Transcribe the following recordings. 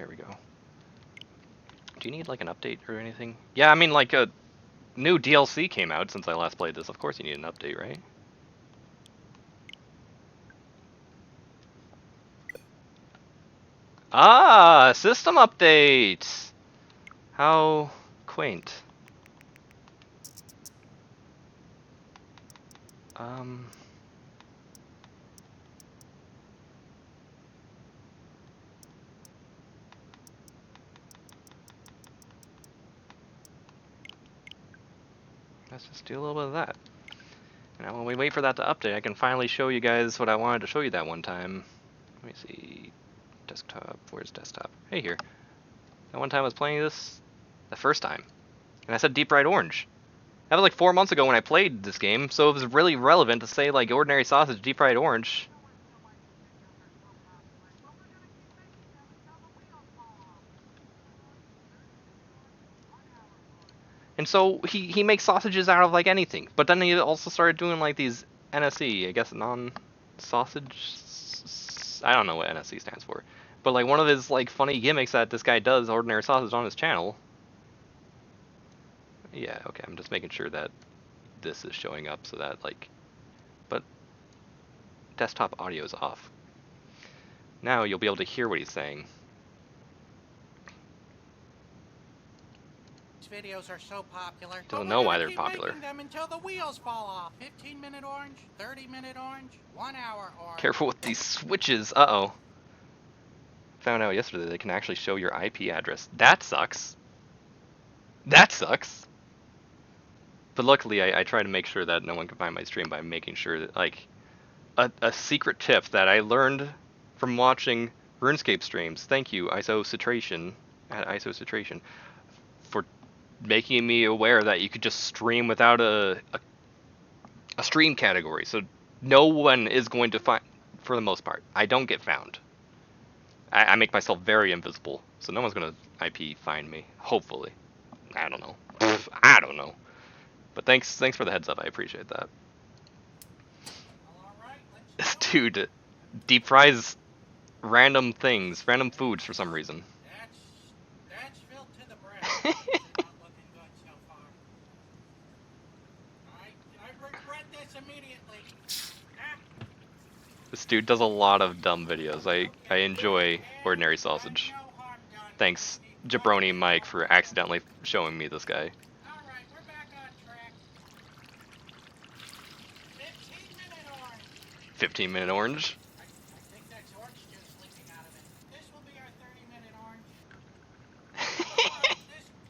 There we go. Do you need like an update or anything? Yeah, I mean like a new DLC came out since I last played this. Of course you need an update, right? Ah, system update! How quaint. Let's just do a little bit of that. Now when we wait for that to update, I can finally show you guys what I wanted to show you that one time. Let me see. Desktop. Where's desktop? Hey, here. That one time I was playing this, the first time, and I said deep bright orange. That was like 4 months ago when I played this game, so it was really relevant to say like ordinary sausage, deep fried orange. And so he makes sausages out of like anything, but then he also started doing like these NSE, I guess non-sausage. I don't know what NSE stands for, but like one of his like funny gimmicks that this guy does, ordinary sausage, on his channel. Yeah, okay, I'm just making sure that this is showing up so that like, but desktop audio is off. Now you'll be able to hear what he's saying. These videos are so popular. Don't know why they're popular. Making them until the wheels fall off. 15-minute orange, 30-minute orange, 1 hour orange. Careful with these switches. Uh-oh. Found out yesterday they can actually show your IP address. That sucks. That sucks. But luckily, I try to make sure that no one can find my stream by making sure that, like, a secret tip that I learned from watching RuneScape streams. Thank you, Isocitration, at Isocitration, for making me aware that you could just stream without a stream category. So no one is going to find, for the most part. I don't get found. I make myself very invisible, so no one's going to IP find me, hopefully. I don't know. I don't know. But thanks for the heads up. I appreciate that. This dude deep fries random things, random foods for some reason. That's filled to the brim. It's not looking good so far. I regret this immediately. This dude does a lot of dumb videos. I enjoy ordinary sausage. Thanks, Jabroni Mike, for accidentally showing me this guy. 15-minute orange. I think that's orange juice leaking out of it. This will be our 30-minute orange.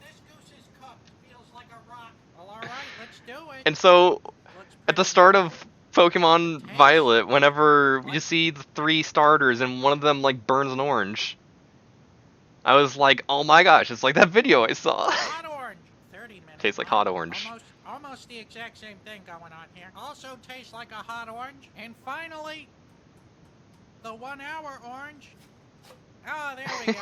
This goose is cooked. Feels like a rock. Well, all right, let's do it. And so, at the start of Pokemon Violet, whenever you see the 3 starters and one of them like burns an orange, I was like, oh my gosh, it's like that video I saw. Hot orange. 30 minutes. Tastes like hot orange. Almost the exact same thing going on here. Also tastes like a hot orange. And finally, the 1 hour orange. Oh, there we go.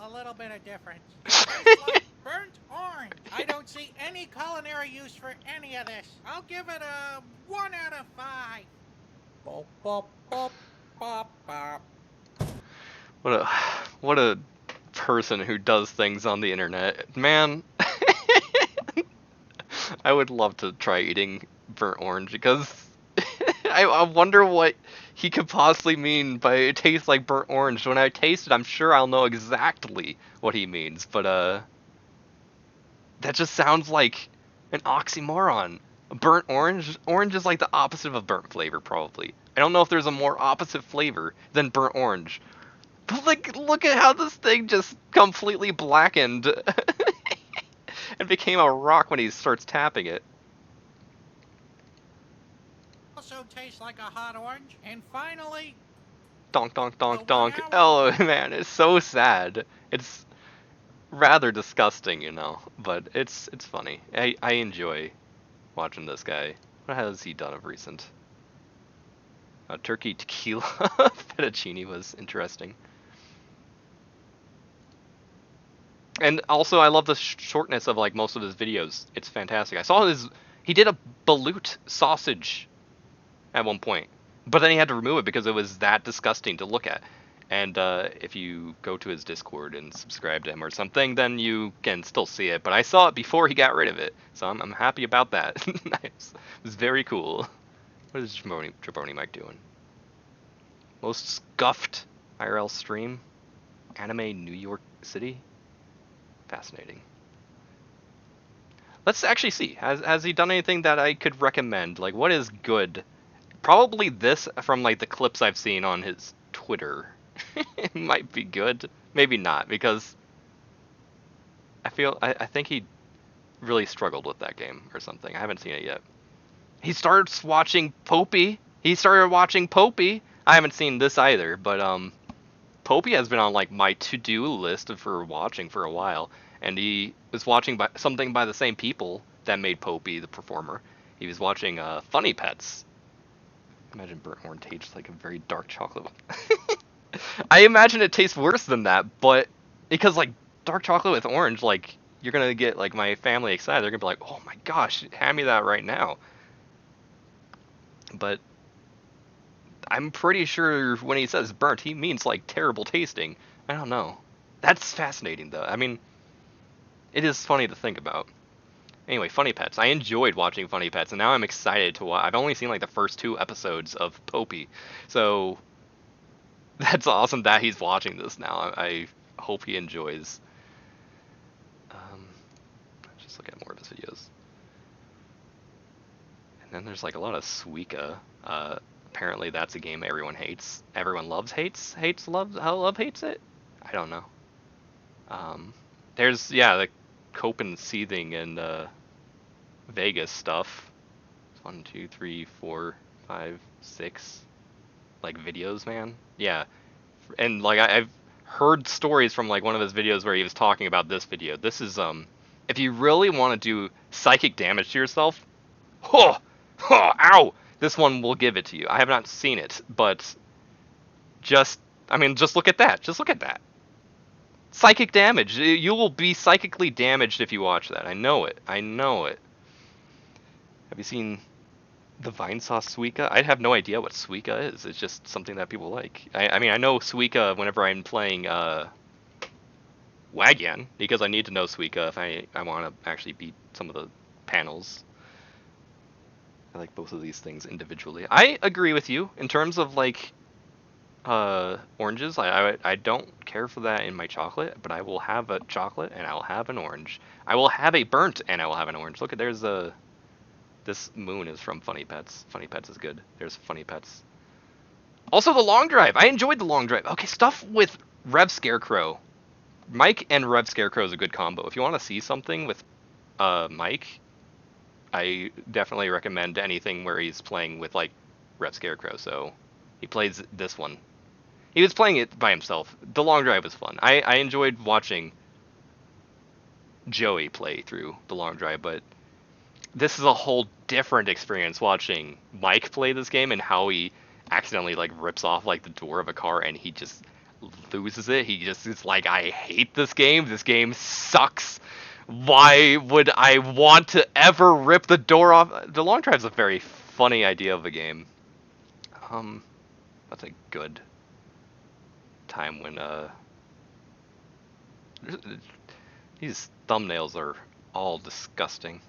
A little bit of difference. Tastes like burnt orange. I don't see any culinary use for any of this. I'll give it a 1 out of 5. Bop, bop, bop, bop, bop. What a person who does things on the internet. Man, I would love to try eating burnt orange because I wonder what he could possibly mean by it tastes like burnt orange. When I taste it, I'm sure I'll know exactly what he means, but that just sounds like an oxymoron. Burnt orange? Orange is like the opposite of a burnt flavor, probably. I don't know if there's a more opposite flavor than burnt orange. But like, look at how this thing just completely blackened and became a rock when he starts tapping it. Also tastes like a hot orange. And finally, donk, donk, donk, donk. Oh man, it's so sad. It's rather disgusting, you know, but it's funny. I enjoy watching this guy. What has he done of recent? Turkey tequila fettuccine was interesting. And also, I love the shortness of like most of his videos. It's fantastic. I saw he did a balut sausage at one point, but then he had to remove it because it was that disgusting to look at. And if you go to his Discord and subscribe to him or something, then you can still see it. But I saw it before he got rid of it, so I'm happy about that. Nice. It was very cool. What is Jabroni Mike doing? Most scuffed IRL stream? Anime New York City? Fascinating. Let's actually see. Has he done anything that I could recommend? Like, what is good? Probably this from like the clips I've seen on his Twitter. It might be good. Maybe not, because I think he really struggled with that game or something. I haven't seen it yet. He starts watching Popey. He started watching Popey. I haven't seen this either, but Popey has been on like my to-do list for watching for a while, and he was watching something by the same people that made Popey the performer. He was watching Funny Pets. Imagine burnt orange tastes like a very dark chocolate. I imagine it tastes worse than that, but because like dark chocolate with orange, like you're gonna get like my family excited. They're gonna be like, "Oh my gosh, hand me that right now." But I'm pretty sure when he says burnt, he means like terrible tasting. I don't know. That's fascinating though. I mean, it is funny to think about. Anyway, Funny Pets. I enjoyed watching Funny Pets, and now I'm excited to watch. I've only seen like the first 2 episodes of Popey, so that's awesome that he's watching this now. I hope he enjoys. Let's just look at more of his videos. And then there's like a lot of SaGa. Apparently that's a game everyone hates. Everyone loves, hates, loves, love hates it? I don't know. There's, yeah, the Cope and Seething and Vegas stuff. 1, 2, 3, 4, 5, 6 like videos, man. Yeah. And like I've heard stories from like one of his videos where he was talking about this video. This is if you really want to do psychic damage to yourself, ow! This one will give it to you. I have not seen it, but just look at that. Just look at that. Psychic damage. You will be psychically damaged if you watch that. I know it. I know it. Have you seen the Vine Sauce SaGa? I have no idea what SaGa is. It's just something that people like. I mean, I know SaGa whenever I'm playing Wagyan, because I need to know SaGa if I want to actually beat some of the panels. I like both of these things individually. I agree with you in terms of like oranges. I don't care for that in my chocolate, but I will have a chocolate and I'll have an orange. I will have a burnt and I will have an orange. Look at there's a. This moon is from Funny Pets. Funny Pets is good. There's Funny Pets. Also the long drive. I enjoyed the long drive. Okay, stuff with Rev Scarecrow. Mike and Rev Scarecrow is a good combo. If you want to see something with Mike, I definitely recommend anything where he's playing with like Rev Scarecrow. So he plays this one. He was playing it by himself. The long drive was fun. I enjoyed watching Joey play through the long drive, but this is a whole different experience watching Mike play this game and how he accidentally like rips off like the door of a car and he just loses it. He just is like, I hate this game. This game sucks. Why would I want to ever rip the door off? The long drive's a very funny idea of a game. That's a good time when these thumbnails are all disgusting.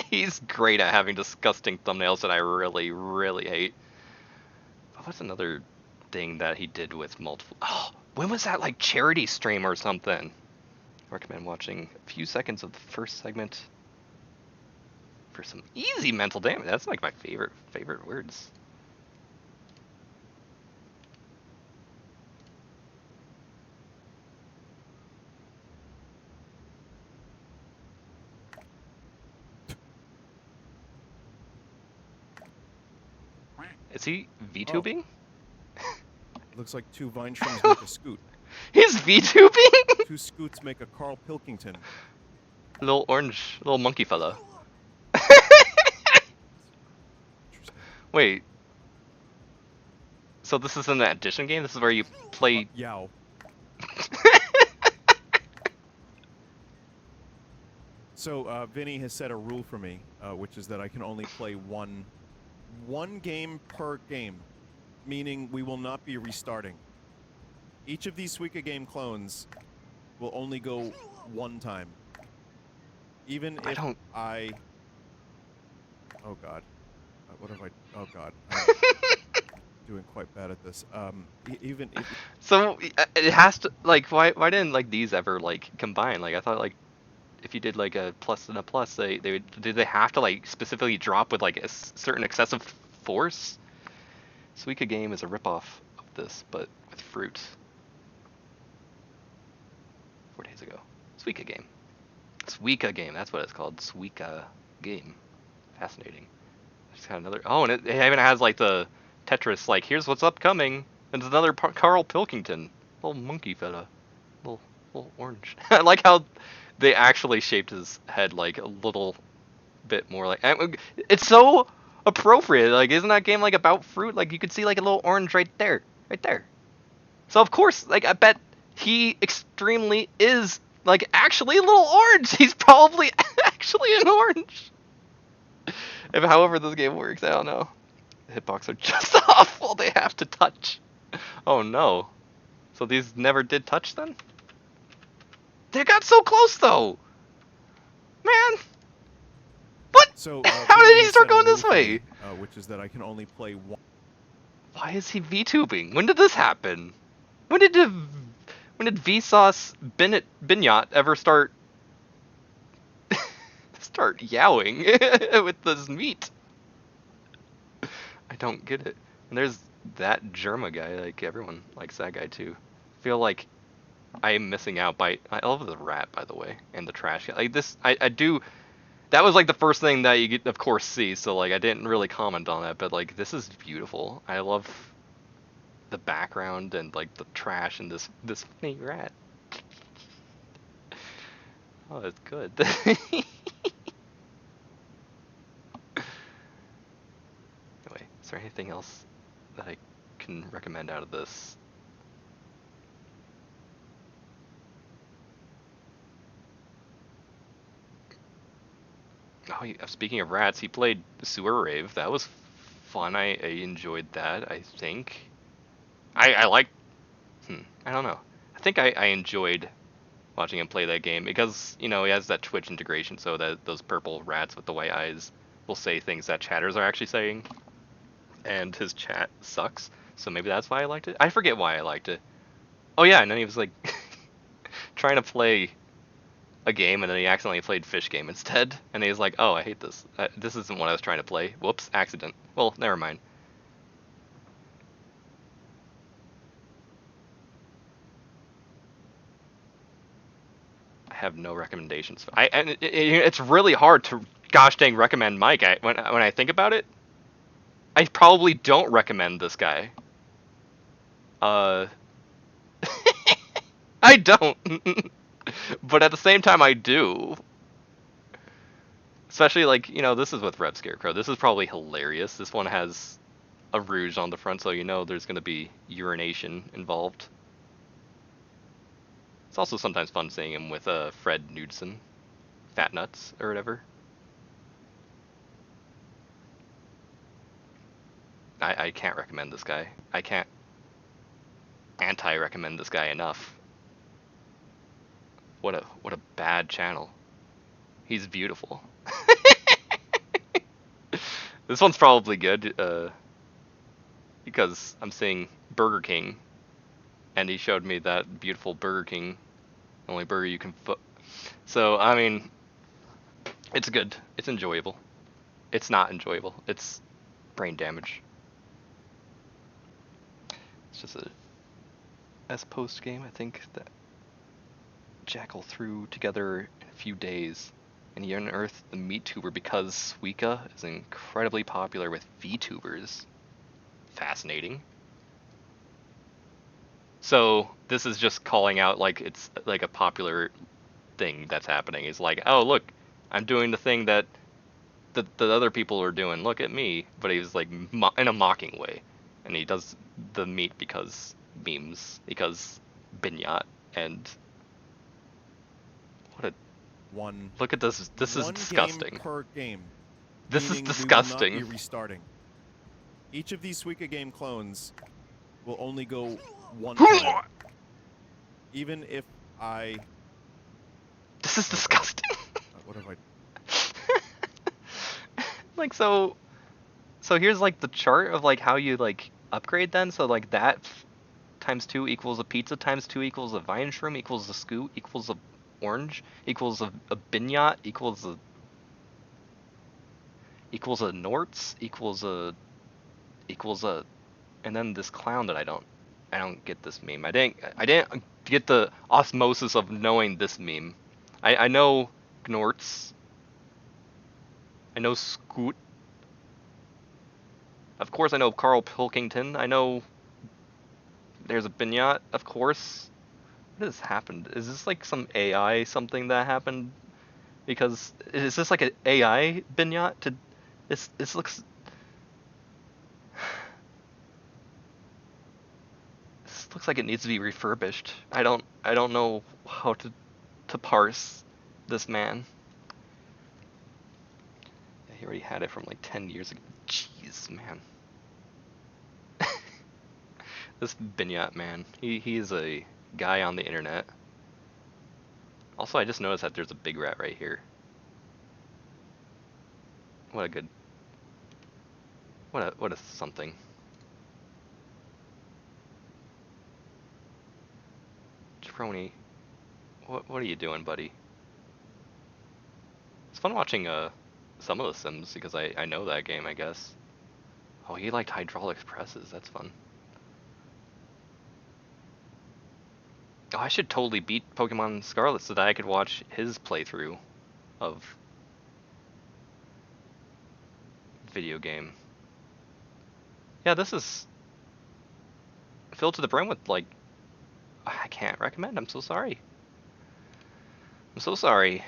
He's great at having disgusting thumbnails that I really, really hate. But what's another thing that he did with multiple... Oh, when was that, like, charity stream or something? I recommend watching a few seconds of the first segment for some easy mental damage. That's, like, my favorite words. Is he VTubing? Oh. Looks like 2 vine shrooms make a scoot. He's VTubing? 2 scoots make a Carl Pilkington. Little orange, little monkey fella. Wait. So this is an addition game? This is where you play... Yow. So, Vinny has set a rule for me, which is that I can only play one game per game, meaning we will not be restarting. Each of these Suika game clones will only go one time. Even if I... Oh god. What have I... Oh god. I'm doing quite bad at this. Even if... So it has to like why didn't like these ever like combine? Like I thought like if you did like a plus and a plus, did they have to like specifically drop with like a certain excessive force? Suika game is a ripoff of this, but with fruit. 4 days ago. Suika game. Suika game. That's what it's called. Suika game. Fascinating. Just got another. Oh, and it even has like the Tetris. Like here's what's upcoming. And there's another Carl Pilkington. Little monkey fella. Little orange. I like how they actually shaped his head like a little bit more like. It's so appropriate. Like isn't that game like about fruit? Like you could see like a little orange right there. Right there. So of course, like I bet he extremely is like actually a little orange. He's probably actually an orange. If however this game works, I don't know. The hitbox are just awful. They have to touch. Oh no. So these never did touch then? They got so close though. Man. What? So, how did he start going this way? Which is that I can only play one. Why is he VTubing? When did this happen? When did Vsauce Binyot ever start yowing with this meat? I don't get it. And there's that Germa guy. Like everyone likes that guy too. I feel like I am missing out by. I love the rat, by the way, and the trash guy. Like this, I do. That was like the first thing that you get, of course, see. So like I didn't really comment on that, but like this is beautiful. I love the background and like the trash and this funny rat. Oh, it's good. Anyway, is there anything else that I can recommend out of this? Oh, speaking of rats, he played Sewer Rave. That was fun. I enjoyed that, I think. I like... I don't know. I think I enjoyed watching him play that game because, you know, he has that Twitch integration so that those purple rats with the white eyes will say things that chatters are actually saying. And his chat sucks. So maybe that's why I liked it. I forget why I liked it. Oh yeah, and then he was like trying to play a game and then he accidentally played Fish Game instead. And he's like, oh, I hate this. This isn't what I was trying to play. Whoops, accident. Well, never mind. I have no recommendations. It's really hard to gosh dang recommend Mike. When I think about it, I probably don't recommend this guy. I don't. But at the same time, I do. Especially, like, you know, this is with Rev Scarecrow. This is probably hilarious. This one has a rouge on the front, so you know there's going to be urination involved. It's also sometimes fun seeing him with Fred Knudsen. Fat Nuts, or whatever. I can't recommend this guy. I can't anti-recommend this guy enough. What a bad channel. He's beautiful. This one's probably good because I'm seeing Burger King, and he showed me that beautiful Burger King, only burger you can So I mean, it's good. It's enjoyable. It's not enjoyable. It's brain damage. It's just a S-post game. I think that Jackal threw together in a few days, and he unearthed the meat tuber because Suika is incredibly popular with VTubers. Fascinating. So this is just calling out like it's like a popular thing that's happening. It's like, oh look, I'm doing the thing that the other people are doing. Look at me. But he's like in a mocking way, and he does the meat because memes, because Binyot, and what a look at this. This is disgusting. Game per game. This is disgusting. We will not be restarting. Each of these Suika game clones will only go one time. even if I... This is disgusting. What have I... Like, so here's like the chart of like how you like upgrade then. So like that times 2 equals a pizza, times 2 equals a vine shroom, equals a scoot, equals a orange, equals a bignot, equals a Nortz, equals a and then this clown that I don't get this meme. I didn't get the osmosis of knowing this meme. I know Gnorts. I know Scoot. Of course I know Carl Pilkington. I know there's a Bignot, of course. What has happened? Is this like some AI something that happened? Because is this like an AI Bignot? This looks like it needs to be refurbished. I don't know how to parse this man. Yeah, he already had it from like 10 years ago. Jeez, man. This Bignot man. He's a guy on the internet. Also, I just noticed that there's a big rat right here. What a good... What a something. Jabroni, what are you doing, buddy? It's fun watching some of the Sims because I know that game, I guess. Oh, he liked hydraulic presses. That's fun. Oh, I should totally beat Pokemon Scarlet so that I could watch his playthrough of video game. Yeah, this is filled to the brim with like... I can't recommend. I'm so sorry. I'm so sorry.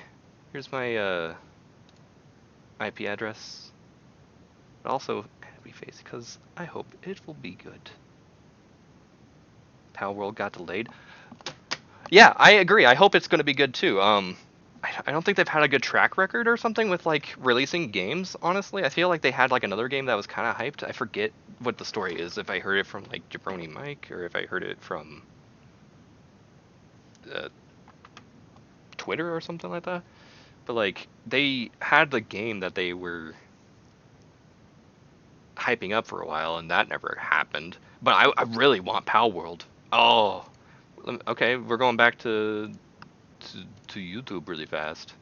Here's my IP address. But also happy face because I hope it will be good. Power World got delayed. Yeah, I agree. I hope it's going to be good too. I don't think they've had a good track record or something with like releasing games. Honestly, I feel like they had like another game that was kind of hyped. I forget what the story is. If I heard it from like Jabroni Mike or if I heard it from Twitter or something like that. But like they had the game that they were hyping up for a while, and that never happened. But I really want Power World. Oh, okay, we're going back to YouTube really fast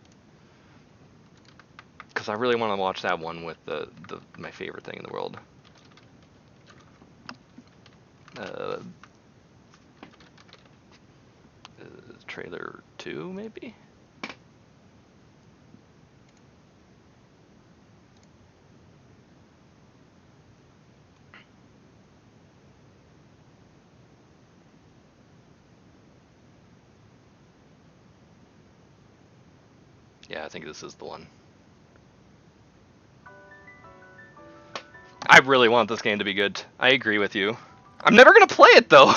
because I really want to watch that one with the my favorite thing in the world. Trailer 2 maybe. Yeah, I think this is the one. I really want this game to be good. I agree with you. I'm never gonna play it though,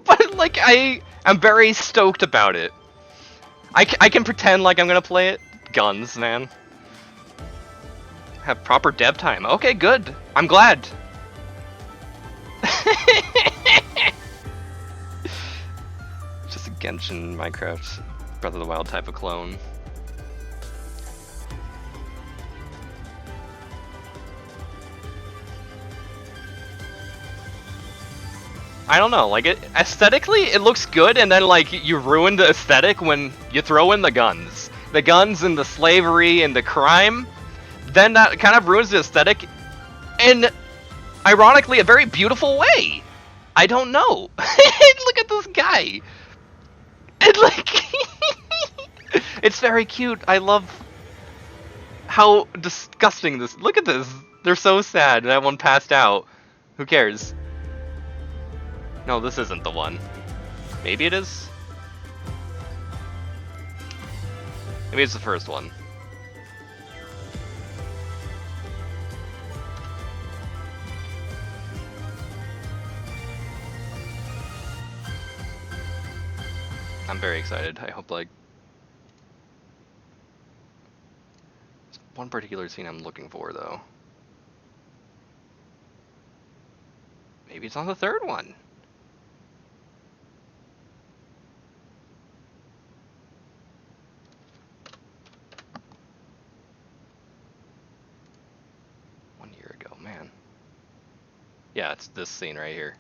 but like I'm very stoked about it. I can pretend like I'm gonna play it. Guns, man. Have proper dev time. Okay, good. I'm glad. Just a Genshin Minecraft Breath of the Wild type of clone. I don't know, like aesthetically it looks good, and then like you ruin the aesthetic when you throw in the guns and the slavery and the crime. Then that kind of ruins the aesthetic, in ironically a very beautiful way. I don't know. Look at this guy. And like, it's very cute. I love how disgusting this. Look at this. They're so sad. That one passed out. Who cares? No, this isn't the one. Maybe it is? Maybe it's the first one. I'm very excited. I hope, like... There's one particular scene I'm looking for, though. Maybe it's on the third one. Yeah, it's this scene right here.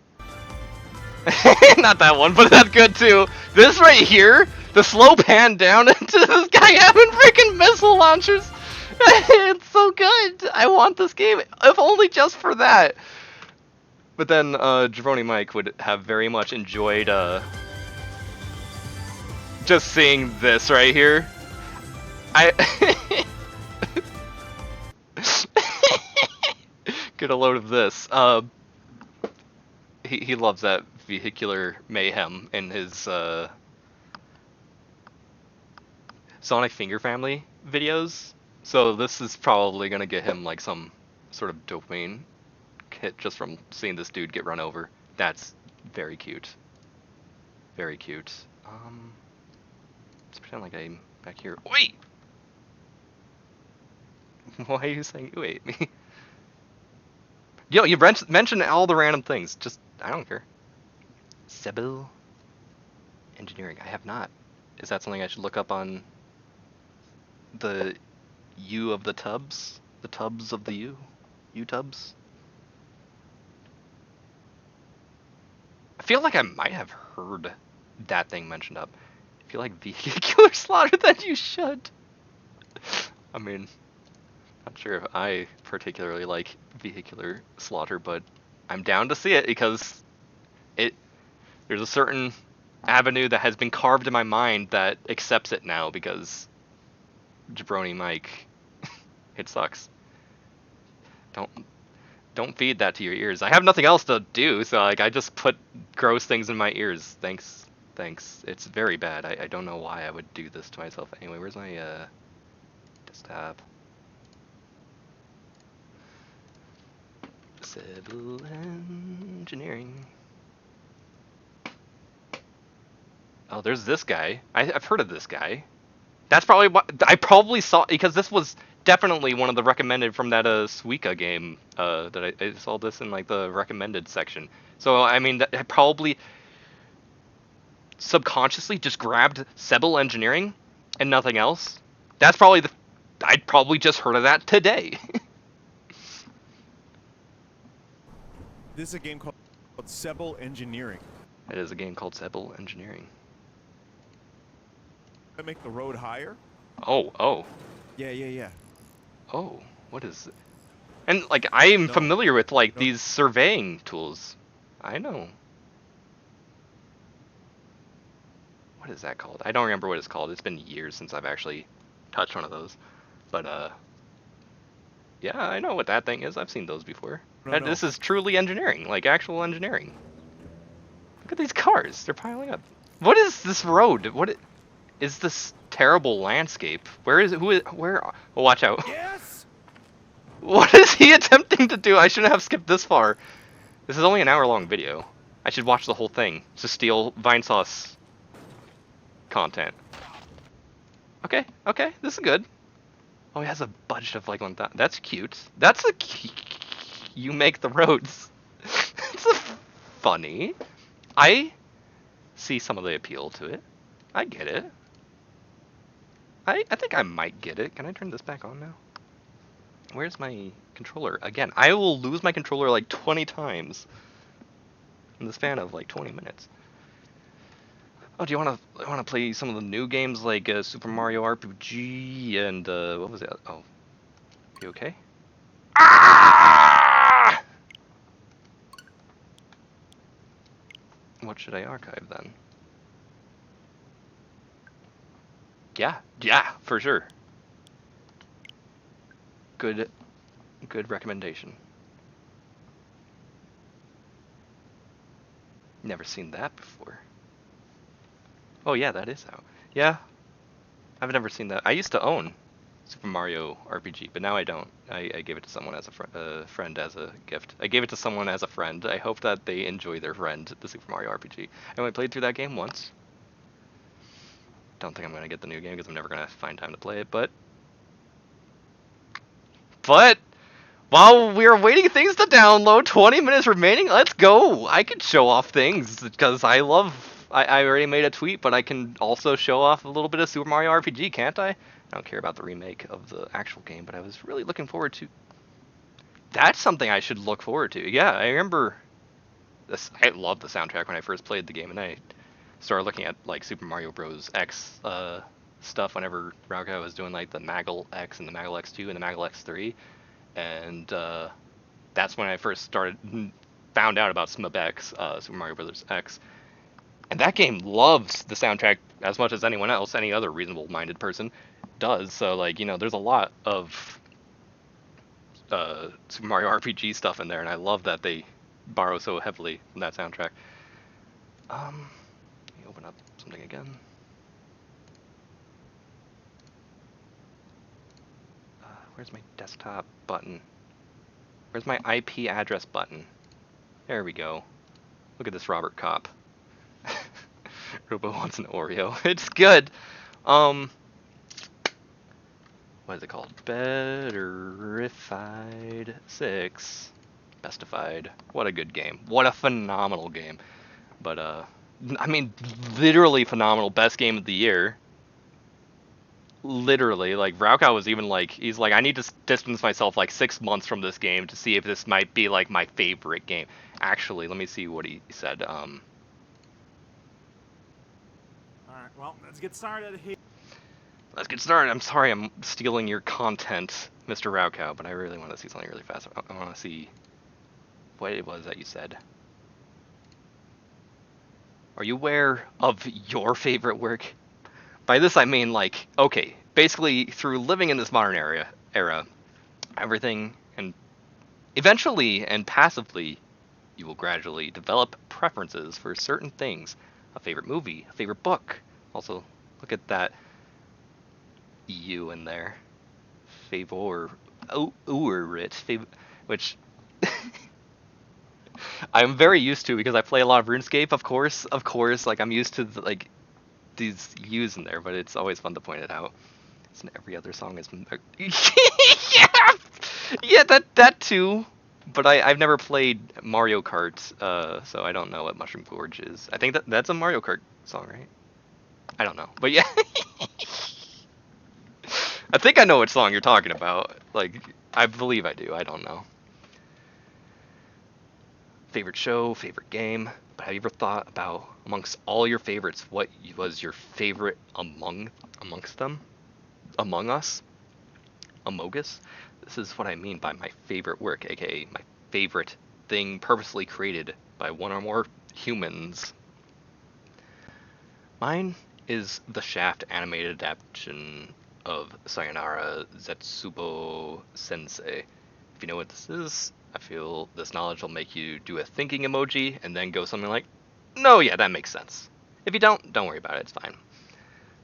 Not that one, but that's good too. This right here, the slow pan down into this guy having freaking missile launchers. It's so good. I want this game, if only just for that. But then Jabroni Mike would have very much enjoyed just seeing this right here. Get a load of this. He loves that vehicular mayhem in his Sonic Finger Family videos. So this is probably gonna get him like some sort of dopamine hit just from seeing this dude get run over. That's very cute. Very cute. Let's pretend like I'm back here. Wait! Why are you saying wait me? Yo, you mentioned all the random things. Just, I don't care. Civil engineering. I have not. Is that something I should look up on the U of the tubs? The tubs of the U? U-tubs? I feel like I might have heard that thing mentioned up. I feel like vehicular slaughter, then you should. I mean, not sure if I particularly like vehicular slaughter, but I'm down to see it because there's a certain avenue that has been carved in my mind that accepts it now because Jabroni Mike, it sucks. Don't feed that to your ears. I have nothing else to do, so like I just put gross things in my ears. Thanks. It's very bad. I don't know why I would do this to myself anyway. Where's my desktop? Civil engineering. Oh, there's this guy. I've heard of this guy. That's probably what I probably saw, because this was definitely one of the recommended from that Suika game. That I saw this in like the recommended section. So I mean, I probably subconsciously just grabbed Civil engineering and nothing else. That's probably I'd probably just heard of that today. This is a game called Civil Engineering. It is a game called Civil Engineering. I make the road higher. Oh. Yeah. Oh, what is it? And like I am familiar with like these surveying tools. I know. What is that called? I don't remember what it's called. It's been years since I've actually touched one of those. But yeah, I know what that thing is. I've seen those before. This is truly engineering, like actual engineering. Look at these cars. They're piling up. What is this road? What is this terrible landscape? Where is it? Where? Oh, watch out. Yes! What is he attempting to do? I shouldn't have skipped this far. This is only an hour-long video. I should watch the whole thing to steal Vinesauce content. Okay, this is good. Oh, he has a bunch of like 1,000. That's cute. That's you make the roads. It's funny. I see some of the appeal to it. I get it. I think I might get it. Can I turn this back on now? Where's my controller? Again, I will lose my controller like 20 times in the span of like 20 minutes. Oh, do you want to play some of the new games like Super Mario RPG and what was it? Oh, you okay? Ah! What should I archive then? Yeah, for sure. Good recommendation. Never seen that before. Oh yeah, that is out. Yeah, I've never seen that. I used to own Super Mario RPG, but now I don't. I gave it to someone as a friend as a gift. I gave it to someone as a friend. I hope that they enjoy their friend, the Super Mario RPG. I only played through that game once. Don't think I'm gonna get the new game because I'm never gonna find time to play it. But while we're waiting things to download, 20 minutes remaining. Let's go. I can show off things because I already made a tweet, but I can also show off a little bit of Super Mario RPG, can't I? I don't care about the remake of the actual game, but I was really looking forward to that's something I should look forward to. Yeah, I remember this. I loved the soundtrack when I first played the game, and I started looking at like Super Mario Bros. X stuff whenever Rauka was doing like the Maggle X and the Maggle X2 and the Maggle X3, and that's when I first found out about SMB X, Super Mario Bros. X, and that game loves the soundtrack as much as anyone else, any other reasonable-minded person does. So like there's a lot of Super Mario RPG stuff in there, and I love that they borrow so heavily from that soundtrack. Let me open up something again. Where's my desktop button? Where's my IP address button? There we go. Look at this Robert Kopp. Robo wants an Oreo. It's good. What is it called? Betterified 6. Bestified. What a good game. What a phenomenal game. But, I mean, literally phenomenal. Best game of the year. Literally. Like, Raukau was even like, he's like, I need to distance myself like 6 months from this game to see if this might be like my favorite game. Actually, let me see what he said. Alright, well, let's get started here. Let's get started. I'm sorry I'm stealing your content, Mr. Raukau, but I really want to see something really fast. I want to see what it was that you said. Are you aware of your favorite work? By this I mean, like, okay, basically through living in this modern era, everything, and eventually and passively, you will gradually develop preferences for certain things. A favorite movie, a favorite book. Also, look at that EU in there. Favor, which I'm very used to because I play a lot of RuneScape, of course, like I'm used to like these U's in there, but it's always fun to point it out. Isn't every other song is yeah, that too. But I've never played Mario Kart, so I don't know what Mushroom Gorge is. I think that's a Mario Kart song, right? I don't know, but yeah. I think I know which song you're talking about. Like, I believe I do. I don't know. Favorite show, favorite game. But have you ever thought about, amongst all your favorites, what was your favorite amongst them? Among Us? Amogus? This is what I mean by my favorite work, aka my favorite thing purposely created by one or more humans. Mine is the Shaft animated adaptation of Sayonara Zetsubo Sensei. If you know what this is, I feel this knowledge will make you do a thinking emoji and then go something like, no, yeah, that makes sense. If you don't worry about it, it's fine.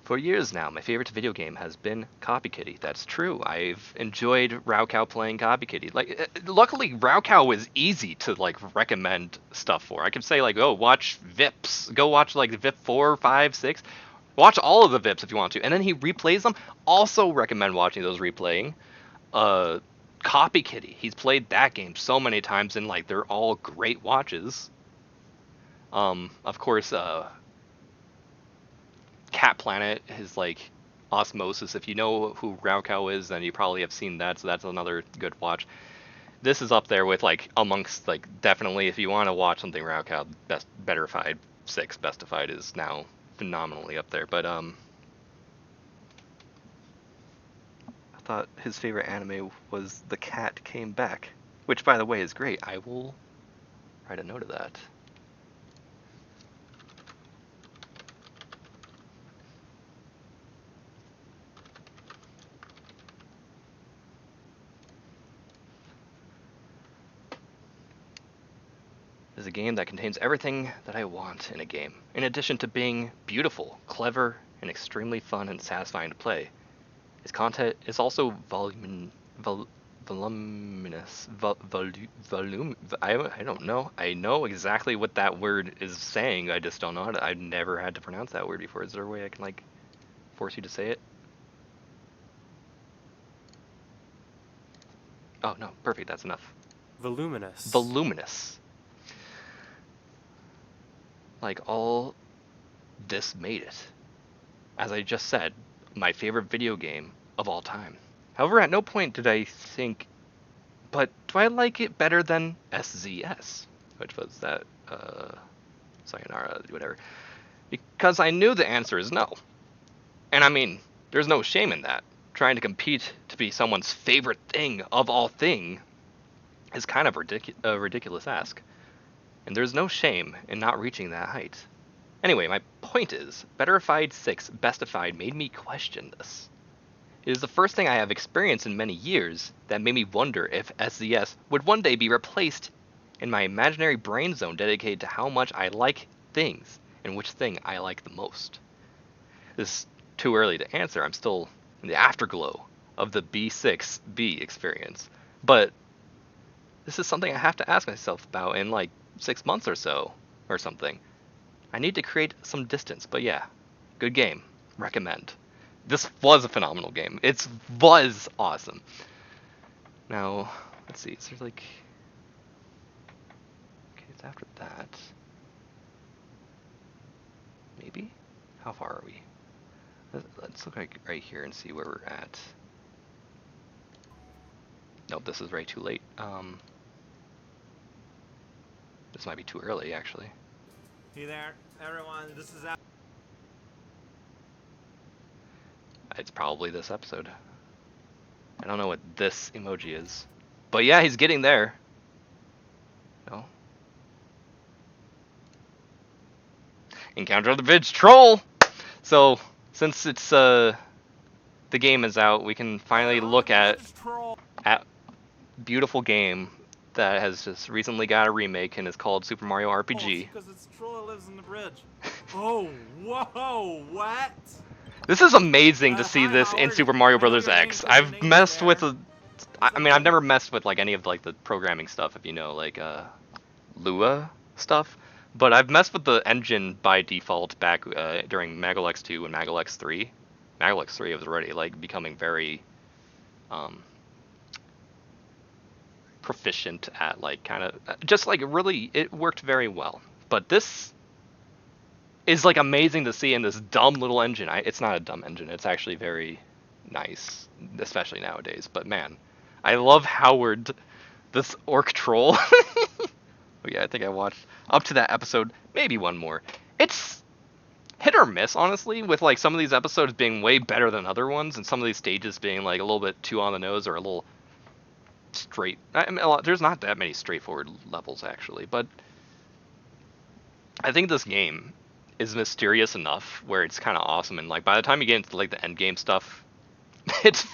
For years now, my favorite video game has been Copy Kitty. That's true. I've enjoyed Raukau playing Copy Kitty. Like, luckily, Raukau was easy to like recommend stuff for. I could say like, oh, watch VIPs. Go watch like VIP 4, 5, 6. Watch all of the VIPs if you want to. And then he replays them. Also recommend watching those replaying. Copy Kitty. He's played that game so many times, and like they're all great watches. Of course, Cat Planet is like Osmosis. If you know who Raukau is, then you probably have seen that, so that's another good watch. This is up there with like amongst like definitely if you want to watch something Raukau, Betterified 6 Bestified is now phenomenally up there. But I thought his favorite anime was The Cat Came Back, which by the way is great. I will write a note of that. Is a game that contains everything that I want in a game, in addition to being beautiful, clever, and extremely fun and satisfying to play. Its content is also voluminous. I don't know. I know exactly what that word is saying. I just don't know how to. I've never had to pronounce that word before. Is there a way I can like force you to say it? Oh no, perfect. That's enough. Voluminous. Voluminous. Like all this made it. As I just said, my favorite video game of all time. However, at no point did I think But do I like it better than SZS, which was that sayonara, whatever? Because I knew the answer is no. And I mean, there's no shame in that. Trying to compete to be someone's favorite thing of all thing is kind of a ridiculous ask. And there's no shame in not reaching that height. Anyway, my point is, Betterified 6 Bestified made me question this. It is the first thing I have experienced in many years that made me wonder if SZS would one day be replaced in my imaginary brain zone dedicated to how much I like things and which thing I like the most. This is too early to answer. I'm still in the afterglow of the B6B experience. But this is something I have to ask myself about in like 6 months or so, or something. I need to create some distance, but yeah, good game. Recommend. This was a phenomenal game. It was awesome. Now, let's see. Is there like... Okay, it's after that. Maybe? How far are we? Let's look right here and see where we're at. Nope, this is way too late. This might be too early, actually. Hey there, everyone. This is... It's probably this episode. I don't know what this emoji is. But yeah, he's getting there. No. Encounter the Vidge Troll! So, since it's, the game is out, we can finally look at beautiful game that has just recently got a remake and is called Super Mario RPG. Because it's troll that lives in the bridge. Oh, whoa, what? This is amazing to see this in Super Mario Bros. X. I've messed with I mean, I've never messed with like any of like the programming stuff, if you know, like Lua stuff. But I've messed with the engine by default back during Magalex 2 and Magalex 3. Magalex 3 was already like becoming very proficient at like kind of just like really it worked very well. But this is like amazing to see in this dumb little engine. It's not a dumb engine. It's actually very nice, especially nowadays. But man, I love Howard, this orc troll. Oh yeah, I think I watched up to that episode, maybe one more. It's hit or miss, honestly, with like some of these episodes being way better than other ones, and some of these stages being like a little bit too on the nose or a little straight. I mean, there's not that many straightforward levels actually, but I think this game is mysterious enough where it's kind of awesome, and like by the time you get into like the end game stuff, it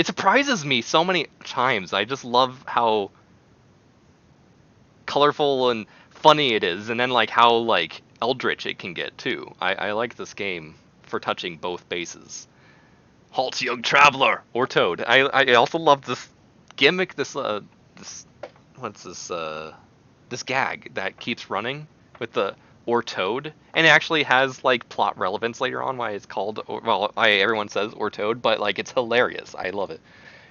surprises me so many times. I just love how colorful and funny it is, and then like how like eldritch it can get too. I like this game for touching both bases. Halt, young traveler, or Toad. I also love this gimmick, this this gag that keeps running with the or Toad, and it actually has like plot relevance later on why it's called, well, everyone says or Toad, but like it's hilarious. I love it.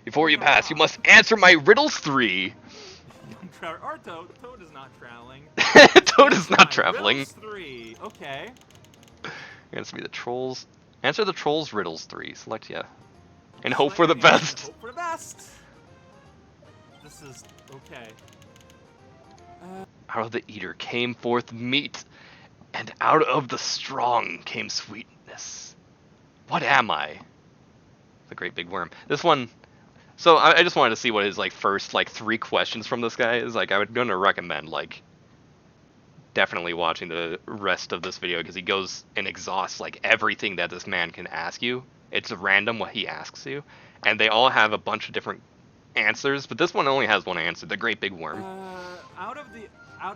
Before you pass, you must answer my riddles 3. Or Toad. Toad is not traveling. Toad is not traveling. Riddles 3. Okay. Answer me the trolls. Answer the trolls riddles 3. Select yeah. And hope for the best. Hope for the best. This is okay. Out of the eater came forth meat, and out of the strong came sweetness. What am I? The great big worm. This one. So I just wanted to see what his like first like 3 questions from this guy is. Like I would gonna recommend like definitely watching the rest of this video because he goes and exhausts like everything that this man can ask you. It's random what he asks you, and they all have a bunch of different answers, but this one only has one answer: the great big worm. Out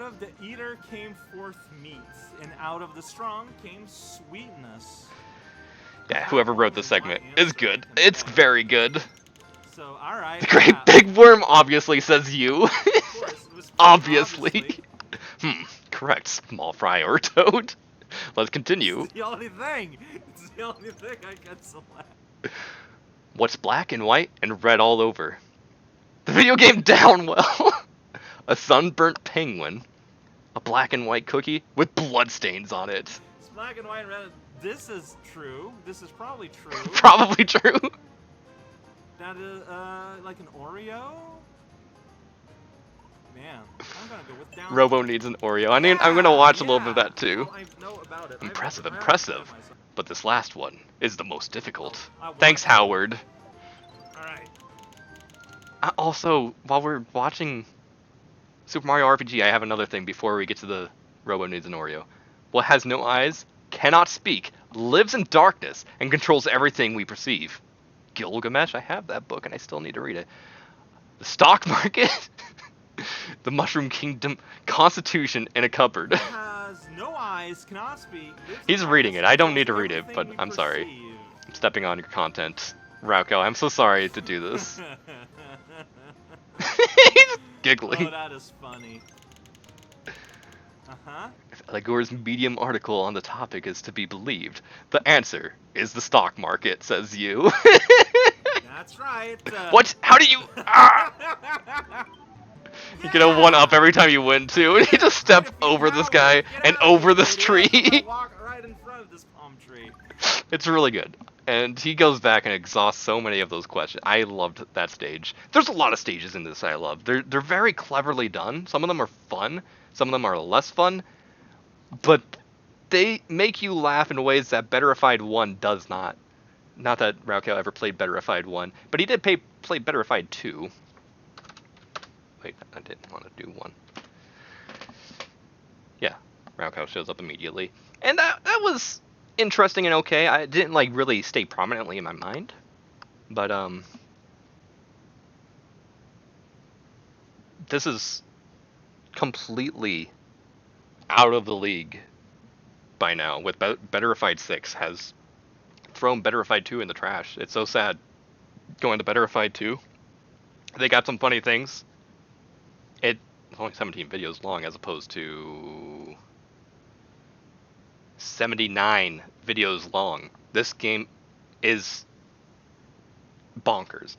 of the eater came forth meat, and out of the strong came sweetness. Yeah, whoever wrote this segment is good. It's very good. So, alright. The great big worm obviously says you. Of course, it was obviously. Correct, small fry or Toad. Let's continue. It's the only thing. It's the only thing I can select. What's black and white and red all over? The video game Downwell. A sunburnt penguin. A black and white cookie with bloodstains on it. It's black and white and red. This is true. This is probably true. Probably true. That is, like an Oreo? Man, I'm gonna go with down. Robo needs an Oreo. I'm gonna watch a little bit of that too. Well, I know about it. Impressive, I have to impressive. myself. But this last one is the most difficult. Oh, Thanks, what? Howard. Alright. Also, while we're watching Super Mario RPG, I have another thing before we get to the Robo needs an Oreo. What has no eyes, cannot speak, lives in darkness, and controls everything we perceive. Gilgamesh? I have that book and I still need to read it. The stock market? The Mushroom Kingdom, Constitution in a cupboard. Has no eyes, cannot speak. He's reading it. I don't need to read it, but I'm sorry. I'm stepping on your content. Rauko, I'm so sorry to do this. He's giggling. Oh, that is funny. Uh-huh. If Eligor's Medium article on the topic is to be believed, the answer is the stock market, says you. That's right. What? How do you... Ah! You get a 1-up every time you win, too, and you just step over this guy and over this tree. Walk right in front of this palm tree. It's really good. And he goes back and exhausts so many of those questions. I loved that stage. There's a lot of stages in this I love. They're very cleverly done. Some of them are fun. Some of them are less fun. But they make you laugh in ways that Betterified 1 does not. Not that Rauko ever played Betterified 1, but he did play Betterified 2. Wait, I didn't want to do 1. Yeah, Rauko shows up immediately. And that was interesting and okay. I didn't like really stay prominently in my mind. But this is completely out of the league by now. With Betterified 6 has thrown Betterified 2 in the trash. It's so sad going to Betterified 2. They got some funny things. It's only 17 videos long as opposed to 79 videos long. This game is bonkers.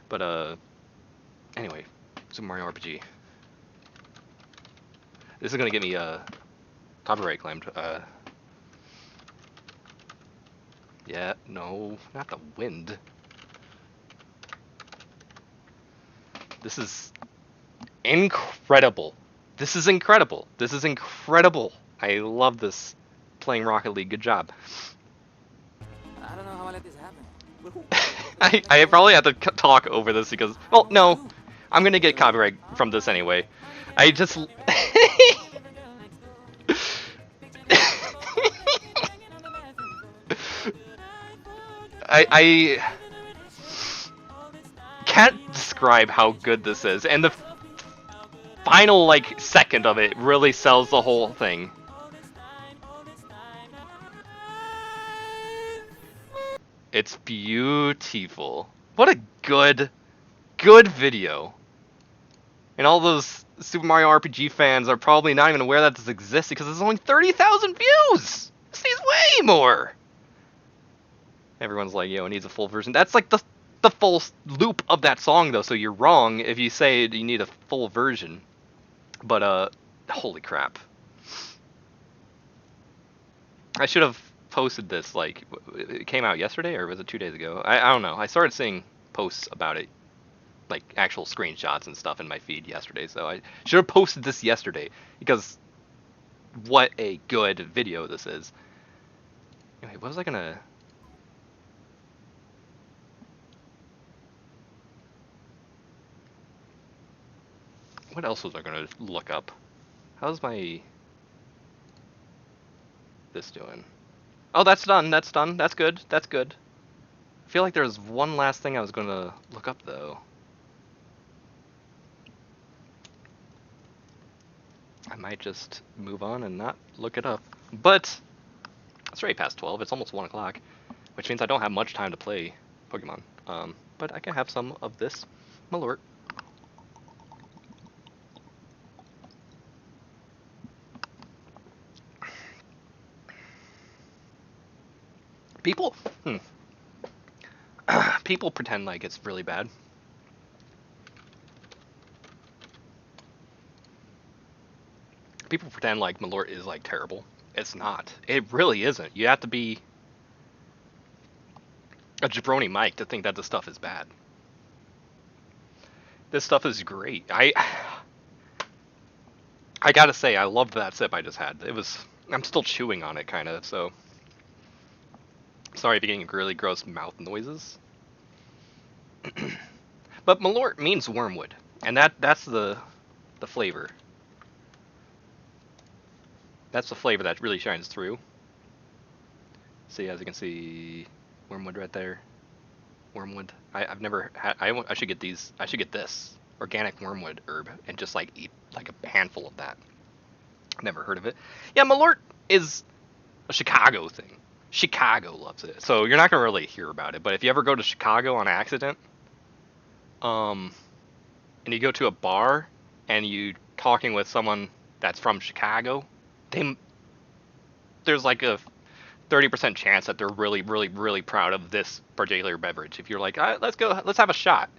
But anyway, Super Mario RPG. This is gonna get me copyright claimed. Yeah, no, not the wind. This is incredible. This is incredible. This is incredible. I love this. Playing Rocket League. Good job. I don't know how I let this happen. I probably have to talk over this because, well, no, I'm gonna get copyright from this anyway. I just. I can't describe how good this is, and the final like second of it really sells the whole thing. It's beautiful. What a good video. And all those Super Mario RPG fans are probably not even aware that this exists because there's only 30,000 views. This needs way more. Everyone's like, yo, it needs a full version. That's like the full loop of that song, though, so you're wrong if you say you need a full version. But, holy crap. I should have posted this, like, it came out yesterday, or was it 2 days ago? I don't know. I started seeing posts about it, like, actual screenshots and stuff in my feed yesterday, so I should have posted this yesterday, because what a good video this is. Anyway, what was I gonna... What else was I gonna look up? How's my... this doing? Oh, that's done, that's done, that's good, that's good. I feel like there's one last thing I was gonna look up, though. I might just move on and not look it up. But, it's already past 12, it's almost 1 o'clock, which means I don't have much time to play Pokemon. But I can have some of this Malort. People, people pretend like it's really bad. People pretend like Malort is like terrible. It's not. It really isn't. You have to be a jabroni Mike to think that this stuff is bad. This stuff is great. I gotta say, I loved that sip I just had. I'm still chewing on it, kind of, so. Sorry if you're getting really gross mouth noises. But Malort means wormwood, and that's the flavor. That's the flavor that really shines through. See, as you can see, wormwood right there. Wormwood. I've never had. I should get these. I should get this organic wormwood herb and just like eat like a handful of that. Never heard of it. Yeah, Malort is a Chicago thing. Chicago loves it, so you're not gonna really hear about it. But if you ever go to Chicago on accident, and you go to a bar and you talking with someone that's from Chicago, there's like a 30% chance that they're really, really, really proud of this particular beverage. If you're like, let's have a shot,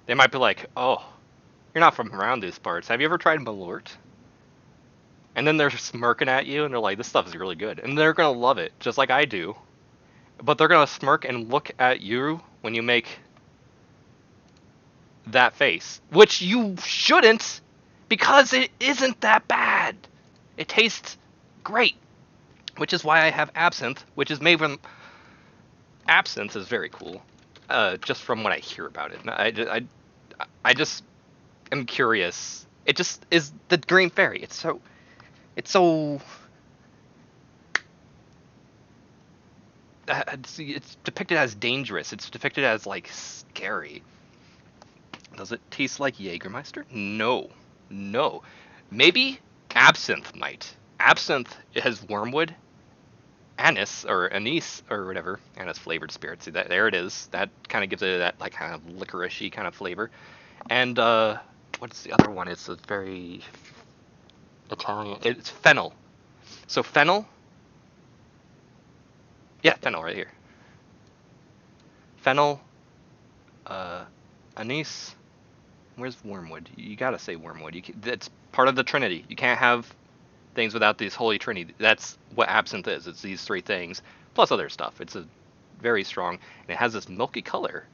they might be like, oh, you're not from around these parts. Have you ever tried Malort? And then they're smirking at you and they're like, this stuff is really good. And they're going to love it, just like I do. But they're going to smirk and look at you when you make that face, which you shouldn't, because it isn't that bad. It tastes great, which is why I have absinthe, which is made from... Absinthe is very cool, just from what I hear about it. I just am curious. It just is the green fairy. It's so it's depicted as dangerous. It's depicted as like scary. Does it taste like Jägermeister? No. Maybe absinthe might. Absinthe has wormwood, anise or whatever, anise flavored spirit. See that? There it is. That kind of gives it that like kind of licoricey kind of flavor. And what's the other one? It's a very Italian. It's fennel. So fennel. Yeah, fennel right here. Fennel. Anise. Where's wormwood? You gotta say wormwood. That's part of the Trinity. You can't have things without this holy Trinity. That's what absinthe is. It's these three things plus other stuff. It's a very strong, and it has this milky color.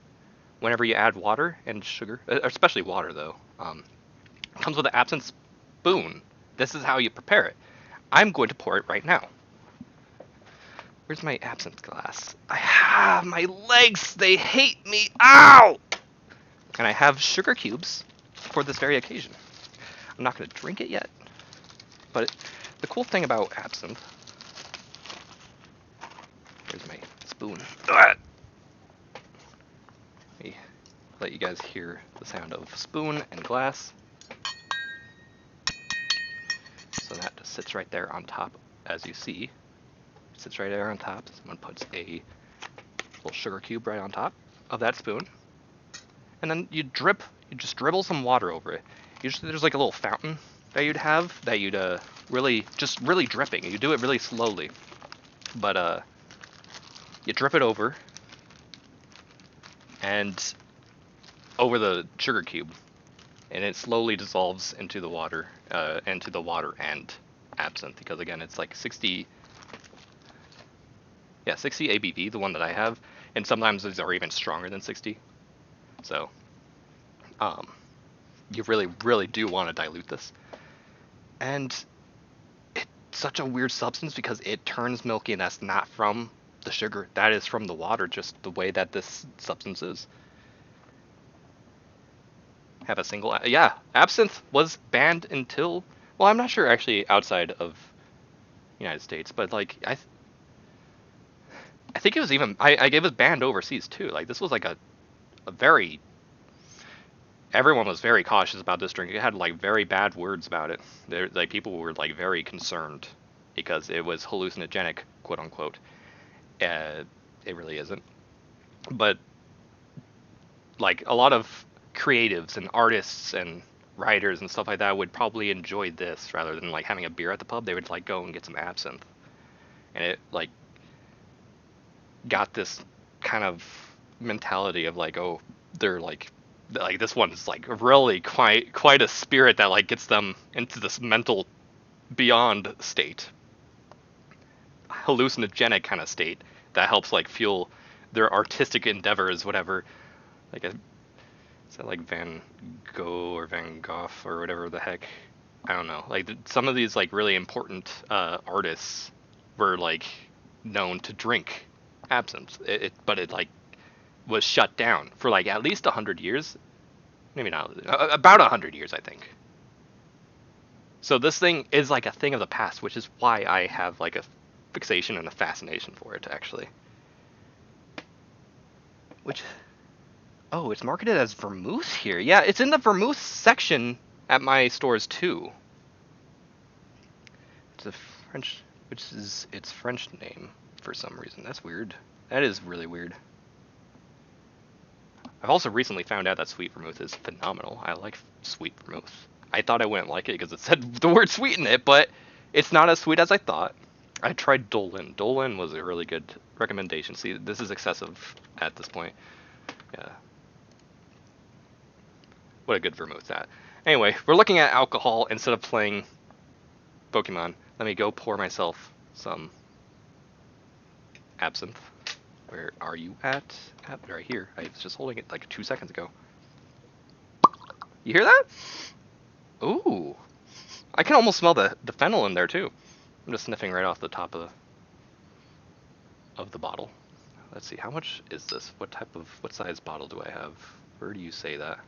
Whenever you add water and sugar, especially water though, it comes with an absinthe spoon. This is how you prepare it. I'm going to pour it right now. Where's my absinthe glass? I have my legs. They hate me. Ow! And I have sugar cubes for this very occasion. I'm not going to drink it yet. But the cool thing about absinthe... Where's my spoon? Let me let you guys hear the sound of spoon and glass. So that just sits right there on top, as you see. It sits right there on top. Someone puts a little sugar cube right on top of that spoon. And then you just dribble some water over it. Usually there's like a little fountain that you'd have that you'd really dripping. You do it really slowly. But you drip it over and over the sugar cube. And it slowly dissolves into the water and absinthe, because again it's like 60 ABV, the one that I have, and sometimes these are even stronger than 60. So you really do want to dilute this. And it's such a weird substance because it turns milky, and that's not from the sugar, that is from the water, just the way that this substance is. Have a single... Yeah, absinthe was banned until... Well, I'm not sure actually outside of United States, but like I think it was even... it was banned overseas too. Like this was like a very... Everyone was very cautious about this drink. It had like very bad words about it. Like people were like very concerned because it was hallucinogenic, quote unquote. It really isn't. But like a lot of creatives and artists and writers and stuff like that would probably enjoy this rather than like having a beer at the pub. They would like go and get some absinthe, and it like got this kind of mentality of like, oh, they're like this one's like really quite a spirit that like gets them into this mental beyond state, hallucinogenic kind of state that helps like fuel their artistic endeavors, whatever. Like is that like Van Gogh or Van Gogh or whatever the heck? I don't know. Like some of these like really important artists were like known to drink absinthe. But it like was shut down for like at least 100 years. Maybe not about 100 years, I think. So this thing is like a thing of the past, which is why I have like a fixation and a fascination for it, actually. Which, oh, it's marketed as vermouth here. Yeah, it's in the vermouth section at my stores too. It's a French, which is its French name for some reason. That's weird. That is really weird. I've also recently found out that sweet vermouth is phenomenal. I like sweet vermouth. I thought I wouldn't like it because it said the word sweet in it, but it's not as sweet as I thought. I tried Dolin. Dolin was a really good recommendation. See, this is excessive at this point. Yeah. What a good vermouth that. Anyway, we're looking at alcohol instead of playing Pokemon. Let me go pour myself some absinthe. Where are you at? Right here. I was just holding it like 2 seconds ago. You hear that? Ooh. I can almost smell the fennel in there too. I'm just sniffing right off the top of the bottle. Let's see, how much is this? What size bottle do I have? Where do you say that?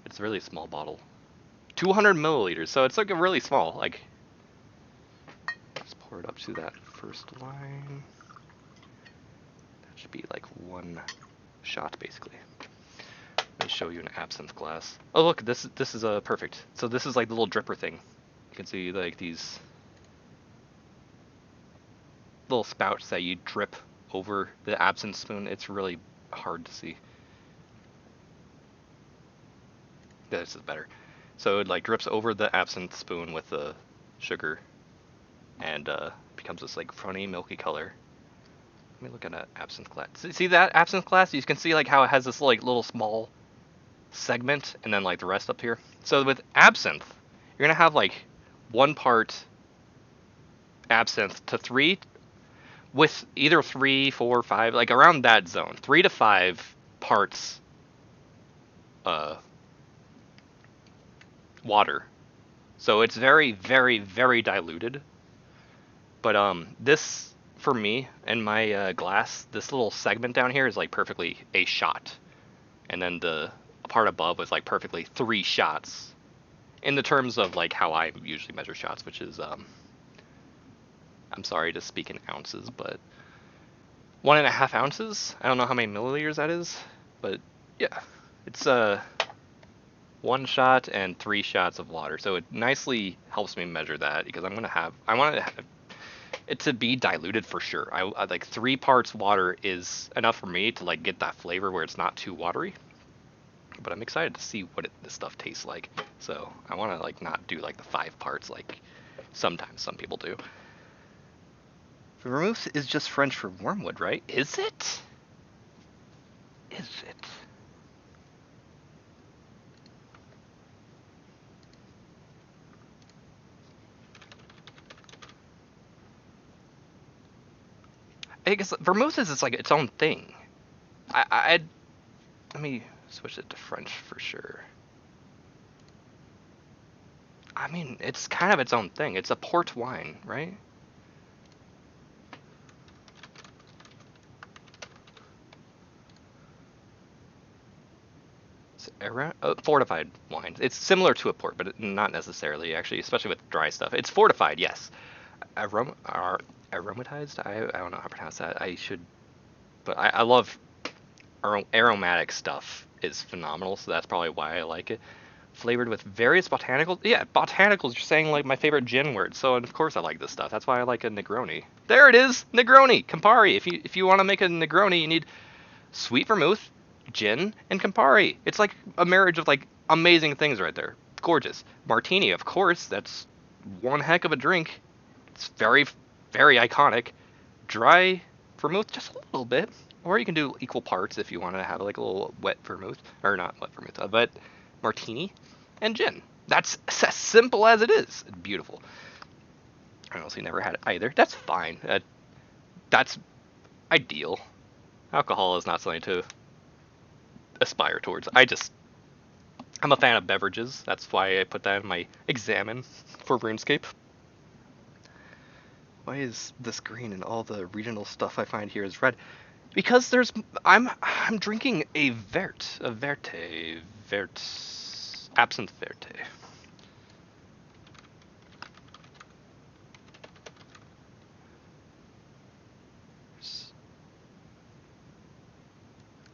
It's a really small bottle. 200 milliliters, so it's like a really small, like, let's pour it up to that first line. That should be like one shot, basically. Let me show you an absinthe glass. Oh look, this is perfect. So this is like the little dripper thing. You can see like these little spouts that you drip over the absinthe spoon. It's really hard to see. This is better. So it like drips over the absinthe spoon with the sugar, and becomes this like funny milky color. Let me look at that absinthe glass. See that absinthe glass? You can see like how it has this like little small segment, and then like the rest up here. So with absinthe, you're gonna have like 1 part absinthe to 3, with either 3, 4, 5, like around that zone, 3 to 5 parts water. So it's very, very, very diluted. But this, for me and my glass, this little segment down here is like perfectly a shot, and then the part above was like perfectly 3 shots, in the terms of like how I usually measure shots, which is I'm sorry to speak in ounces, but 1.5 ounces. I don't know how many milliliters that is, but yeah, it's 1 shot and 3 shots of water. So it nicely helps me measure that, because I want to have it to be diluted for sure. I like 3 parts water is enough for me to like get that flavor where it's not too watery. But I'm excited to see what this stuff tastes like. So I want to like not do like the 5 parts like sometimes some people do. Vermouth is just French for wormwood, right? Is it? Is it? I guess vermouth is like its own thing. Let me switch it to French for sure. I mean, it's kind of its own thing. It's a port wine, right? Fortified wines. It's similar to a port, but not necessarily, actually, especially with dry stuff. It's fortified, yes. Aromatized? I don't know how to pronounce that. I should, but I love aromatic stuff. Is phenomenal, so that's probably why I like it. Flavored with various botanicals. Yeah, botanicals. You're saying like my favorite gin word, so of course I like this stuff. That's why I like a Negroni. There it is, Negroni, Campari. If you want to make a Negroni, you need sweet vermouth, gin, and Campari. It's like a marriage of like amazing things right there. Gorgeous. Martini, of course. That's one heck of a drink. It's very, very iconic. Dry vermouth, just a little bit. Or you can do equal parts if you want to have like a little wet vermouth, or not wet vermouth, but martini and gin. That's as simple as it is. Beautiful. I honestly never had it either. That's fine. That's ideal. Alcohol is not something to aspire towards. I'm a fan of beverages. That's why I put that in my examine for RuneScape. Why is this green and all the regional stuff I find here is red? Because I'm drinking a absinthe verte.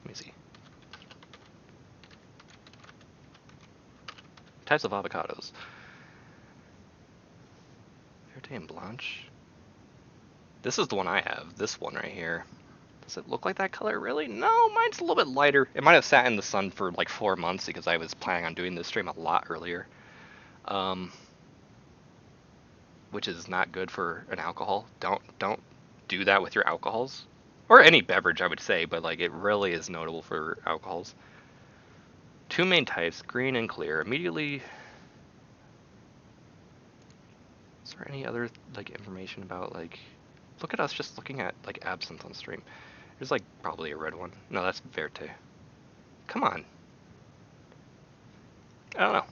Let me see. Types of avocados. Verte and Blanche. This is the one I have. This one right here. Does it look like that color really? No, mine's a little bit lighter. It might have sat in the sun for like 4 months because I was planning on doing this stream a lot earlier. Which is not good for an alcohol. Don't do that with your alcohols. Or any beverage, I would say, but like it really is notable for alcohols. 2 main types, green and clear. Immediately. Is there any other like information about like? Look at us just looking at like absinthe on stream. There's like probably a red one. No, that's verte. Come on. I don't know.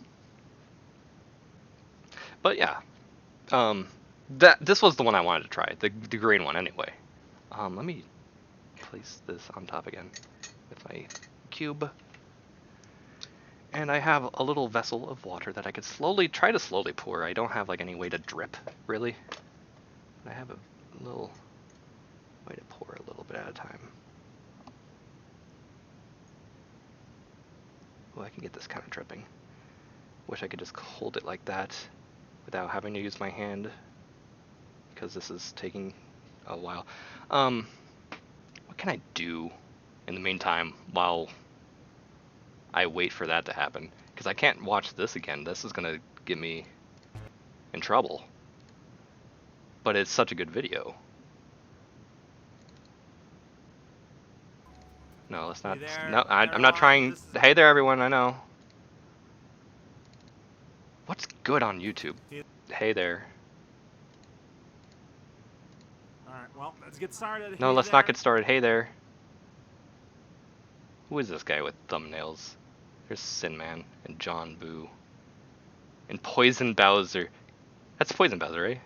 But yeah, this was the one I wanted to try, the green one anyway. Let me place this on top again with my cube. And I have a little vessel of water that I could try to slowly pour. I don't have like any way to drip, really. I have a little way to pour a little bit at a time. Oh, I can get this kind of dripping. Wish I could just hold it like that without having to use my hand, because this is taking a while. What can I do in the meantime while I wait for that to happen? Because I can't watch this again. This is gonna get me in trouble. But it's such a good video. No, let's not. No, I'm not trying. Hey there, everyone. I know. What's good on YouTube? Hey there. Alright, well, let's get started. No, let's not get started. Hey there. Who is this guy with thumbnails? There's Sin Man and John Boo. And Poison Bowser. That's Poison Bowser, right?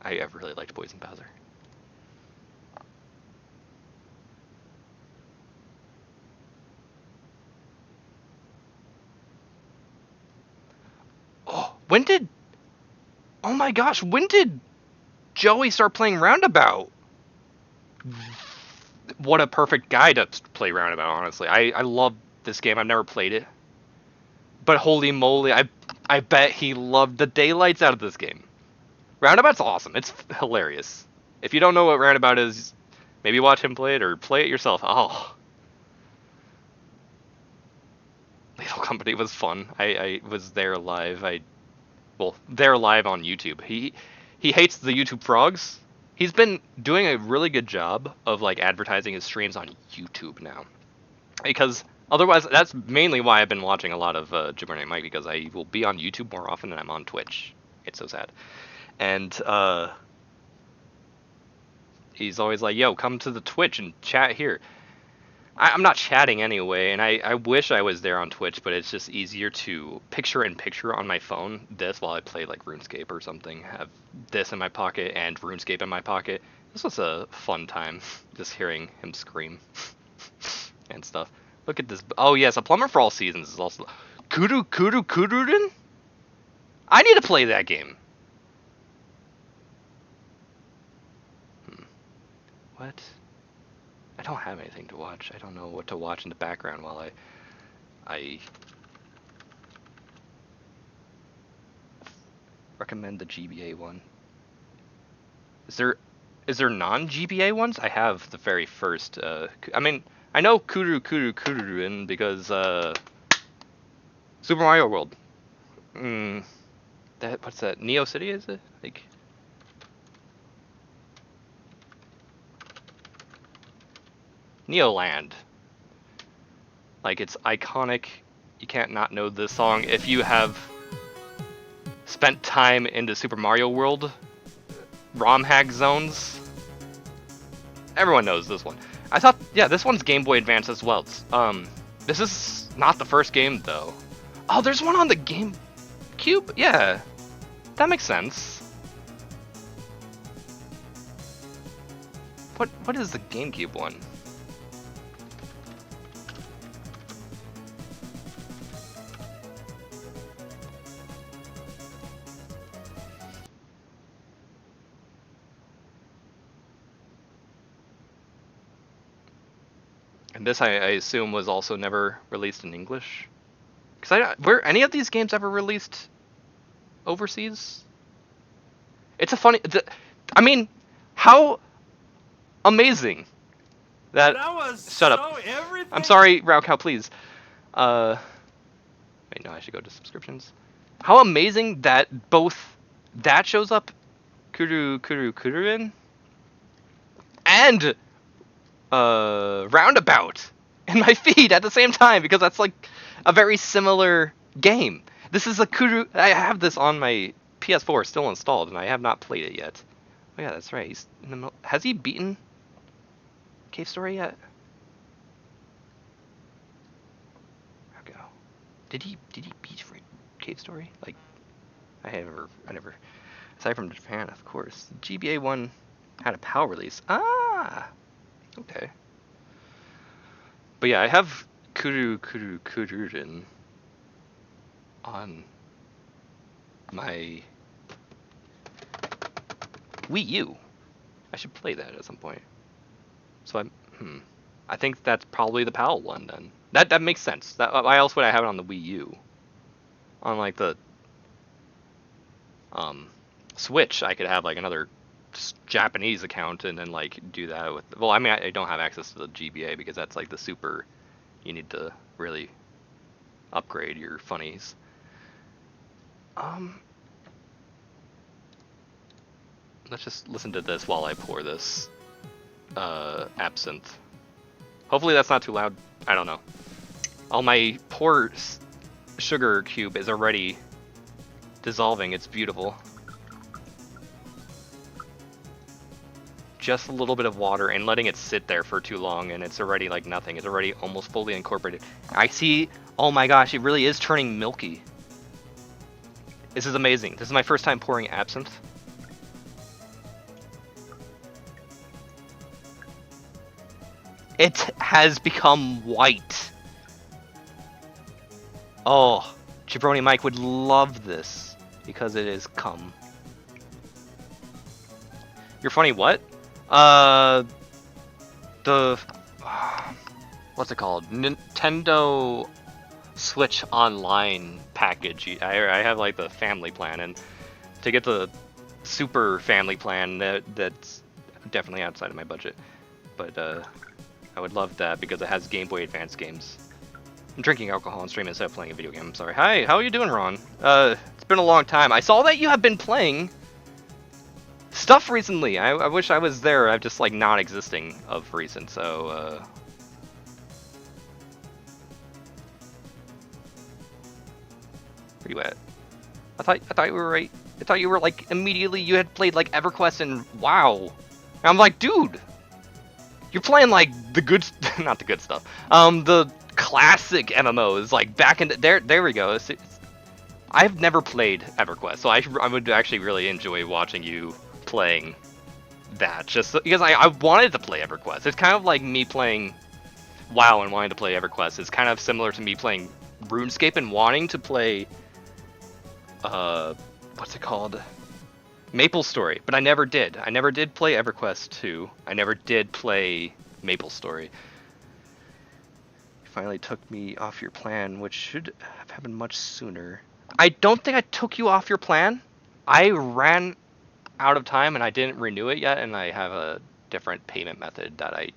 I really liked Poison Bowser. Oh, oh my gosh, when did Joey start playing Roundabout? What a perfect guy to play Roundabout, honestly. I love this game. I've never played it. But holy moly, I bet he loved the daylights out of this game. Roundabout's awesome. It's hilarious. If you don't know what Roundabout is, maybe watch him play it or play it yourself. Oh. Lethal Company was fun. I was there live. Well, there live on YouTube. He hates the YouTube frogs. He's been doing a really good job of like advertising his streams on YouTube now. Because otherwise, that's mainly why I've been watching a lot of Gibbering Mike, because I will be on YouTube more often than I'm on Twitch. It's so sad. And he's always like, yo, come to the Twitch and chat here. I'm not chatting anyway, and I wish I was there on Twitch, but it's just easier to picture-in-picture on my phone this while I play like RuneScape or something. Have this in my pocket and RuneScape in my pocket. This was a fun time, just hearing him scream and stuff. Look at this. Oh yes, A Plumber for All Seasons is also... Kuduruden? I need to play that game. What? I don't have anything to watch. I don't know what to watch in the background while I recommend the GBA one. Is there non-GBA ones? I have the very first. I mean, I know Kuduruden because Super Mario World. What's that? Neo City, is it? Like. Neoland. Like, it's iconic. You can't not know this song if you have spent time into Super Mario World ROM hack zones. Everyone knows this one. I thought, yeah, this one's Game Boy Advance as well. This is not the first game though. Oh, there's one on the GameCube? Yeah, that makes sense. What is the GameCube one? And this, I assume, was also never released in English. Because were any of these games ever released overseas? It's a funny. I mean, how amazing that. was Shut so up. everything. I'm sorry, Raocow, please. Wait, no, I should go to subscriptions. How amazing that both that shows up, Kururin, and Roundabout in my feed at the same time, because that's like a very similar game. This is a I have this on my PS4 still installed, and I have not played it yet. Oh yeah, that's right. He's in the middle. Has he beaten Cave Story yet? Go. Did he beat Cave Story? Like, I never. Aside from Japan, of course. GBA 1 had a PAL release. Ah. Okay. But yeah, I have Kururin on my Wii U. I should play that at some point. So I think that's probably the PAL one then. That makes sense. Why else would I have it on the Wii U? On like the Switch, I could have like another Japanese account and then like do that with. Well, I mean, I don't have access to the GBA because that's like the super. You need to really upgrade your funnies. Let's just listen to this while I pour this absinthe. Hopefully that's not too loud. I don't know. Oh, my poor sugar cube is already dissolving. It's beautiful. Just a little bit of water and letting it sit there for too long, and it's already like nothing. It's already almost fully incorporated. I see. Oh my gosh, it really is turning milky. This is amazing. This is my first time pouring absinthe. It has become white. Oh, Jabroni Mike would love this because it is cum. You're funny, what? What's it called? Nintendo Switch Online package. I have like the family plan, and to get the super family plan, that's definitely outside of my budget. But I would love that because it has Game Boy Advance games. I'm drinking alcohol on stream instead of playing a video game. I'm sorry. Hi, how are you doing, Ron? It's been a long time. I saw that you have been playing stuff recently. I wish I was there. I'm just like not existing of recent. So where you at? I thought you were right. I thought you were like immediately. You had played like EverQuest and WoW. And I'm like, dude, you're playing like the good, not the good stuff. The classic MMOs, like back in the, there we go. I've never played EverQuest, so I would actually really enjoy watching you playing that, just because I wanted to play EverQuest. It's kind of like me playing WoW and wanting to play EverQuest. It's kind of similar to me playing RuneScape and wanting to play what's it called? MapleStory, but I never did. I never did play EverQuest 2. I never did play MapleStory. You finally took me off your plan, which should have happened much sooner. I don't think I took you off your plan. I ran out of time and I didn't renew it yet, and I have a different payment method that I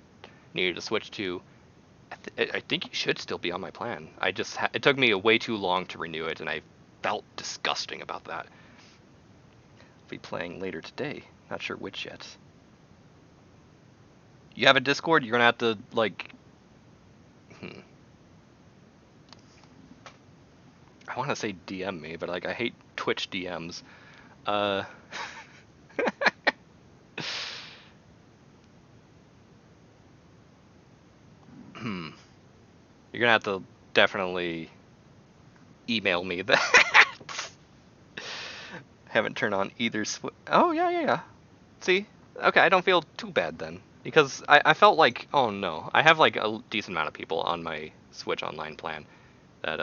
needed to switch to. I think you should still be on my plan. I just it took me way too long to renew it, and I felt disgusting about that. I'll be playing later today. Not sure which yet. You have a Discord? You're gonna have to like. I want to say DM me, but like I hate Twitch DMs. You're gonna have to definitely email me that. Haven't turned on either Oh, yeah. See? Okay, I don't feel too bad then. Because I felt like, oh no, I have like a decent amount of people on my Switch Online plan that,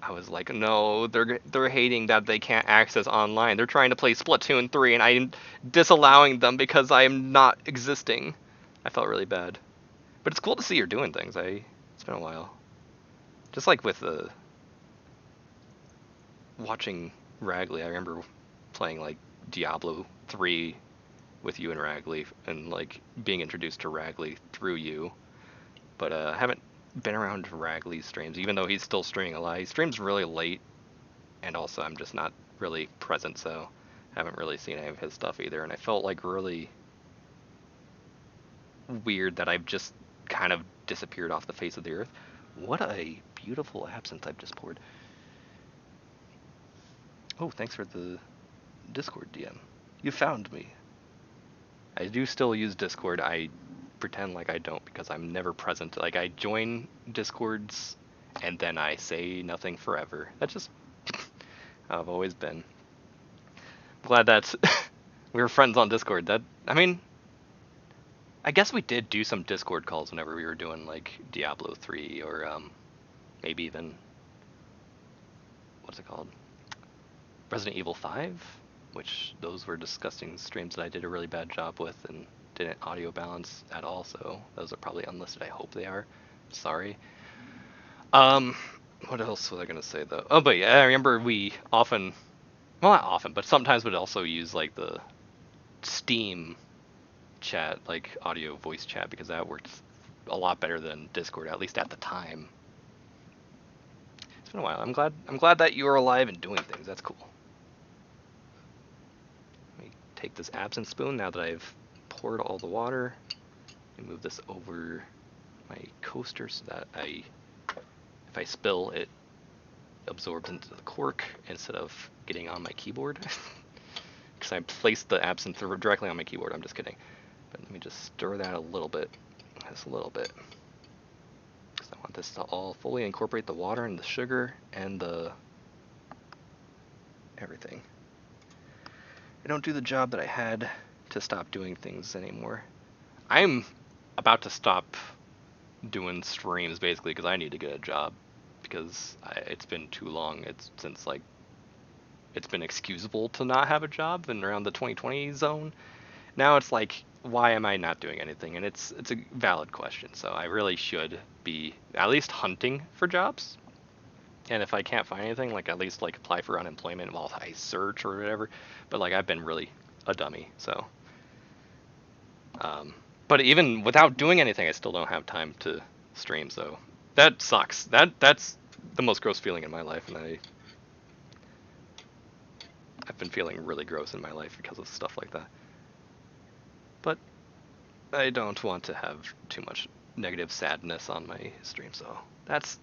I was like, no, they're hating that they can't access online. They're trying to play Splatoon 3 and I'm disallowing them because I am not existing. I felt really bad. But it's cool to see you're doing things. It's been a while. Just like with watching Ragley, I remember playing like Diablo 3 with you and Ragley and like being introduced to Ragley through you. But I haven't been around Ragley's streams, even though he's still streaming a lot. He streams really late, and also I'm just not really present, so haven't really seen any of his stuff either. And I felt like really weird that I've just kind of disappeared off the face of the earth. What a beautiful absinthe I've just poured. Oh, thanks for the Discord DM. You found me. I do still use Discord. I pretend like I don't because I'm never present. Like, I join Discords and then I say nothing forever. That's just how I've always been. Glad that we were friends on Discord. I mean, I guess we did do some Discord calls whenever we were doing like Diablo 3 or maybe even, what's it called? Resident Evil 5, which those were disgusting streams that I did a really bad job with and didn't audio balance at all, so those are probably unlisted. I hope they are. Sorry. What else was I gonna say though? Oh, but yeah, I remember we often, well, not often, but sometimes would also use like the Steam chat, like audio voice chat, because that worked a lot better than Discord, at least at the time. It's been a while. I'm glad that you are alive and doing things. That's cool. Let me take this absinthe spoon now that I've poured all the water and move this over my coaster so that if I spill, it absorbs into the cork instead of getting on my keyboard. Because I placed the absinthe directly on my keyboard. I'm just kidding. But let me just stir that a little bit. Just a little bit. Because I want this to all fully incorporate the water and the sugar and the everything. I don't do the job that I had to stop doing things anymore. I'm about to stop doing streams basically because I need to get a job because it's been too long. Since like it's been excusable to not have a job in around the 2020 zone. Now it's like, why am I not doing anything? And it's a valid question. So I really should be at least hunting for jobs. And if I can't find anything, like at least like apply for unemployment while I search or whatever. But like I've been really a dummy, so. But even without doing anything, I still don't have time to stream. So that sucks. That's the most gross feeling in my life, and I've been feeling really gross in my life because of stuff like that. But I don't want to have too much negative sadness on my stream, so that's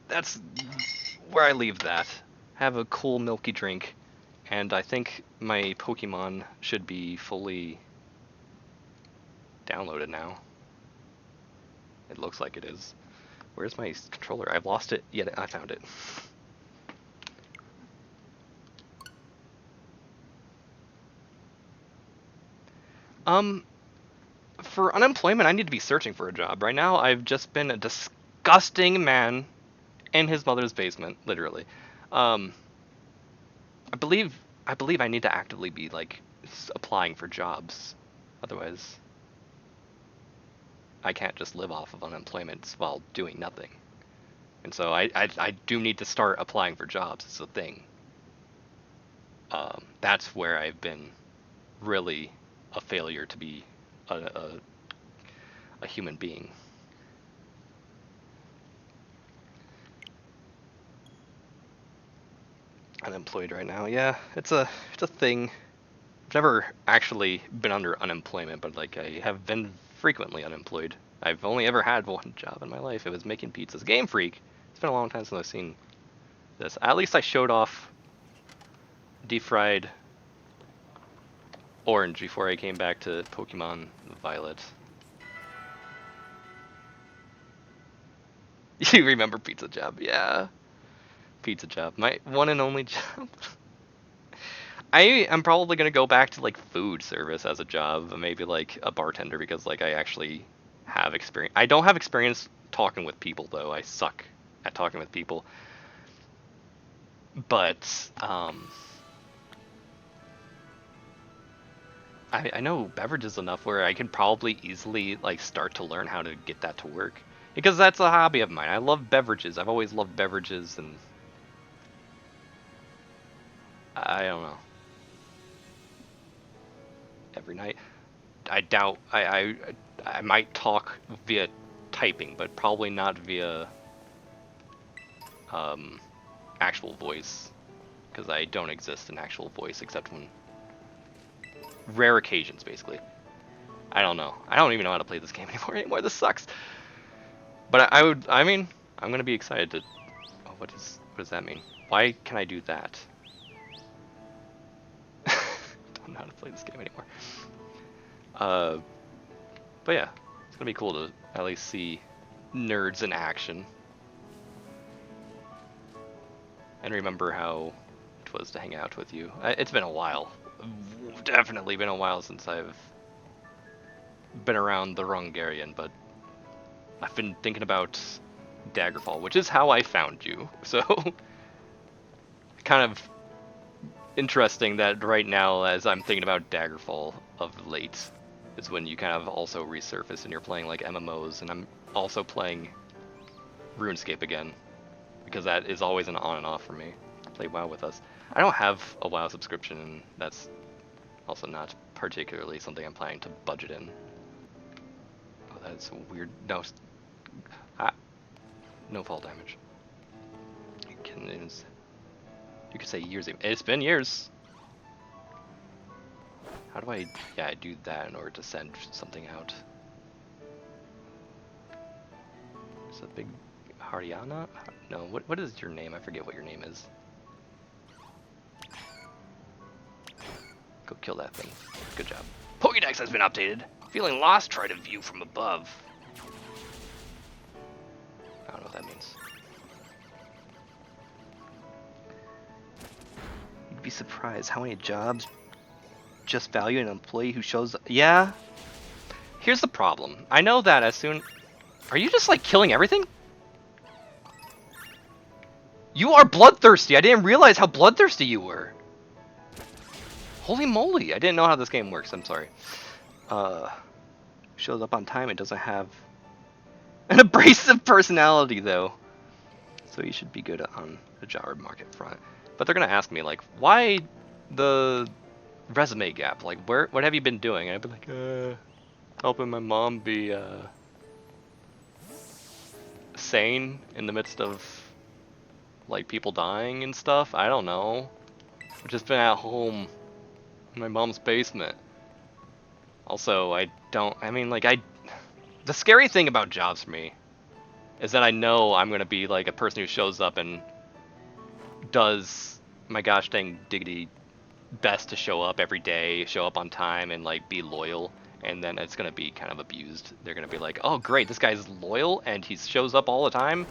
where I leave that. Have a cool milky drink, and I think my Pokemon should be fully downloaded now. It looks like it is. Where's my controller? I've lost it, yet I found it. For unemployment, I need to be searching for a job. Right now, I've just been a disgusting man in his mother's basement, literally. I believe I need to actively be like applying for jobs. Otherwise, I can't just live off of unemployment while doing nothing. And so I do need to start applying for jobs. It's a thing. That's where I've been really a failure to be a human being. Unemployed right now, yeah, it's a thing. I've never actually been under unemployment, but like I have been frequently unemployed. I've only ever had one job in my life. It was making pizzas. Game Freak. It's been a long time since I've seen this. At least I showed off deep fried orange before I came back to Pokemon Violet. Do you remember Pizza Job? Yeah. Pizza Job. My one and only job. I am probably gonna go back to like food service as a job, maybe like a bartender, because like I actually have experience. I don't have experience talking with people though. I suck at talking with people. But I know beverages enough where I can probably easily like start to learn how to get that to work, because that's a hobby of mine. I love beverages. I've always loved beverages, and I don't know. Every night, I doubt I might talk via typing, but probably not via actual voice, because I don't exist in actual voice except when rare occasions, basically. I don't know. I don't even know how to play this game anymore. This sucks. But I mean, I'm gonna be excited to. Oh, what does that mean? Why can I do that? Don't know how to play this game anymore. But yeah, it's gonna be cool to at least see nerds in action. And remember how it was to hang out with you. It's been a while. Definitely been a while since I've been around the Rungarian, but I've been thinking about Daggerfall, which is how I found you. So, kind of interesting that right now, as I'm thinking about Daggerfall of late, is when you kind of also resurface and you're playing like MMOs, and I'm also playing RuneScape again, because that is always an on and off for me. Play WoW with us. I don't have a WoW subscription, and that's also not particularly something I'm planning to budget in. Oh, that's weird. No, no fall damage. You could say years. It's been years. How do I? Yeah, I do that in order to send something out. Is it big Haryana? No. What is your name? I forget what your name is. Go kill that thing. Good job. Pokédex has been updated. Feeling lost? Try to view from above. I don't know what that means. You'd be surprised how many jobs just value an employee who shows up. Yeah. Here's the problem. I know that as soon... Are you just like killing everything? You are bloodthirsty. I didn't realize how bloodthirsty you were. Holy moly, I didn't know how this game works, I'm sorry. Shows up on time, it doesn't have an abrasive personality though. So you should be good on the job market front. But they're gonna ask me like, why the resume gap? Like what have you been doing? And I'd be like, helping my mom be sane in the midst of like people dying and stuff. I don't know. I've just been at home in my mom's basement. Also, the scary thing about jobs for me is that I know I'm gonna be like a person who shows up and does my gosh dang diggity best to show up every day, show up on time, and like be loyal, and then it's gonna be kind of abused. They're gonna be like, oh great, this guy's loyal and he shows up all the time.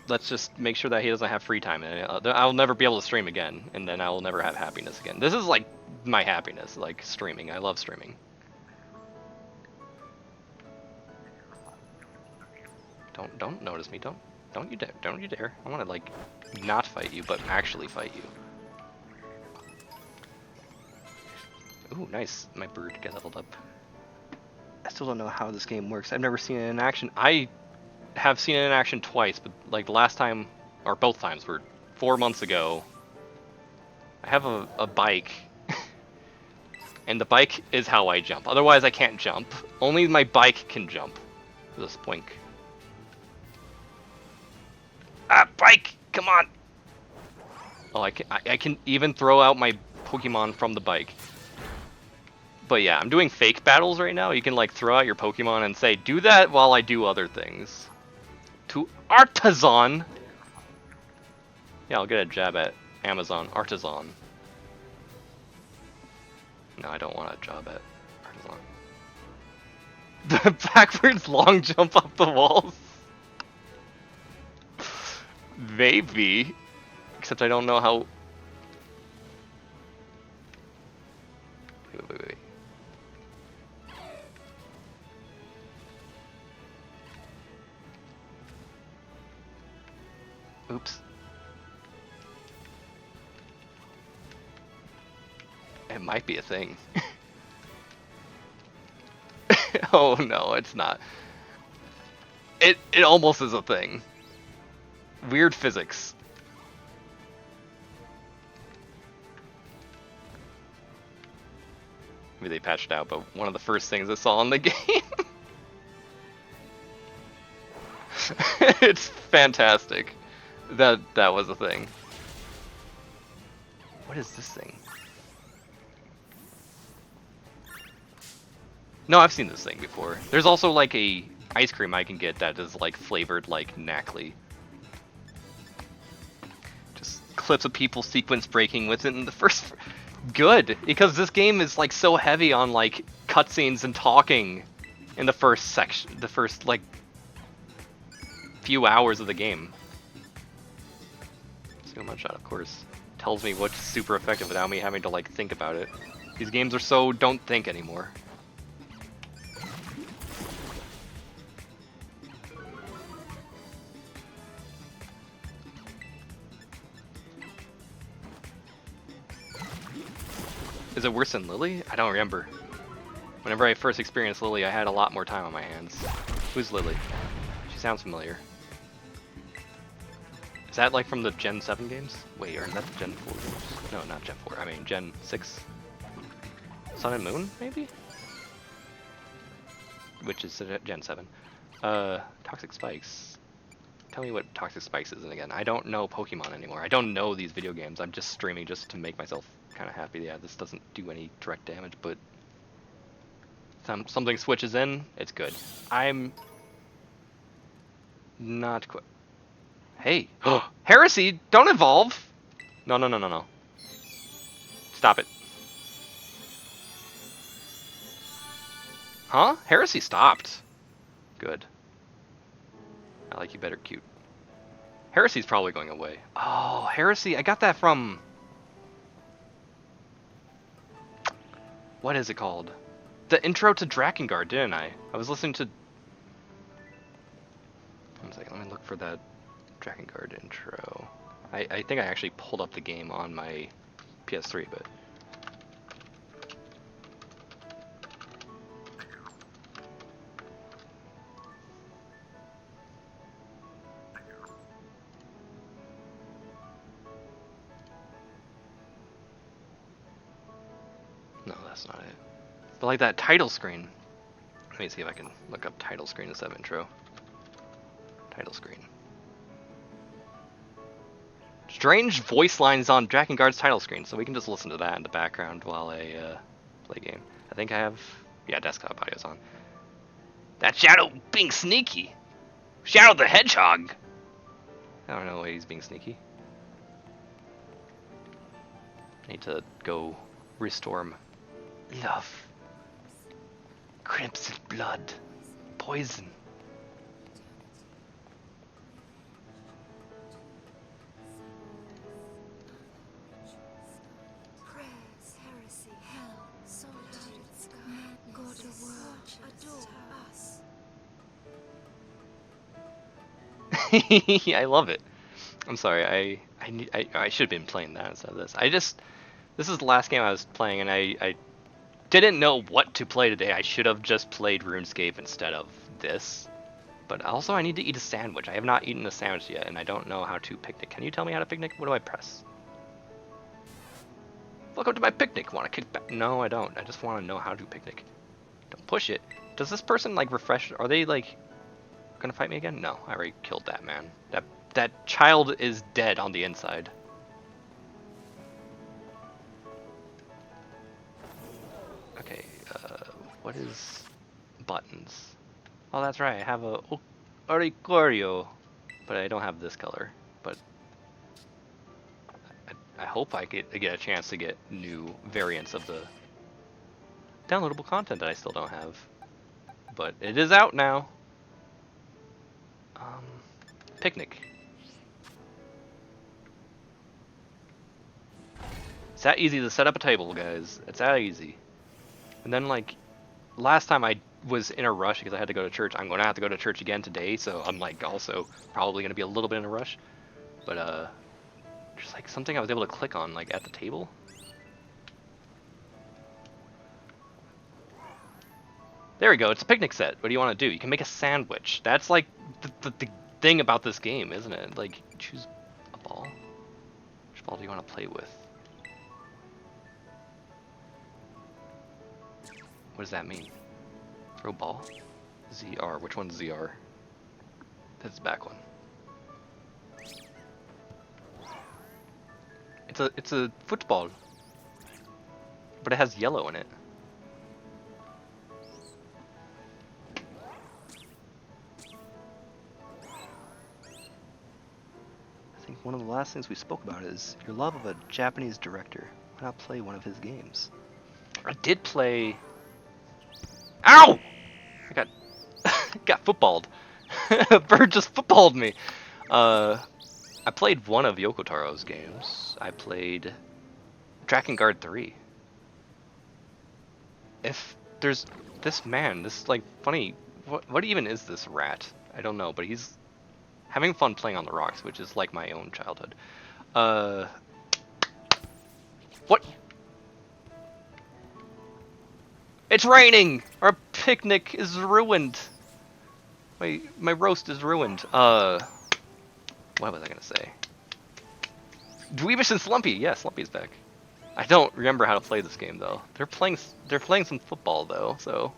Let's just make sure that he doesn't have free time, and I'll never be able to stream again, and then I will never have happiness again. This is like my happiness, like streaming. I love streaming. Don't notice me. Don't you dare. I want to like not fight you, but actually fight you. Ooh, nice. My bird got leveled up. I still don't know how this game works. I've never seen it in action. I have seen it in action twice, but like the last time, or both times, were 4 months ago. I have a bike, and the bike is how I jump. Otherwise, I can't jump. Only my bike can jump. This spoink. Ah, bike! Come on! Oh, I can even throw out my Pokemon from the bike. But yeah, I'm doing fake battles right now. You can like throw out your Pokemon and say, do that while I do other things. To Artisan! Yeah, I'll get a jab at Amazon. Artisan. No, I don't want a job at Artisan. The backwards long jump off the walls. Maybe. Except I don't know how... Wait. Oops. It might be a thing. Oh no, it's not. It almost is a thing. Weird physics. Maybe they patched it out, but one of the first things I saw in the game. It's fantastic. That was a thing. What is this thing? No, I've seen this thing before. There's also like a ice cream I can get that is like flavored like Knackley. Just clips of people sequence breaking within the first... Good, because this game is like so heavy on like cutscenes and talking in the first section, the first like few hours of the game. Skill one shot, of course, tells me what's super effective without me having to like think about it. These games are so don't think anymore. Is it worse than Lily? I don't remember. Whenever I first experienced Lily, I had a lot more time on my hands. Who's Lily? She sounds familiar. Is that like from the Gen 7 games? Wait, or is that the Gen 4 games? No, not Gen 4. I mean Gen 6. Sun and Moon, maybe? Which is Gen 7. Toxic Spikes. Tell me what Toxic Spikes is again. I don't know Pokemon anymore. I don't know these video games. I'm just streaming just to make myself kind of happy. Yeah, this doesn't do any direct damage, but something switches in, it's good. I'm not quite... Hey! Heresy! Don't evolve! No. Stop it. Huh? Heresy stopped. Good. I like you better, cute. Heresy's probably going away. Oh, Heresy, I got that from... What is it called? The intro to Drakengard, didn't I? I was listening to... One second, let me look for that Drakengard intro. I think I actually pulled up the game on my PS3, but... No, that's not it. But like that title screen. Let me see if I can look up title screen instead of intro. Title screen. Strange voice lines on Drakengard's title screen, so we can just listen to that in the background while I play game. I think I have... Yeah, desktop audio's on. That Shadow being sneaky! Shadow the Hedgehog! I don't know why he's being sneaky. I need to go restore him. Love. Crimson blood. Poison. Prayers, heresy, hell, solitude, madness, God of world, adore us. I love it. I'm sorry, I should have been playing that instead of this. This is the last game I was playing, and I didn't know what to play today. I should have just played RuneScape instead of this. But also I need to eat a sandwich. I have not eaten a sandwich yet, and I don't know how to picnic. Can you tell me how to picnic? What do I press? Welcome to my picnic. Want to kick back? No, I don't. I just want to know how to picnic. Don't push it. Does this person like refresh? Are they like gonna fight me again? No, I already killed that man. That child is dead on the inside. Okay, what is buttons? Oh, that's right, I have a Oricorio, but I don't have this color. But I hope I get a chance to get new variants of the downloadable content that I still don't have. but it is out now. Picnic. It's that easy to set up a table, guys. It's that easy. And then, like, last time I was in a rush because I had to go to church. I'm going to have to go to church again today, so I'm, like, also probably going to be a little bit in a rush. But, just, like, something I was able to click on, like, at the table. There we go. It's a picnic set. What do you want to do? You can make a sandwich. That's, like, the thing about this game, isn't it? Like, choose a ball. Which ball do you want to play with? What does that mean? Throw ball? ZR. Which one's ZR? That's the back one. It's a football. But it has yellow in it. I think one of the last things we spoke about is your love of a Japanese director. Why not play one of his games? I did play... Ow! I got footballed. A bird just footballed me. I played one of Yoko Taro's games. I played Drakengard 3. If there's this man, this like funny, what even is this rat? I don't know, but he's having fun playing on the rocks, which is like my own childhood. What? It's raining! Our picnic is ruined! My roast is ruined. What was I gonna say? Dweebish and Slumpy! Yeah, Slumpy's back. I don't remember how to play this game though. They're playing some football though, so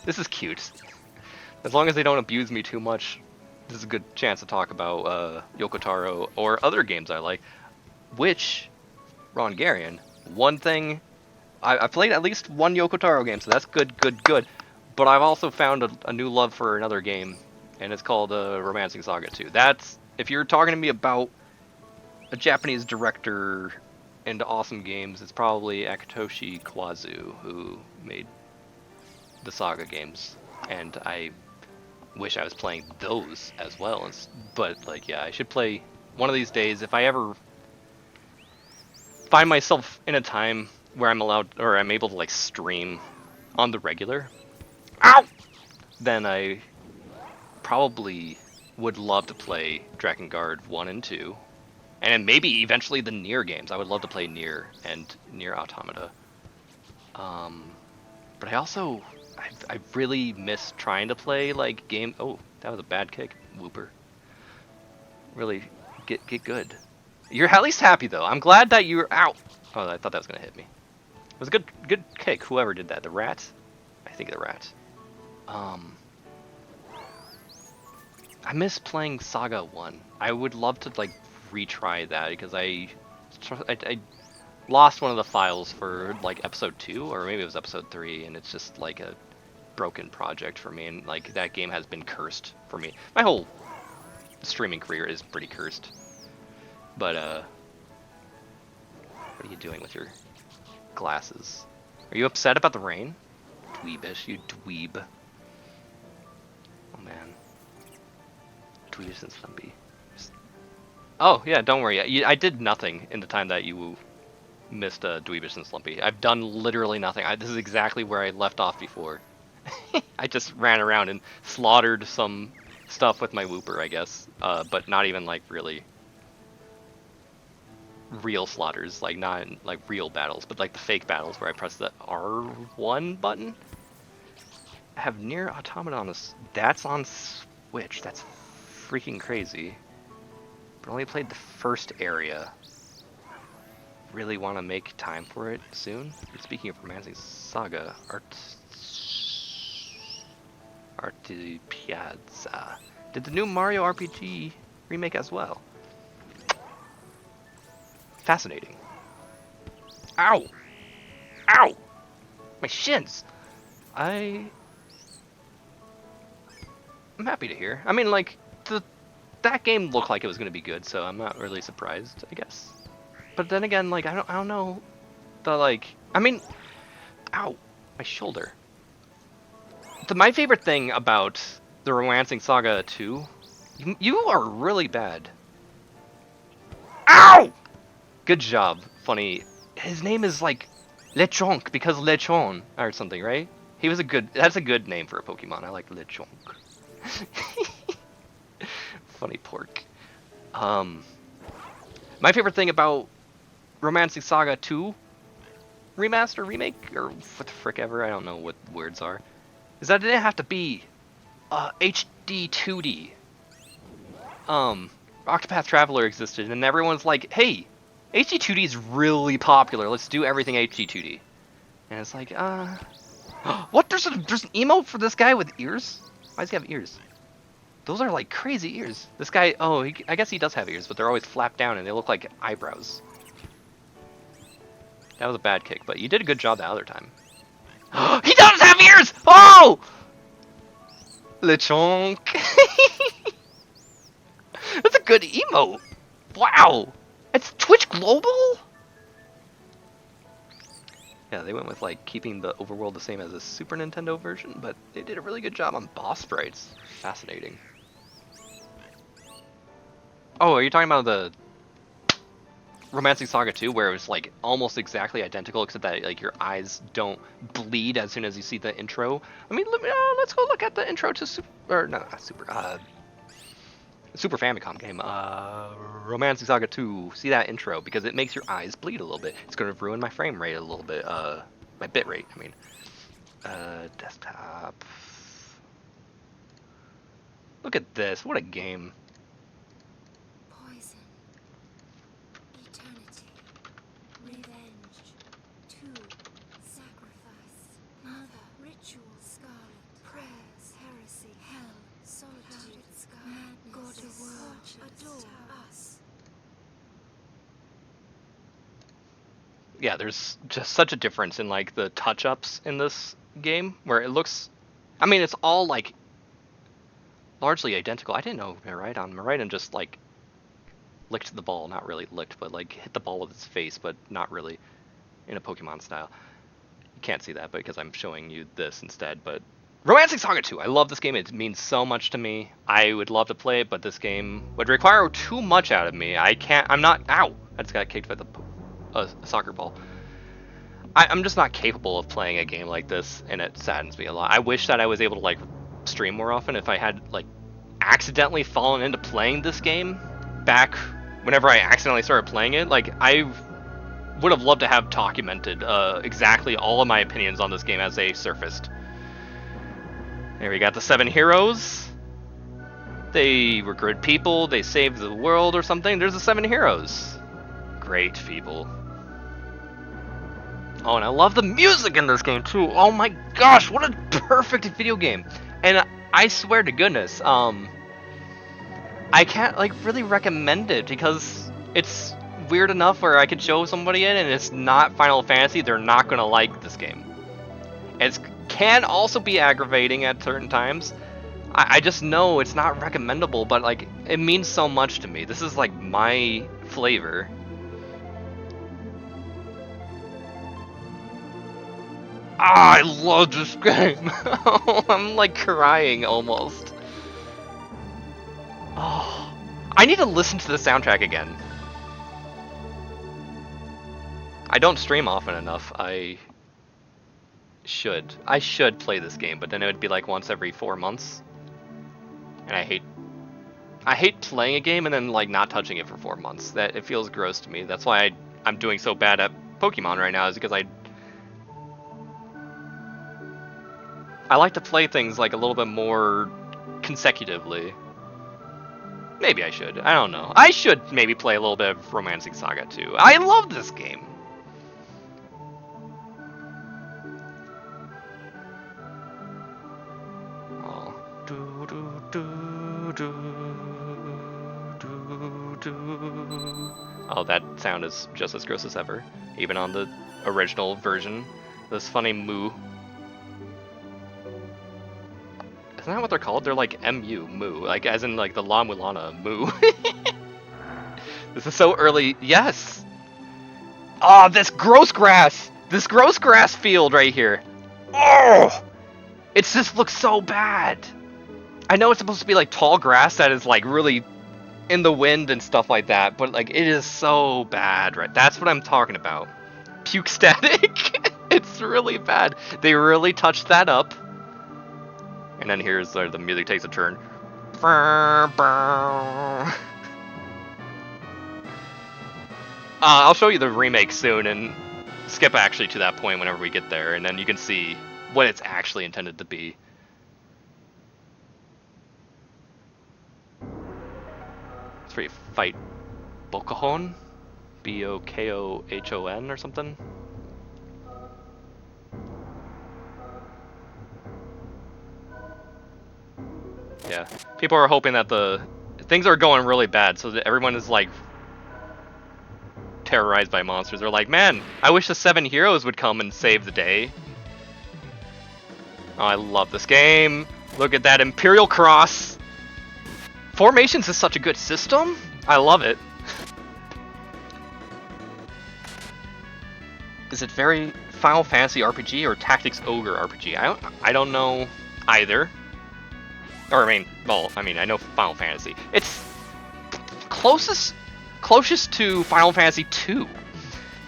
this is cute. As long as they don't abuse me too much, this is a good chance to talk about Yoko Taro or other games I like. Which, Ron Garion, one thing, I played at least one Yoko Taro game, so that's good. But I've also found a new love for another game, and it's called Romancing SaGa 2. That's, if you're talking to me about a Japanese director into awesome games, it's probably Akitoshi Kawazu, who made the Saga games, and I wish I was playing those as well. But like, yeah, I should play one of these days if I ever find myself in a time where I'm allowed, or I'm able to like stream on the regular. Ow! Then I probably would love to play Drakengard 1 and 2. And maybe eventually the Nier games. I would love to play Nier and Nier Automata. But I also, I really miss trying to play like game. Oh, that was a bad kick, Whooper. Really get good. You're at least happy though. I'm glad that you're out. Oh, I thought that was gonna hit me. It was a good kick. Whoever did that, the rat. I think the rat. I miss playing Saga 1. I would love to like retry that because I lost one of the files for like episode 2 or maybe it was episode 3, and it's just like a broken project for me, and like that game has been cursed for me. My whole streaming career is pretty cursed. But what are you doing with your glasses? Are you upset about the rain? Dweebish, you dweeb. Oh man. Dweebish and Slumpy. Oh, yeah, don't worry. I did nothing in the time that you missed Dweebish and Slumpy. I've done literally nothing. This is exactly where I left off before. I just ran around and slaughtered some stuff with my Whooper, I guess. But not even, like, really real slaughters. Like, not, like, real battles, but, like, the fake battles where I press the R1 button. I have Nier Automata on this. That's on Switch. That's freaking crazy. But only played the first area. Really want to make time for it soon. Speaking of Romancing SaGa, Arti Piazza did the new Mario RPG remake as well. Fascinating. Ow! Ow! My shins! I'm happy to hear. I mean, like, that game looked like it was going to be good, so I'm not really surprised, I guess. But then again, like, I don't know the, like, I mean, ow, my shoulder. my favorite thing about the Romancing SaGa 2, you are really bad. Ow! Good job, funny. His name is like Lechonk because Lechon or something, right? That's a good name for a Pokemon. I like Lechonk. Funny pork. My favorite thing about Romancing SaGa 2 remaster, remake, or what the frick ever, I don't know what words are, is that it didn't have to be HD 2D. Octopath Traveler existed, and everyone's like, hey, HD 2D is really popular, let's do everything HD 2D. And it's like, what? There's an emote for this guy with ears? Why does he have ears? Those are like crazy ears. This guy, I guess he does have ears, but they're always flapped down and they look like eyebrows. That was a bad kick, but you did a good job the other time. He does have ears! Oh! Lechonk. That's a good emote. Wow. It's Twitch Global? Yeah, they went with like keeping the overworld the same as the Super Nintendo version, but they did a really good job on boss sprites. Fascinating. Oh, are you talking about the Romancing SaGa 2, where it was like almost exactly identical, except that like your eyes don't bleed as soon as you see the intro? I mean, let's go look at the intro to Super Famicom game, Romancing SaGa 2. See that intro, because it makes your eyes bleed a little bit. It's going to ruin my frame rate a little bit, my bit rate, I mean. Desktop. Look at this, what a game. Poison. Eternity. Revenge. 2. Sacrifice. Mother. Ritual. Scarlet. Prayers. Heresy. Hell. Solitude. Sky. God of world. Adore us. Yeah, there's just such a difference in like the touch-ups in this game, where it looks, I mean, it's all like largely identical. I didn't know Miraidon just like licked the ball, not really licked, but like hit the ball with its face, but not really in a Pokemon style. You can't see that because I'm showing you this instead, but Romancing SaGa 2, I love this game. It means so much to me. I would love to play it, but this game would require too much out of me. I'm not, ow! I just got kicked by a soccer ball. I'm just not capable of playing a game like this, and it saddens me a lot. I wish that I was able to like stream more often. If I had like accidentally fallen into playing this game back whenever I accidentally started playing it, like I would have loved to have documented exactly all of my opinions on this game as they surfaced. There we got the 7 heroes. They were good people, they saved the world or something. There's the 7 heroes. Great people. Oh, and I love the music in this game too. Oh my gosh, what a perfect video game. And I swear to goodness, I can't like really recommend it because it's weird enough where I could show somebody it and it's not Final Fantasy, they're not gonna like this game. It can also be aggravating at certain times. I just know it's not recommendable, but like it means so much to me. This is like my flavor. I love this game. I'm like crying almost. Oh, I need to listen to the soundtrack again. I don't stream often enough. I should play this game, but then it would be like once every 4 months. And I hate playing a game and then like not touching it for 4 months. That it feels gross to me. That's why I'm doing so bad at Pokemon right now, is because I like to play things like a little bit more consecutively. Maybe I should. I don't know. I should maybe play a little bit of Romancing SaGa 2. I love this game. Oh. Oh, that sound is just as gross as ever. Even on the original version. This funny moo. Isn't that what they're called? They're like MU, moo. Like, as in, like, the La Mulana, moo. This is so early. Yes! Oh, this gross grass! This gross grass field right here. Oh! It's just looks so bad. I know it's supposed to be like tall grass that is like really in the wind and stuff like that, but like it is so bad, right? That's what I'm talking about. Puke static. It's really bad. They really touched that up. And then here's where the music takes a turn. I'll show you the remake soon and skip actually to that point whenever we get there, and then you can see what it's actually intended to be. It's where you fight Bokohon? Bokohon or something? Yeah. People are hoping that things are going really bad, so that everyone is like terrorized by monsters. They're like, man, I wish the 7 heroes would come and save the day. Oh, I love this game. Look at that Imperial Cross. Formations is such a good system. I love it. Is it very Final Fantasy RPG or Tactics Ogre RPG? I don't know either. Or I mean, I know Final Fantasy. It's closest to Final Fantasy 2,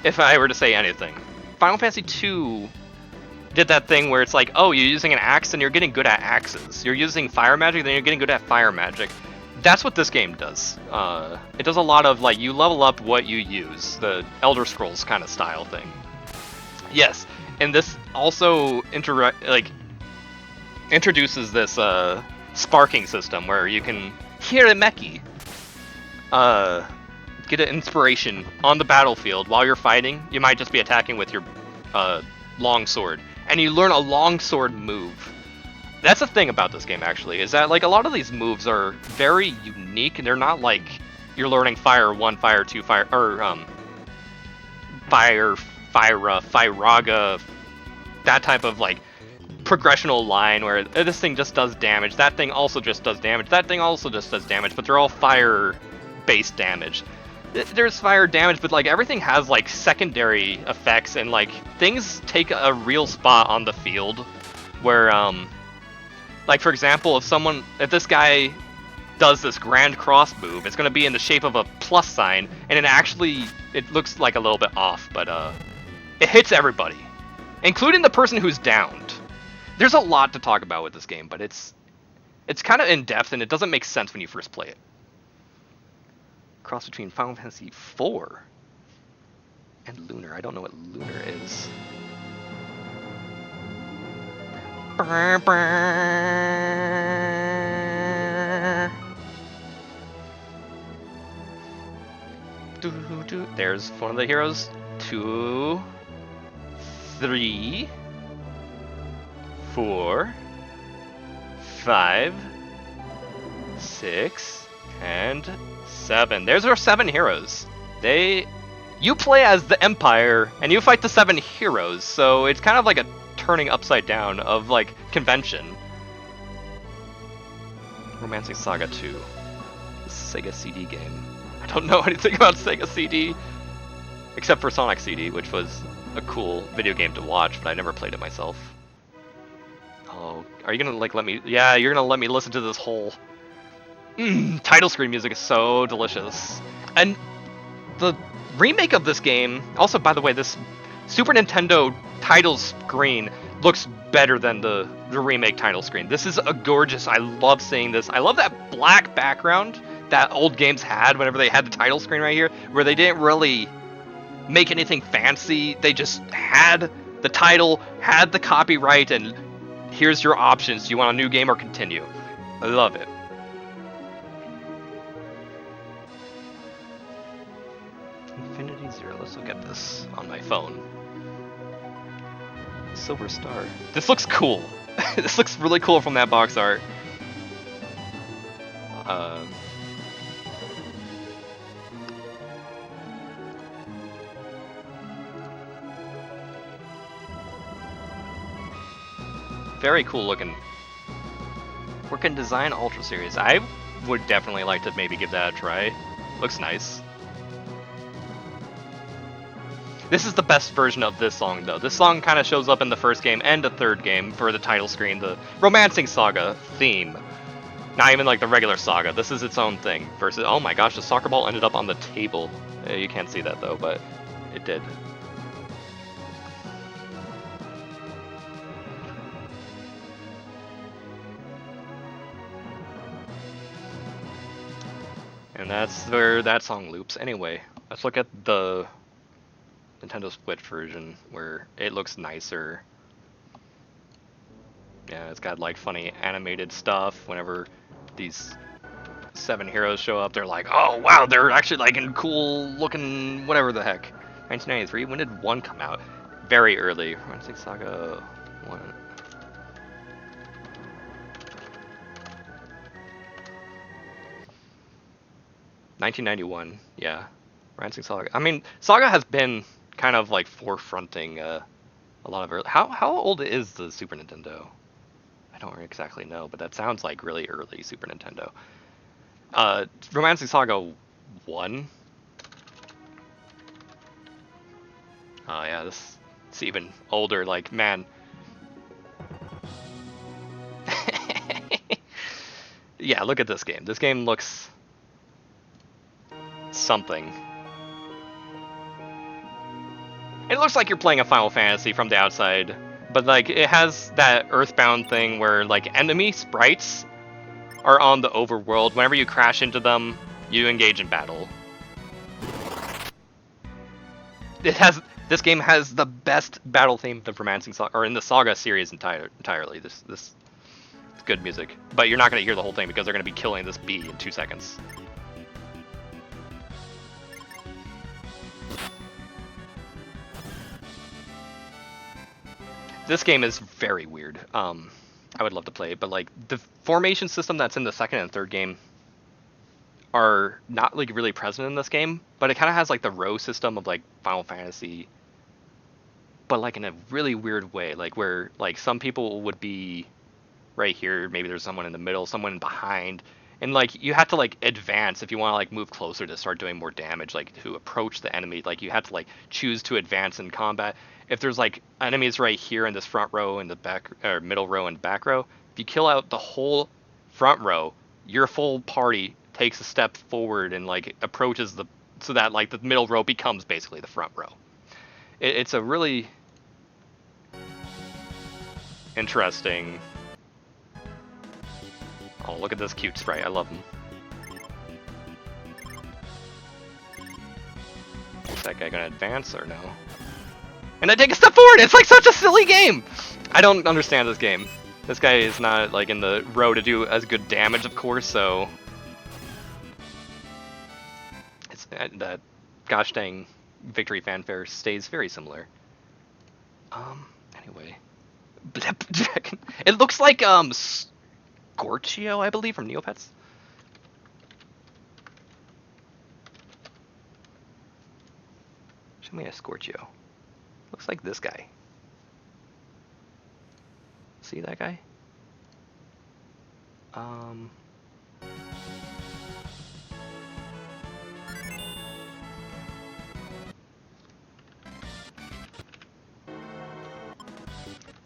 if I were to say anything. Final Fantasy 2 did that thing where it's like, oh, you're using an axe and you're getting good at axes. You're using fire magic, then you're getting good at fire magic. That's what this game does. It does a lot of, like, you level up what you use. The Elder Scrolls kind of style thing. Yes, and this also introduces this sparking system where you can Hiremeki. Get an inspiration on the battlefield while you're fighting. You might just be attacking with your longsword, and you learn a longsword move. That's the thing about this game, actually, is that like a lot of these moves are very unique, and they're not like you're learning Fire 1, Fire 2, Fire, or Firaga, that type of like progressional line where this thing just does damage, that thing also just does damage, that thing also just does damage, but they're all fire-based damage. There's fire damage, but like everything has like secondary effects, and like things take a real spot on the field where like for example, if this guy does this grand cross move, it's going to be in the shape of a plus sign, and it looks like a little bit off, but it hits everybody, including the person who's downed. There's a lot to talk about with this game, but it's kind of in depth, and it doesn't make sense when you first play it. Cross between Final Fantasy IV and Lunar. I don't know what Lunar is. There's one of the heroes. 2, 3, 4, 5, 6, and 7. There's our 7 heroes. You play as the Empire, and you fight the 7 heroes, so it's kind of like a turning upside down of, like, convention. Romancing SaGa 2. The Sega CD game. I don't know anything about Sega CD, except for Sonic CD, which was a cool video game to watch, but I never played it myself. Oh, are you gonna, like, let me... Yeah, you're gonna let me listen to this whole... title screen music is so delicious. And the remake of this game, also by the way, this Super Nintendo title screen looks better than the remake title screen. This is a gorgeous, I love seeing this. I love that black background that old games had whenever they had the title screen right here, where they didn't really make anything fancy. They just had the title, had the copyright, and here's your options. Do you want a new game or continue? I love it. Infinity Zero. Let's look at this on my phone. Silver Star. This looks cool. This looks really cool from that box art. Very cool looking. Working Design Ultra Series. I would definitely like to maybe give that a try. Looks nice. This is the best version of this song, though. This song kind of shows up in the first game and the third game for the title screen, the Romancing SaGa theme. Not even like the regular Saga. This is its own thing. Versus, oh my gosh, the soccer ball ended up on the table. You can't see that though, but it did. And that's where that song loops. Anyway, let's look at the Nintendo Switch version where it looks nicer. Yeah, it's got like funny animated stuff. Whenever these 7 heroes show up, they're like, oh wow, they're actually like in cool looking whatever the heck. 1993, when did 1 come out? Very early. Romancing SaGa 1. $1991, yeah. Romancing SaGa. I mean, Saga has been kind of like forefronting a lot of early. How old is the Super Nintendo? I don't exactly know, but that sounds like really early Super Nintendo. Romancing SaGa 1. Oh yeah, this it's even older. Like, man. Yeah, look at this game. This game looks something. It looks like you're playing a Final Fantasy from the outside, but like it has that Earthbound thing where like enemy sprites are on the overworld. Whenever you crash into them, you engage in battle. This game has the best battle theme of Romancing SaGa, or in the Saga series entirely. This is good music, but you're not gonna hear the whole thing because they're gonna be killing this bee in 2 seconds. This game is very weird. I would love to play it, but like the formation system that's in the second and third game are not like really present in this game, but it kind of has like the row system of like Final Fantasy, but like in a really weird way, like where like some people would be right here, maybe there's someone in the middle, someone behind, and like you have to like advance if you want to like move closer to start doing more damage, like to approach the enemy. Like you have to like choose to advance in combat. If there's like enemies right here in this front row and the back or middle row and back row, if you kill out the whole front row, your full party takes a step forward and like approaches the so that like the middle row becomes basically the front row. It's a really interesting. Oh, look at this cute sprite. I love him. Is that guy gonna advance or no? And I take a step forward! It's like such a silly game! I don't understand this game. This guy is not like in the row to do as good damage, of course, so... It's that gosh dang victory fanfare stays very similar. Anyway. It looks like, Scorchio, I believe, from Neopets. Show me a Scorchio. Looks like this guy. See that guy?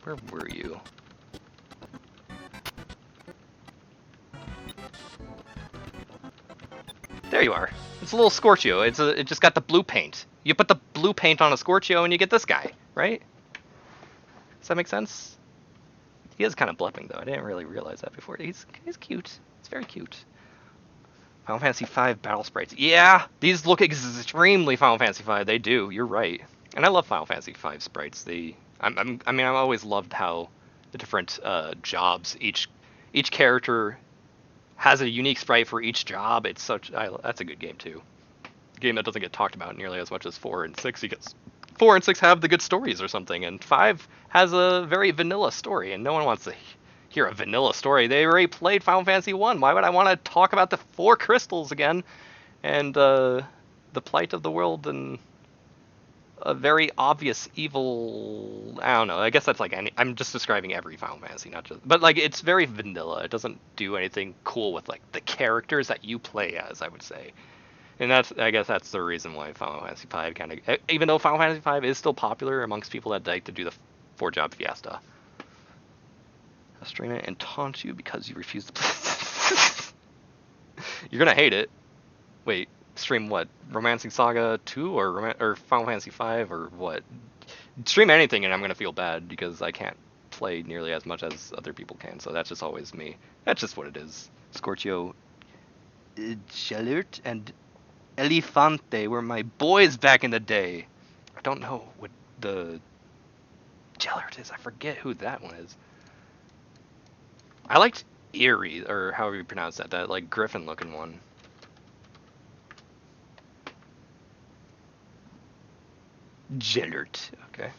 Where were you? There you are. It's a little Scorchio. It just got the blue paint. You put the blue paint on a Scorchio and you get this guy, right? Does that make sense? He is kind of bluffing though. I didn't really realize that before. He's cute. It's very cute. Final Fantasy V battle sprites. Yeah, these look extremely Final Fantasy V. They do. You're right. And I love Final Fantasy V sprites. I mean, I've always loved how the different jobs each character has a unique sprite for each job. It's that's a good game too. A game that doesn't get talked about nearly as much as 4 and 6 because 4 and 6 have the good stories or something, and 5 has a very vanilla story, and no one wants to hear a vanilla story. They already played Final Fantasy 1. Why would I want to talk about the 4 crystals again and the plight of the world and a very obvious evil? I don't know. I guess that's like I'm just describing every Final Fantasy, not just. But like it's very vanilla. It doesn't do anything cool with like the characters that you play as, I would say. And I guess that's the reason why Final Fantasy V kind of, even though Final Fantasy V is still popular amongst people that like to do the 4-job fiesta. I'll stream it and taunt you because you refuse to play. You're gonna hate it. Wait, stream what? Romancing SaGa 2 or Final Fantasy V or what? Stream anything and I'm gonna feel bad because I can't play nearly as much as other people can. So that's just always me. That's just what it is. Scorchio, Jalert, and Elefante were my boys back in the day. I don't know what the Jalert is. I forget who that one is. I liked Eerie, or however you pronounce that like griffin looking one. Jalert, okay.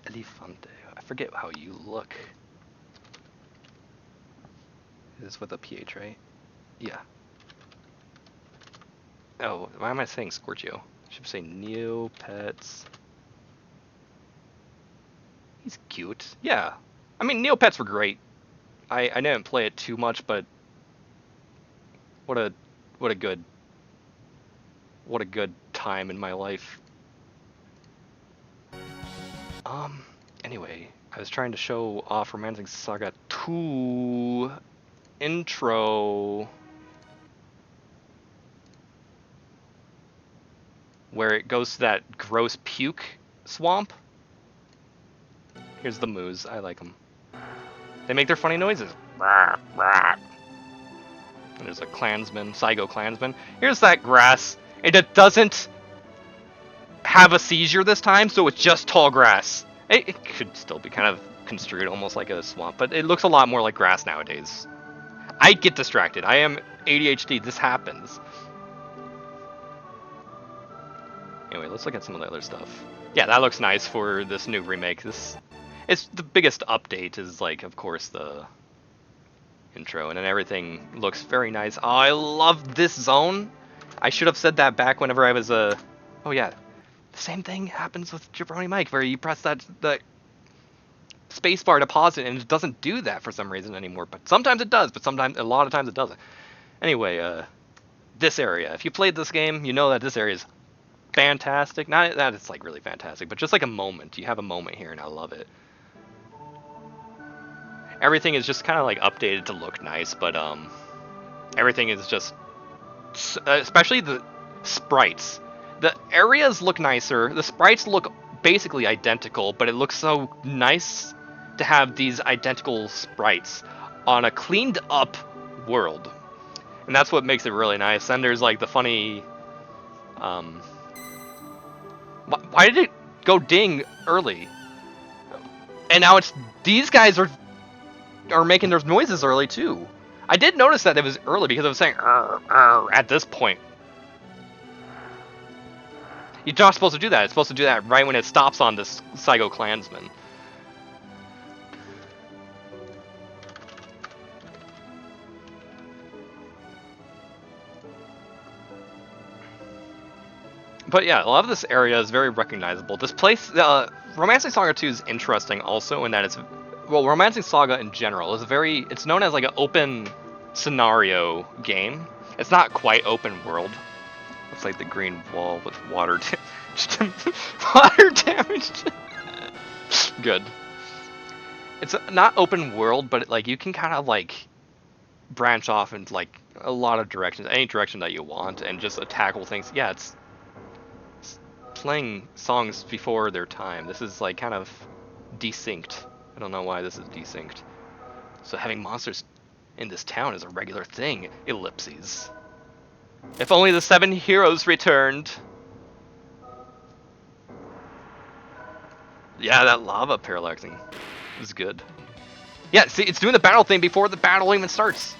Elefante, I forget how you look. Is this with a PH, right? Yeah. Oh, why am I saying Scorchio? I should say Neopets. He's cute. Yeah. I mean, Neopets were great. I didn't play it too much, but what a good time in my life. Anyway, I was trying to show off Romancing SaGa 2 intro, where it goes to that gross puke swamp. Here's the moose. I like them. They make their funny noises. And there's a clansman, Psycho clansman. Here's that grass, and it doesn't have a seizure this time, so it's just tall grass. It could still be kind of construed almost like a swamp, but it looks a lot more like grass nowadays. I get distracted. I am ADHD. This happens. Anyway, let's look at some of the other stuff. Yeah, that looks nice for this new remake. It's the biggest update is, like, of course, the intro, and then everything looks very nice. Oh, I love this zone. I should have said that back whenever I was oh yeah, the same thing happens with Jabroni Mike, where you press the spacebar to pause it, and it doesn't do that for some reason anymore. But sometimes it does, but a lot of times it doesn't. Anyway, this area. If you played this game, you know that this area is fantastic. Not that it's like really fantastic, but just like a moment. You have a moment here, and I love it. Everything is just kind of like updated to look nice, but everything is just, especially the sprites. The areas look nicer. The sprites look basically identical, but it looks so nice to have these identical sprites on a cleaned up world, and that's what makes it really nice. And there's like the funny, why did it go ding early? And now it's these guys are making those noises early too. I did notice that it was early because I was saying at this point. You're not supposed to do that. It's supposed to do that right when it stops on this Psycho Clansman. But yeah, a lot of this area is very recognizable. This place, Romancing SaGa 2 is interesting also in that it's, well, Romancing SaGa in general is it's known as like an open scenario game. It's not quite open world. It's like the green wall with water damage. Good. It's not open world, but like you can kind of like branch off into like a lot of directions, any direction that you want, and just tackle things. Yeah, it's playing songs before their time. This is like kind of desynced. I don't know why this is desynced. So having monsters in this town is a regular thing. Ellipses. If only the 7 heroes returned. Yeah, that lava parallaxing was good. Yeah, see, it's doing the battle thing before the battle even starts.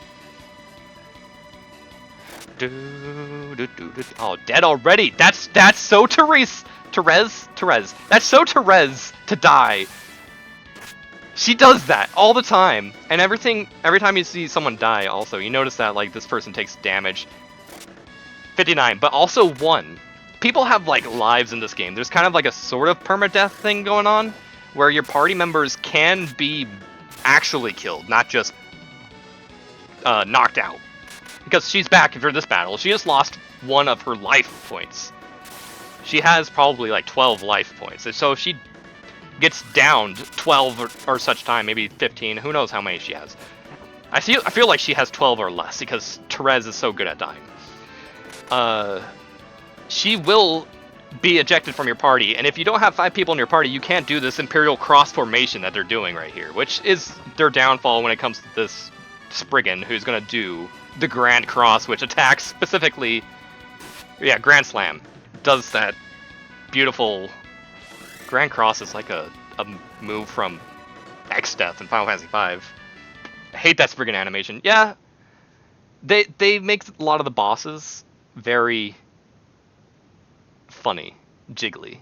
Oh, dead already. That's so Therese. That's so Therese to die. She does that all the time, and every time you see someone die, also you notice that like this person takes damage. 59, but also 1. People have like lives in this game. There's kind of like a sort of permadeath thing going on, where your party members can be actually killed, not just knocked out. because she's back for this battle. She just lost one of her life points. She has probably like 12 life points, and so if she gets downed 12 or such time, maybe 15, who knows how many she has. I feel like she has 12 or less because Therese is so good at dying. She will be ejected from your party, and if you don't have 5 people in your party, you can't do this Imperial Cross formation that they're doing right here, which is their downfall when it comes to this Spriggan, who's gonna do the Grand Cross, which attacks specifically, yeah, Grand Slam. Does that beautiful... Grand Cross is like a move from X-Death in Final Fantasy V. I hate that Spriggan animation. Yeah, they make a lot of the bosses very funny, jiggly.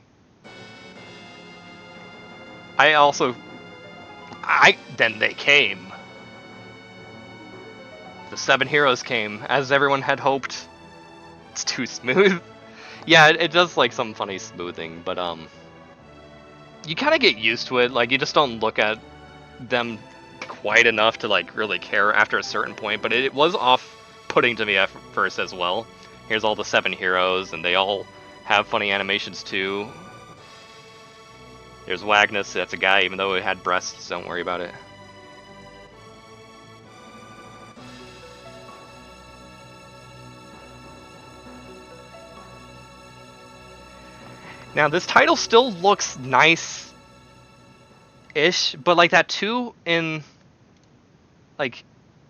Then they came. The 7 heroes came, as everyone had hoped. It's too smooth. Yeah, it does like some funny smoothing, but you kind of get used to it. Like, you just don't look at them quite enough to like really care after a certain point, but it was off-putting to me at first as well. Here's all the 7 heroes, and they all have funny animations too. There's Wagnus, that's a guy, even though it had breasts, don't worry about it. Now, this title still looks nice-ish, but like that 2 in like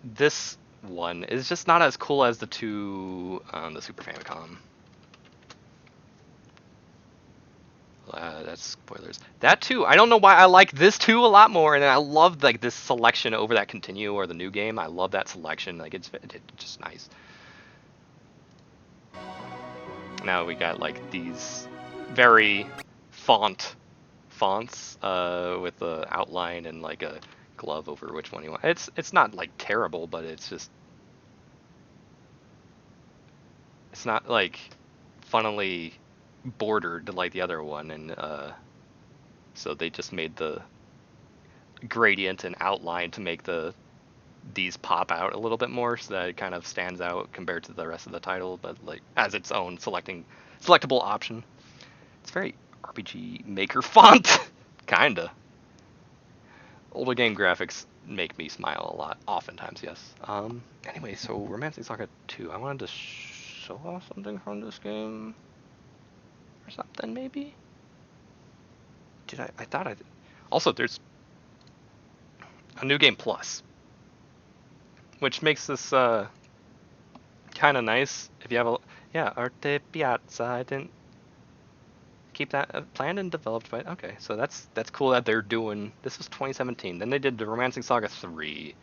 this one is just not as cool as the 2 on the Super Famicom. That's spoilers. That 2, I don't know why I like this 2 a lot more, and I love like this selection over that Continue or the new game. I love that selection. Like it's just nice. Now we got like these very fonts with the outline and like a glove over which one you want. It's not like terrible, but it's not like funnily bordered like the other one, and so they just made the gradient and outline to make these pop out a little bit more, so that it kind of stands out compared to the rest of the title, but like as its own selectable option. It's very RPG Maker font, kinda. Older game graphics make me smile a lot, oftentimes, yes. Anyway, so Romancing SaGa 2. I wanted to show off something from this game, or something maybe. I thought I did. Also, there's a new game plus, which makes this kind of nice. If you have Arte Piazza. I didn't keep that planned and developed by. Okay, so that's cool that they're doing. This was 2017. Then they did the Romancing SaGa 3.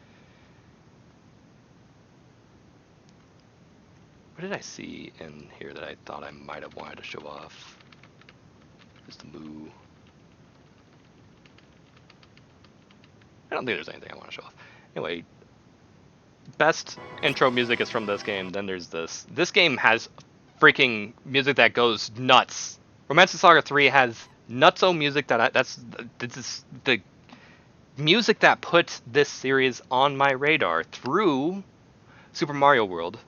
What did I see in here that I thought I might have wanted to show off? Just the moo. I don't think there's anything I want to show off. Anyway, best intro music is from this game. Then there's this. This game has freaking music that goes nuts. Romancing SaGa 3 has nutso music this is the music that put this series on my radar through Super Mario World.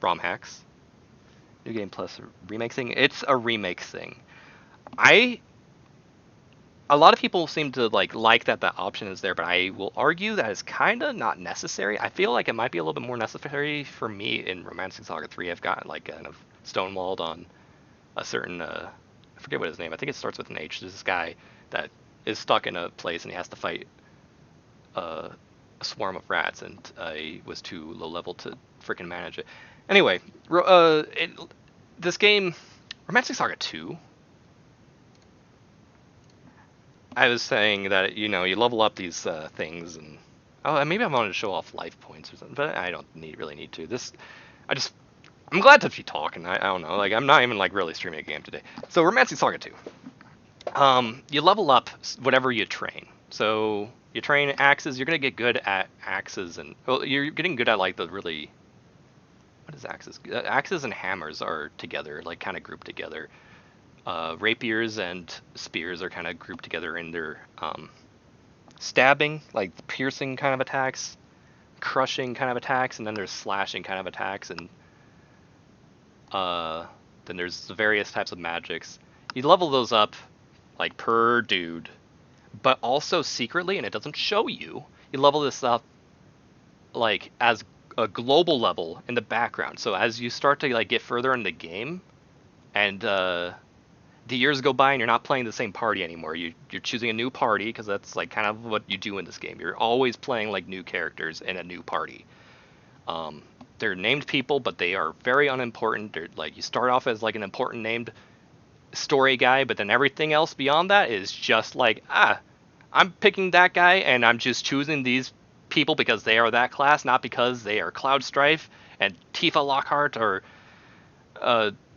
ROM hacks. New Game Plus remake thing. It's a remake thing. A lot of people seem to like that the option is there, but I will argue that it's kind of not necessary. I feel like it might be a little bit more necessary for me in Romancing SaGa 3. I've got like kind of stonewalled on a certain I forget what his name. I think it starts with an H. There's this guy that is stuck in a place and he has to fight a swarm of rats, and I was too low level to freaking manage it. Anyway, this game, Romancing SaGa 2. I was saying that you level up these things, and maybe I wanted to show off life points or something, but I don't really need to. I'm glad to be talking. I don't know, I'm not even really streaming a game today. So Romancing SaGa 2. You level up whatever you train. So you train axes. You're gonna get good at axes, and you're getting good at the really. What is axes? Axes and hammers are together, kind of grouped together. Rapiers and spears are kind of grouped together in their stabbing, piercing kind of attacks. crushing kind of attacks, and then there's slashing kind of attacks, and then there's the various types of magics. You level those up like per dude, but also secretly, and it doesn't show you. You level this up like as a global level in the background. So as you start to like get further in the game, and the years go by, and you're not playing the same party anymore. You're choosing a new party, because that's like kind of what you do in this game. You're always playing like new characters in a new party. They're named people, but they are very unimportant. They're like, you start off as like an important named story guy, but then everything else beyond that is just like, I'm picking that guy, and I'm just choosing these people because they are that class, not because they are Cloud Strife and Tifa Lockhart or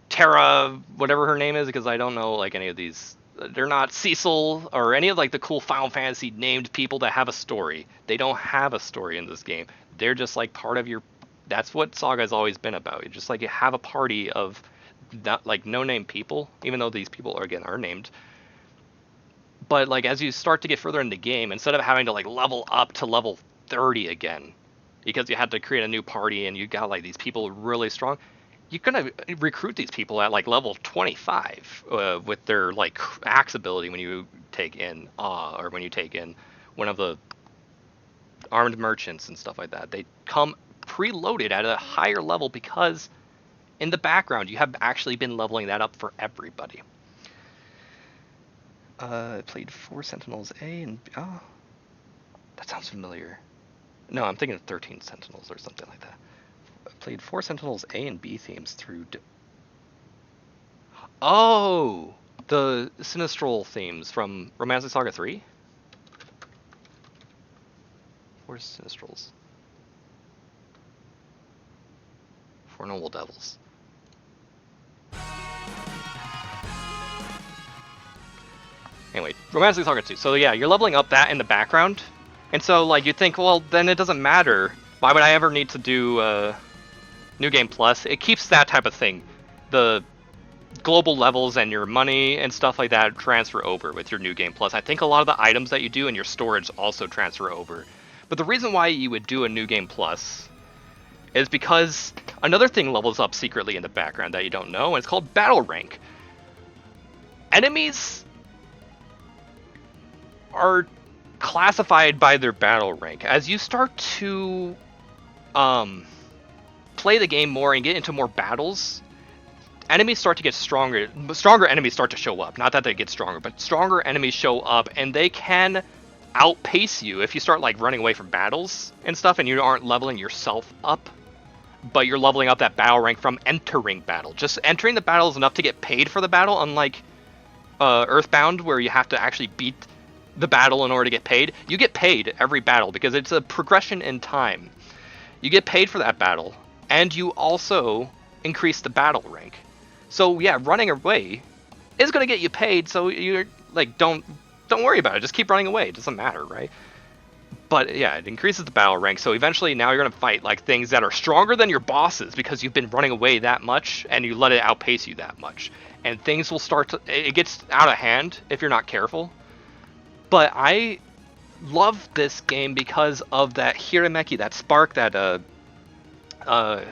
Terra, whatever her name is, because I don't know like any of these. They're not Cecil or any of like the cool Final Fantasy named people that have a story. They don't have a story in this game. They're just like part of your. That's what Saga has always been about. You just like you have a party of not like no-name people, even though these people are named. But like as you start to get further in the game, instead of having to like level up to level 30 again, because you had to create a new party and you got like these people really strong, you're gonna recruit these people at like level 25 with their like axe ability when you take in or when you take in one of the armed merchants and stuff like that. They come preloaded at a higher level because in the background you have actually been leveling that up for everybody. I played 4 Sentinels A and that sounds familiar. No, I'm thinking of 13 Sentinels or something like that. I played 4 Sentinels A and B themes through. Oh, the Sinistral themes from Romancing SaGa 3. 4 Sinistrals. 4 Noble Devils. Anyway, Romancing SaGa 2. So yeah, you're leveling up that in the background. And so like you think, well, then it doesn't matter. Why would I ever need to do New Game Plus? It keeps that type of thing. The global levels and your money and stuff like that transfer over with your New Game Plus. I think a lot of the items that you do and your storage also transfer over. But the reason why you would do a New Game Plus is because another thing levels up secretly in the background that you don't know, and it's called Battle Rank. Enemies are classified by their battle rank. As you start to play the game more and get into more battles, enemies start to get stronger. Stronger enemies start to show up. Not that they get stronger, but stronger enemies show up, and they can outpace you if you start like running away from battles and stuff, and you aren't leveling yourself up, but you're leveling up that battle rank from entering battle. Just entering the battle is enough to get paid for the battle, unlike Earthbound, where you have to actually beat the battle in order to get paid. You get paid every battle because it's a progression in time. You get paid for that battle, and you also increase the battle rank. So yeah, running away is going to get you paid, so you're like, don't worry about it. Just keep running away. It doesn't matter, right? But yeah, it increases the battle rank, so eventually now you're going to fight like things that are stronger than your bosses because you've been running away that much and you let it outpace you that much. And things will start to, it gets out of hand if you're not careful. But I love this game because of that Hirameki, that spark, that I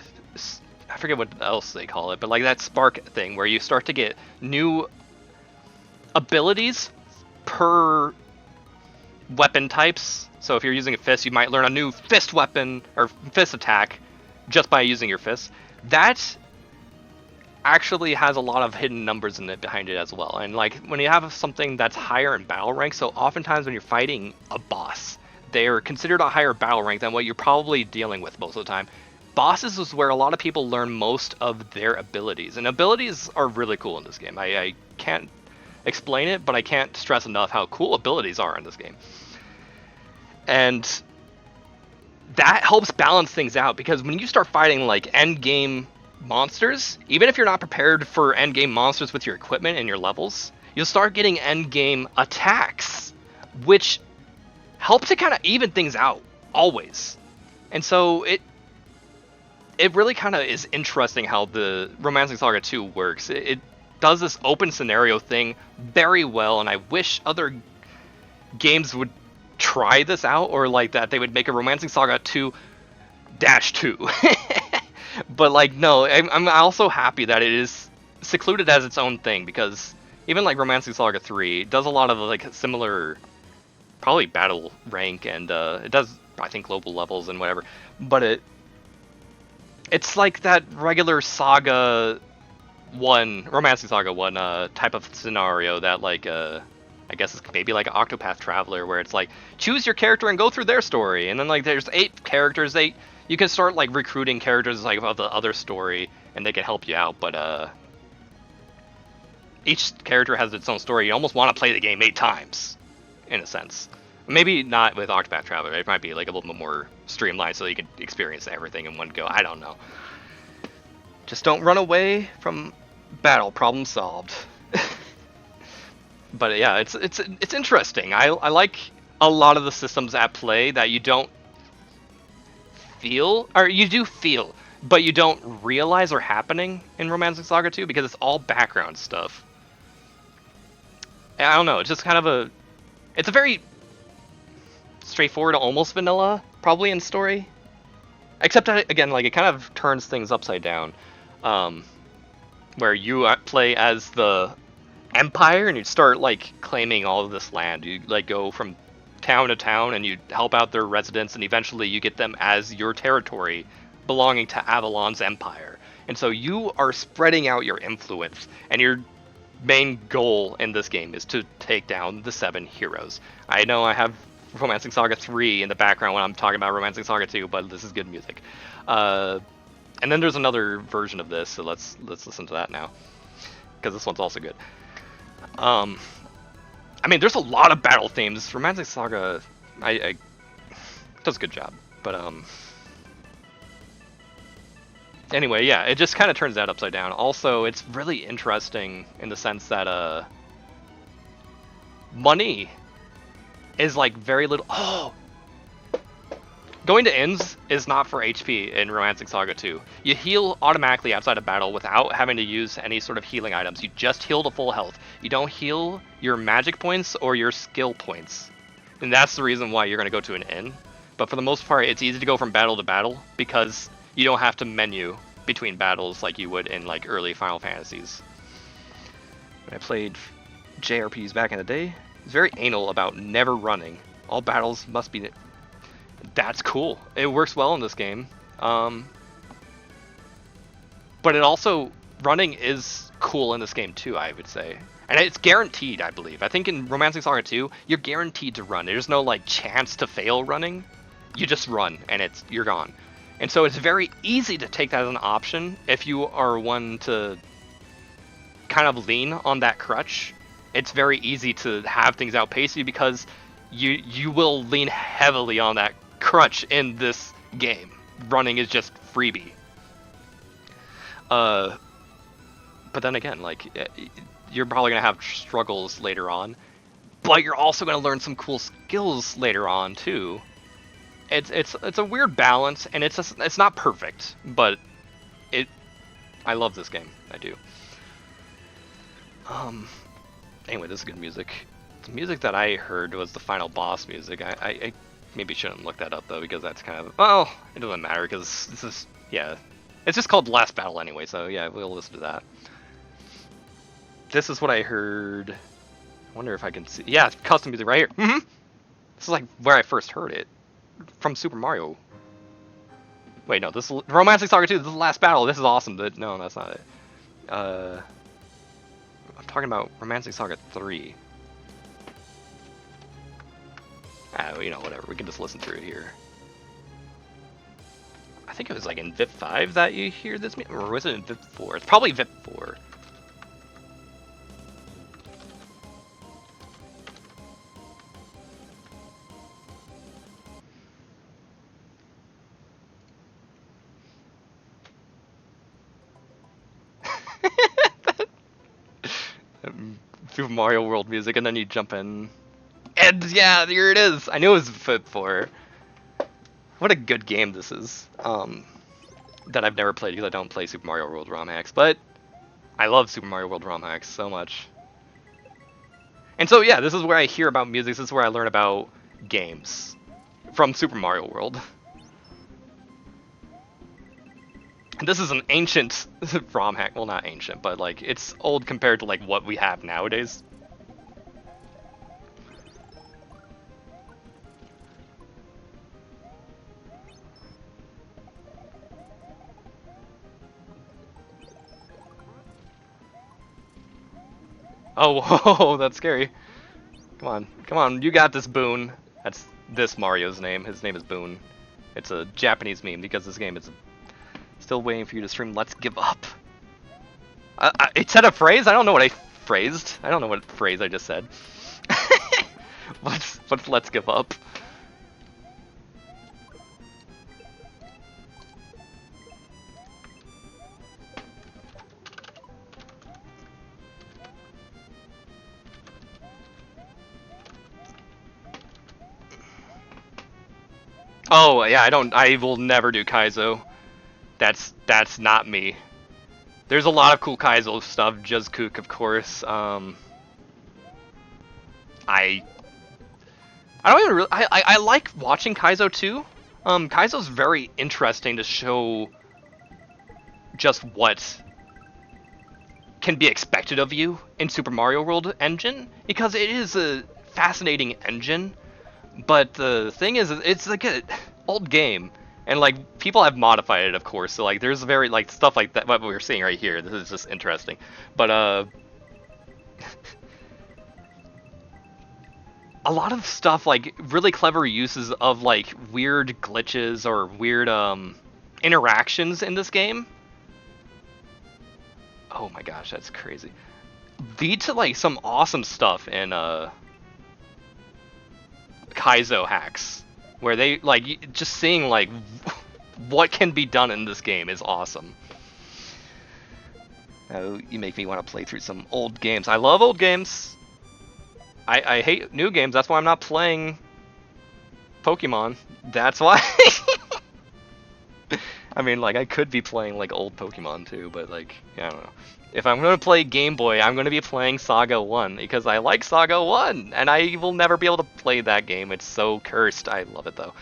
forget what else they call it, but like that spark thing where you start to get new abilities per weapon types. So if you're using a fist, you might learn a new fist weapon or fist attack just by using your fist. That actually has a lot of hidden numbers in it behind it as well. And like when you have something that's higher in battle rank, so oftentimes when you're fighting a boss, they're considered a higher battle rank than what you're probably dealing with most of the time. Bosses is where a lot of people learn most of their abilities, and abilities are really cool in this game. I can't explain it, but I can't stress enough how cool abilities are in this game. And that helps balance things out, because when you start fighting like end game monsters, even if you're not prepared for end game monsters with your equipment and your levels, you'll start getting end game attacks, which help to kind of even things out always. And so it really kind of is interesting how the Romancing SaGa 2 works. It does this open scenario thing very well, and I wish other games would try this out, or like that they would make a Romancing SaGa 2 -2. But like, no, I'm also happy that it is secluded as its own thing, because even like Romancing Saga 3 does a lot of like similar, probably battle rank, and it does, I think, global levels and whatever. But it's like that regular Saga 1, Romancing Saga 1 type of scenario that like I guess it's maybe like an Octopath Traveler, where it's like choose your character and go through their story, and then like there's 8 characters. You can start like recruiting characters like of the other story, and they can help you out. But each character has its own story. You almost want to play the game 8 times, in a sense. Maybe not with Octopath Traveler. It might be like a little bit more streamlined, so you can experience everything in one go. I don't know. Just don't run away from battle. Problem solved. But yeah, it's interesting. I like a lot of the systems at play that you don't feel, or you do feel, but you don't realize are happening in Romancing Saga 2, because it's all background stuff. And I don't know, it's just kind of it's a very straightforward, almost vanilla, probably, in story. Except that, again, like, it kind of turns things upside down. Where you play as the Empire, and you start like claiming all of this land. You like go from town to town, and you help out their residents, and eventually you get them as your territory belonging to Avalon's empire. And so you are spreading out your influence, and your main goal in this game is to take down the 7 heroes. I know I have Romancing Saga 3 in the background when I'm talking about Romancing Saga 2, but this is good music. And then there's another version of this, so let's listen to that now, because this one's also good. I mean, there's a lot of battle themes. Romancing Saga, I does a good job, but anyway, yeah, it just kind of turns that upside down. Also, it's really interesting in the sense that money is like very little. Oh, going to inns is not for HP in Romancing Saga 2. You heal automatically outside of battle without having to use any sort of healing items. You just heal to full health. You don't heal your magic points or your skill points. And that's the reason why you're going to go to an inn. But for the most part, it's easy to go from battle to battle, because you don't have to menu between battles like you would in like early Final Fantasies. When I played JRPGs back in the day, it's very anal about never running. All battles must be... That's cool. It works well in this game. But it also... Running is cool in this game too, I would say. And it's guaranteed, I believe. I think in Romancing Saga 2, you're guaranteed to run. There's no like chance to fail running. You just run, and you're gone. And so it's very easy to take that as an option if you are one to kind of lean on that crutch. It's very easy to have things outpace you, because you will lean heavily on that crutch in this game. Running is just freebie. But then again, like, you're probably gonna have struggles later on, but you're also gonna learn some cool skills later on too. It's a weird balance, and it's not perfect, but I love this game. I do. Anyway, this is good music. The music that I heard was the final boss music. I maybe shouldn't look that up though, because that's kind of, well, it doesn't matter, because this is, yeah, it's just called Last Battle anyway, so yeah, we'll listen to that. This is what I heard. I wonder if I can see. Yeah, custom music right here. This is like where I first heard it. From Super Mario. Wait, no, this is Romancing Saga 2. This is the Last Battle. This is awesome. But no, that's not it. I'm talking about Romancing Saga 3. You know, whatever. We can just listen through it here. I think it was like in VIP 5 that you hear this, or was it in VIP 4? It's probably VIP 4. Super Mario World music, and then you jump in. And yeah, here it is! I knew it was Fit 4. What a good game this is. That I've never played, because I don't play Super Mario World ROM hacks, but I love Super Mario World ROM hacks so much. And so yeah, this is where I hear about music, this is where I learn about games. From Super Mario World. This is an ancient ROM hack. Well, not ancient, but like it's old compared to like what we have nowadays. Oh, whoa, that's scary. Come on, you got this, Boone. That's this Mario's name. His name is Boone. It's a Japanese meme because this game is still waiting for you to stream Let's Give Up. It said a phrase? I don't know what I phrased. I don't know what phrase I just said. What's Let's Give Up? Oh, yeah, I will never do Kaizo. That's not me. There's a lot of cool Kaizo stuff, Juzkook, of course. I don't even really, I like watching Kaizo too. Kaizo's very interesting to show just what can be expected of you in Super Mario World engine, because it is a fascinating engine. But the thing is, it's like an old game, and like people have modified it, of course. So like, there's very like stuff like that. What we're seeing right here, this is just interesting. But a lot of stuff, like really clever uses of like weird glitches or weird interactions in this game. Oh my gosh, that's crazy. Lead to like some awesome stuff in Kaizo hacks, where they like just seeing like what can be done in this game is awesome. Oh, you make me want to play through some old games. I love old games. I hate new games. That's why I'm not playing Pokemon. That's why. I mean, like, I could be playing like old Pokemon too, but like, I don't know. If I'm gonna play Game Boy, I'm gonna be playing Saga 1 because I like Saga 1, and I will never be able to play that game. It's so cursed. I love it though.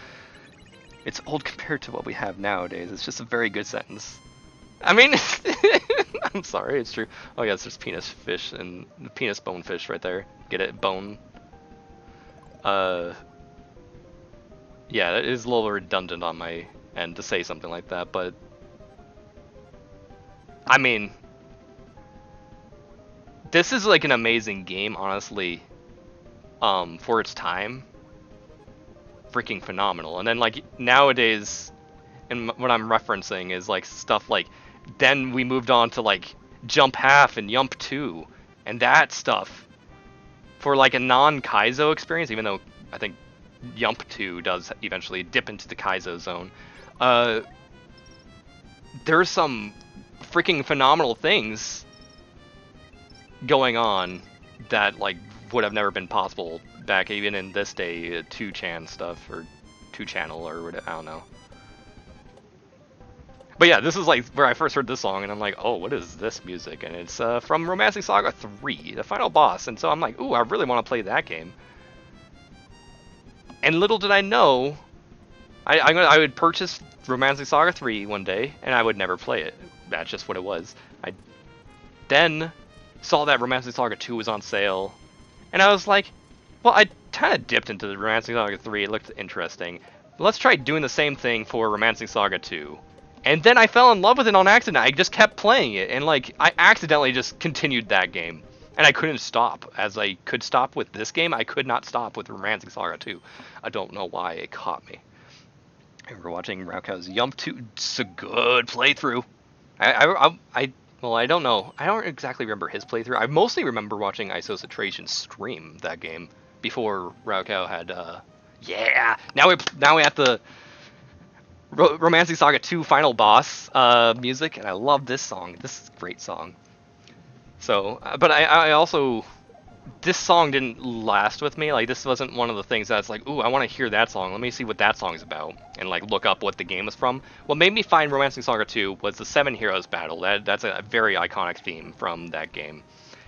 It's old compared to what we have nowadays. It's just a very good sentence. I mean, I'm sorry, it's true. Oh yes, there's penis fish and penis bone fish right there. Get it? Bone. Yeah, it is a little redundant on my end to say something like that, but I mean, this is like an amazing game, honestly. For its time, freaking phenomenal. And then like nowadays, and what I'm referencing is like stuff like, then we moved on to like Jump Half and Yump 2, and that stuff for like a non-Kaizo experience, even though I think Yump 2 does eventually dip into the Kaizo zone. There's some freaking phenomenal things going on that like would have never been possible back even in this day, 2chan stuff, or 2channel, or whatever, I don't know. But yeah, this is like where I first heard this song, and I'm like, oh, what is this music? And it's from Romancing SaGa 3, the final boss, and so I'm like, ooh, I really want to play that game. And little did I know, I would purchase Romancing SaGa 3 one day, and I would never play it. That's just what it was. I then saw that Romancing SaGa 2 was on sale, and I was like, well, I kind of dipped into the Romancing SaGa 3, it looked interesting. Let's try doing the same thing for Romancing SaGa 2. And then I fell in love with it on accident. I just kept playing it, and like, I accidentally just continued that game. And I couldn't stop. As I could stop with this game, I could not stop with Romancing SaGa 2. I don't know why it caught me. I remember watching Raukow's Yump 2. It's a good playthrough. Well, I don't know. I don't exactly remember his playthrough. I mostly remember watching Isocitration stream that game before Raukow had, yeah! Now we have the Romancing SaGa 2 final boss music, and I love this song. This is a great song. So, but I also, this song didn't last with me. Like, this wasn't one of the things that's like, ooh, I want to hear that song. Let me see what that song's about, and like look up what the game is from. What made me find Romancing SaGa 2 was the 7 Heroes battle. That's a very iconic theme from that game,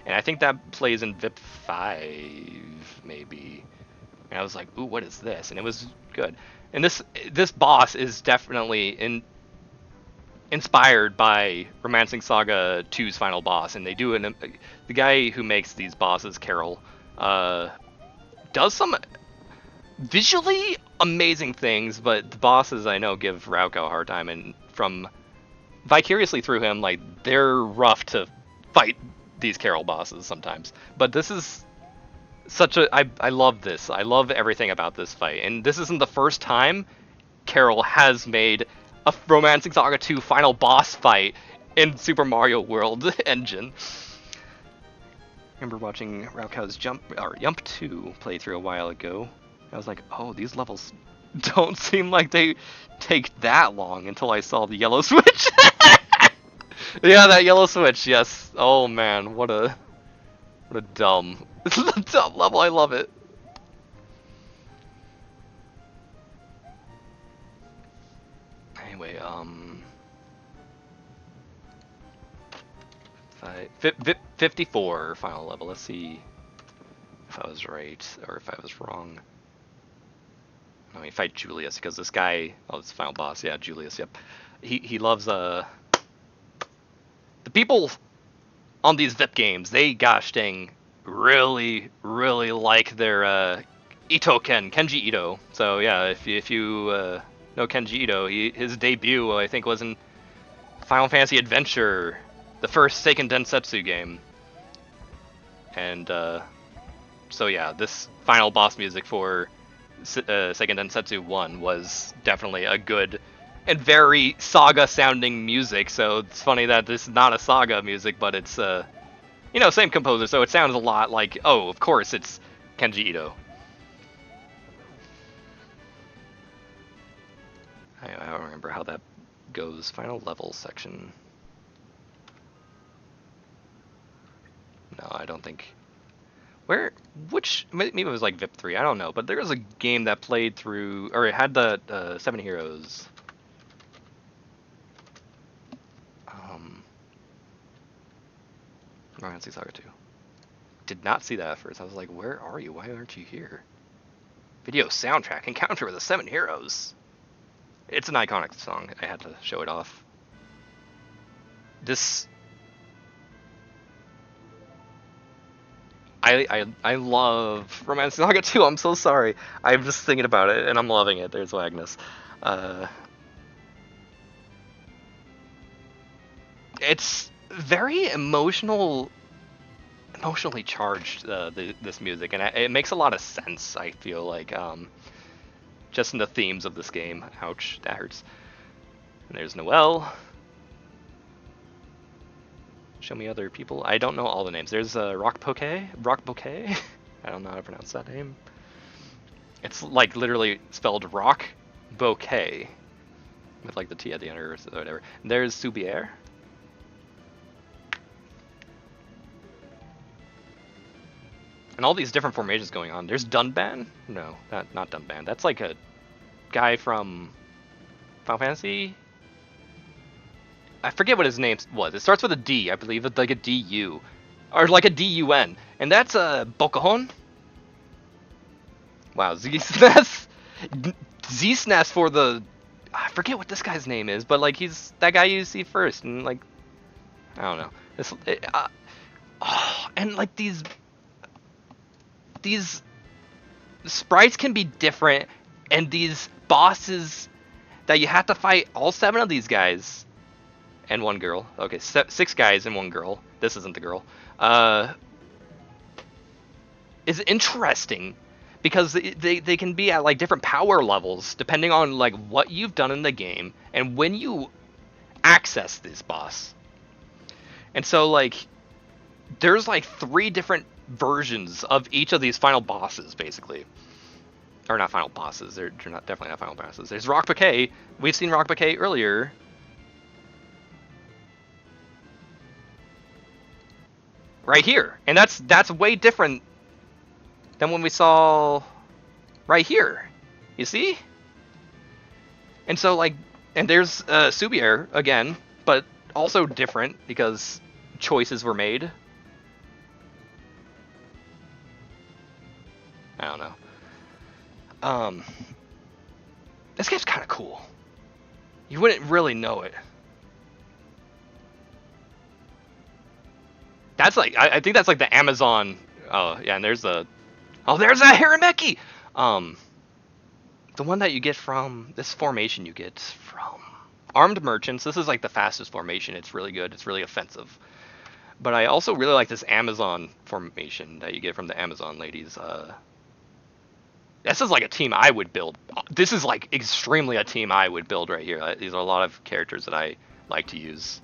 and I think that plays in VIP 5 maybe. And I was like, ooh, what is this? And it was good. And this boss is definitely, in inspired by Romancing Saga 2's final boss, and they do the guy who makes these bosses, Carol, does some visually amazing things, but the bosses I know give Rauko a hard time, and from vicariously through him, like, they're rough to fight these Carol bosses sometimes. But this is such a... I love this. I love everything about this fight, and this isn't the first time Carol has made a Romancing Saga 2 final boss fight in Super Mario World engine. I remember watching Rauko's Yump 2 playthrough a while ago. I was like, oh, these levels don't seem like they take that long until I saw the yellow switch. Yeah, that yellow switch, yes. Oh man, what a dumb dumb level. I love it. Anyway, 54 final level. Let's see if I was right or if I was wrong. No, we fight Julius because this guy. Oh, it's the final boss. Yeah, Julius. Yep. He loves the people on these VIP games. They gosh dang really like their Kenji Ito. So yeah, if you know Kenji Ito, his debut I think was in Final Fantasy Adventure, the first Seiken Densetsu game. And so yeah, this final boss music for Seiken Densetsu 1 was definitely a good and very Saga sounding music. So it's funny that this is not a Saga music, but it's you know, same composer, so it sounds a lot like, oh, of course it's Kenji Ito. I don't remember how that goes. Final level section. No, I don't think. Maybe it was like VIP 3, I don't know, but there was a game that played through, or it had the 7 Heroes. Romancing Saga 2. Did not see that at first. I was like, where are you? Why aren't you here? Video soundtrack, Encounter with the 7 Heroes. It's an iconic song. I had to show it off. This... I love Romancing Saga 2. I'm so sorry. I'm just thinking about it, and I'm loving it. There's Agnes. It's very emotionally charged, this music, and it makes a lot of sense, I feel like, just in the themes of this game. Ouch, that hurts. And there's Noelle. Show me other people. I don't know all the names. There's Rock Bouquet. I don't know how to pronounce that name. It's like literally spelled Rock Bouquet with like the T at the end or whatever. And there's Soubier. And all these different formations going on. There's Dunban? No, not Dunban. That's like a guy from Final Fantasy? I forget what his name was. It starts with a D, I believe. It's like a D-U. Or like a D-U-N. And that's Bokahon? Wow, Z-SNES? Z-SNES for the... I forget what this guy's name is, but like he's that guy you see first. And like... I don't know. And like these sprites can be different, and these bosses that you have to fight, all 7 of these guys and 1 girl. Okay, 6 guys and 1 girl. This isn't the girl. Is interesting because they can be at like different power levels depending on like what you've done in the game and when you access this boss. And so like there's like 3 different versions of each of these final bosses, basically. Or not final bosses, they're definitely not final bosses. There's Rock Bouquet. We've seen Rock Bouquet earlier. Right here. And that's way different than when we saw right here. You see? And so like, and there's Soubier again, but also different because choices were made. I don't know. This game's kind of cool. You wouldn't really know it That's like I think that's like the Amazon. Oh yeah, and there's a there's a Hirameki. The one that you get from this formation you get from armed merchants. This is like the fastest formation. It's really good. It's really offensive. But I also really like this Amazon formation that you get from the Amazon ladies. This is like a team I would build. This is like extremely a team I would build right here. These are a lot of characters that I like to use.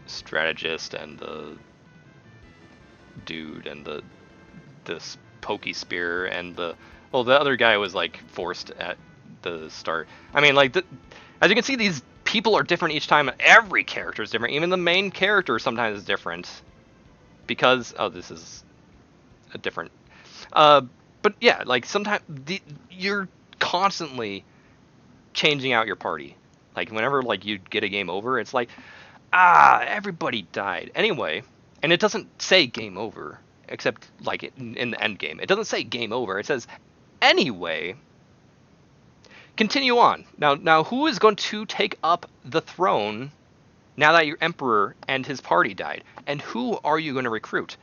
Strategist and the dude and this pokey spear and the other guy was like forced at the start. I mean, like as you can see, these people are different each time. Every character is different. Even the main character sometimes is different because this is a different. But yeah, like sometimes you're constantly changing out your party. Like whenever like you get a game over, it's like everybody died anyway, and it doesn't say game over except like in the end game. It doesn't say game over. It says anyway. Continue on. Now, who is going to take up the throne now that your emperor and his party died? And who are you going to recruit?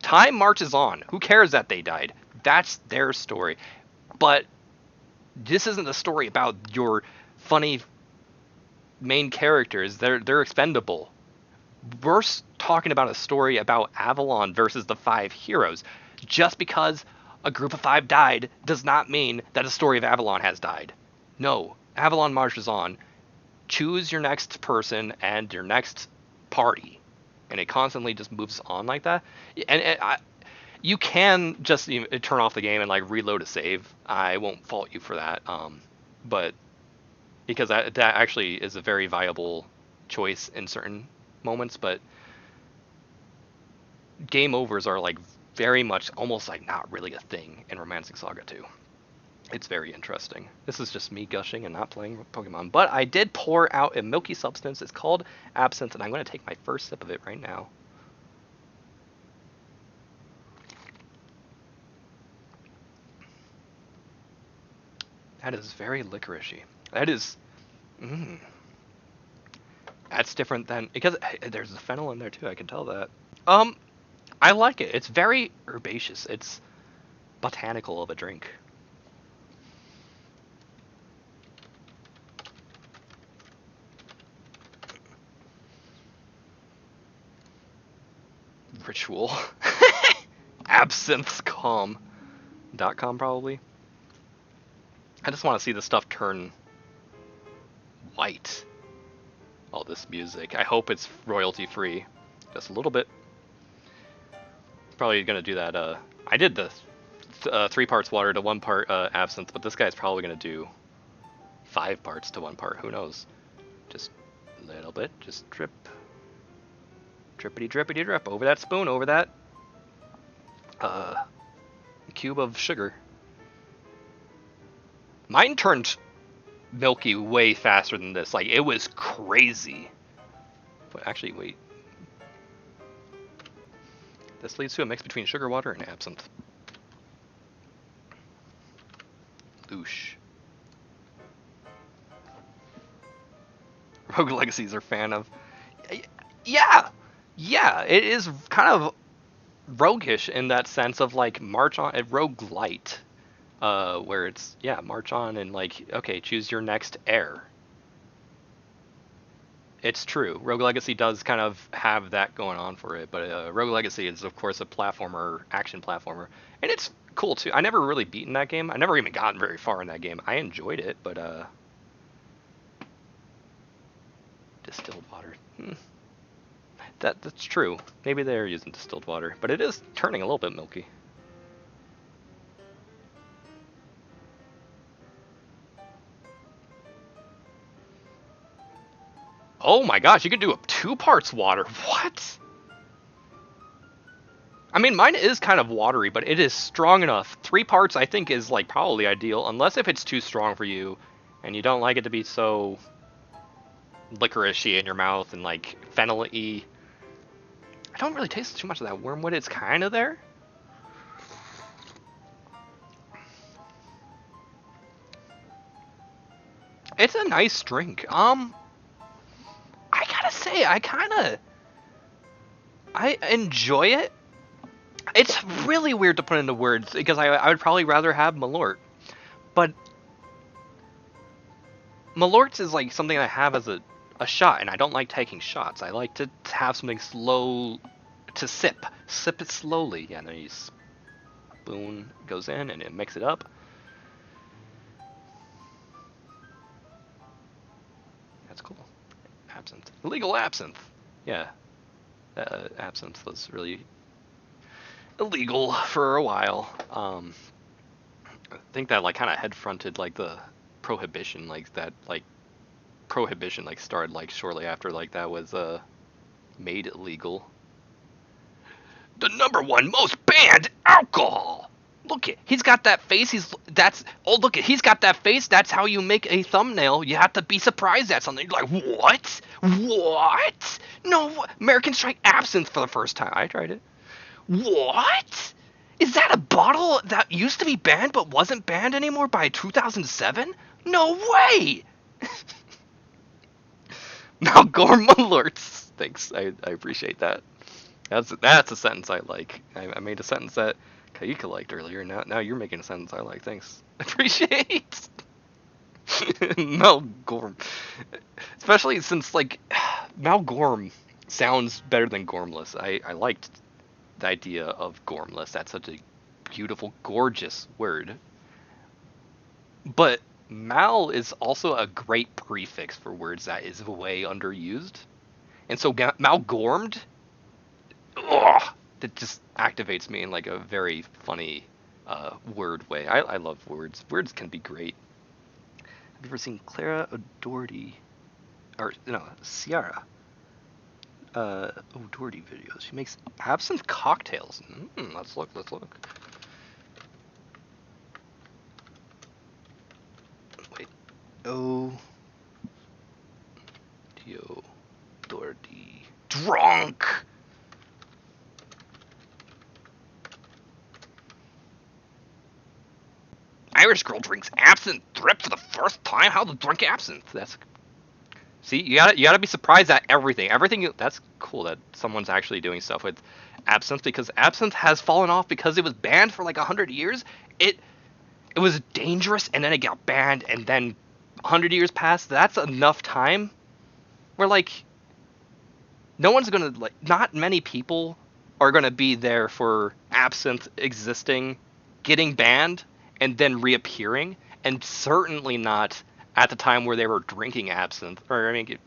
Time marches on. Who cares that they died? That's their story. But this isn't a story about your funny main characters. They're expendable. We're talking about a story about Avalon versus the 5 heroes. Just because a group of 5 died does not mean that a story of Avalon has died. No, Avalon marches on. Choose your next person and your next party, and it constantly just moves on like that. And you can just turn off the game and like reload a save. I won't fault you for that, but because that actually is a very viable choice in certain moments. But game overs are like very much almost like not really a thing in Romancing SaGa 2. It's very interesting. This is just me gushing and not playing Pokemon. But I did pour out a milky substance. It's called absinthe, and I'm going to take my first sip of it right now. That is very licoricey. That is... That's different than... Because there's a fennel in there too, I can tell that. I like it. It's very herbaceous. It's botanical of a drink. Ritual. Absinthecom.com probably. I just want to see the stuff turn white. All this music. I hope it's royalty free. Just a little bit. Probably gonna do that. I did the 3 parts water to 1 part absinthe, but this guy's probably gonna do 5 parts to 1 part. Who knows? Just a little bit. Just drip. Drippity drippity drip over that spoon, over that cube of sugar. Mine turned milky way faster than this. Like, it was crazy. But actually, wait. This leads to a mix between sugar water and absinthe. Oosh. Rogue Legacies are fan of... Yeah! Yeah, it is kind of roguish in that sense of, like, march on... roguelite. Where it's, yeah, march on and, like, okay, choose your next heir. It's true. Rogue Legacy does kind of have that going on for it, but Rogue Legacy is, of course, a platformer, action platformer, and it's cool, too. I never really beaten that game. I never even gotten very far in that game. I enjoyed it, but, distilled water. That's true. Maybe they're using distilled water, but it is turning a little bit milky. Oh my gosh, you can do 2 parts water. What? I mean, mine is kind of watery, but it is strong enough. 3 parts, I think, is like probably ideal, unless if it's too strong for you, and you don't like it to be so licoricey in your mouth and like fennel-y. I don't really taste too much of that wormwood. It's kind of there. It's a nice drink. I gotta say, I kind of I enjoy it. It's really weird to put into words because I would probably rather have Malort. But Malort is like something I have as a shot, and I don't like taking shots. I like to have something slow to sip. Sip it slowly. Yeah, and then you spoon goes in and it mix it up. That's cool. Absinthe. Illegal absinthe. Yeah. Absinthe was really illegal for a while. I think that like kind of head fronted like the prohibition, like that like prohibition like started like shortly after like that was made illegal. The #1 most banned alcohol. Look it, he's got that face. He's got that face. That's how you make a thumbnail. You have to be surprised at something. You're like, what? What? No, Americans tried absinthe for the first time. I tried it. What? Is that a bottle that used to be banned but wasn't banned anymore by 2007? No way! Malgorm alerts. Thanks, I appreciate that. That's a sentence I like. I made a sentence that Kaika liked earlier. Now you're making a sentence I like. Thanks. Appreciate. Malgorm. Especially since like Malgorm sounds better than Gormless. I liked the idea of Gormless. That's such a beautiful, gorgeous word. But Mal is also a great prefix for words that is way underused. And so Malgormed, that just activates me in like a very funny word way. I love words. Words can be great. Have you ever seen Clara O'Doherty, or no, Ciara O'Doherty videos? She makes absinthe cocktails. Let's look. Wait. O'Doherty. Drunk! Irish girl drinks absinthe drip for the first time. How to drink absinthe? See, you gotta be surprised at everything. That's cool that someone's actually doing stuff with absinthe, because absinthe has fallen off because it was banned for like 100 years. It was dangerous, and then it got banned, and then 100 years passed. That's enough time where like no one's gonna not many people are gonna be there for absinthe existing, getting banned, and then reappearing, and certainly not at the time where they were drinking absinthe. Or I mean,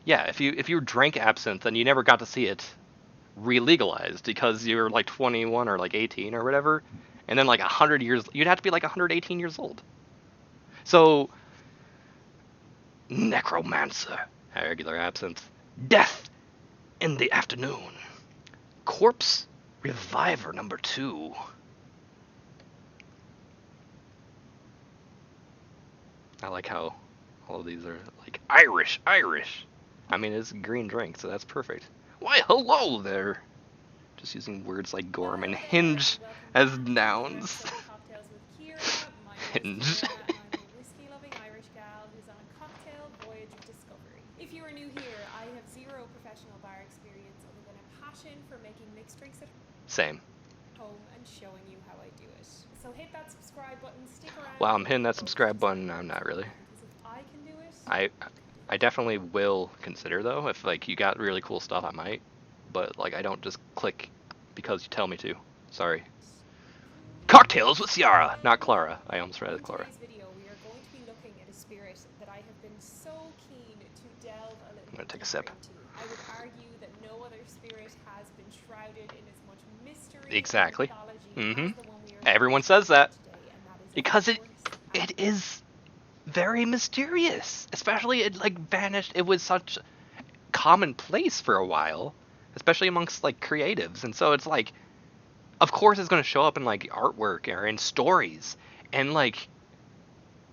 yeah, if you drank absinthe and you never got to see it re-legalized because you were like 21 or like 18 or whatever, and then like 100 years, you'd have to be like 118 years old. So, necromancer, regular absinthe, death in the afternoon, corpse reviver #2. I like how all of these are like Irish. I mean, it's a green drink, so that's perfect. Why, hello there. Just using words like gorm and hinge as nouns. Hinge. Whiskey-loving Irish gal who's on a cocktail voyage of discovery. If you are new here, I have zero professional bar experience other than a passion for making mixed drinks at Same. home and showing you how I do it. So hit that subscribe button, stick around. Wow, I'm hitting that subscribe button. I'm not really. Because if I can do it, I definitely will consider though. If like you got really cool stuff, I might. But like I don't just click because you tell me to. Sorry. Cocktails with Ciara, not Clara. I almost read it, Clara. In today's video, we are going to be looking at a spirit that I have been so keen to delve a little I'm gonna take a deeper sip. into. I would argue that no other spirit has been shrouded in as much mystery Exactly. and mythology Mhm. as the one we are Everyone going to says that. today, and that is, Because of course, it is very mysterious. Especially it like vanished. It was such commonplace for a while, especially amongst like creatives. And so it's like, of course it's going to show up in like artwork or in stories. And like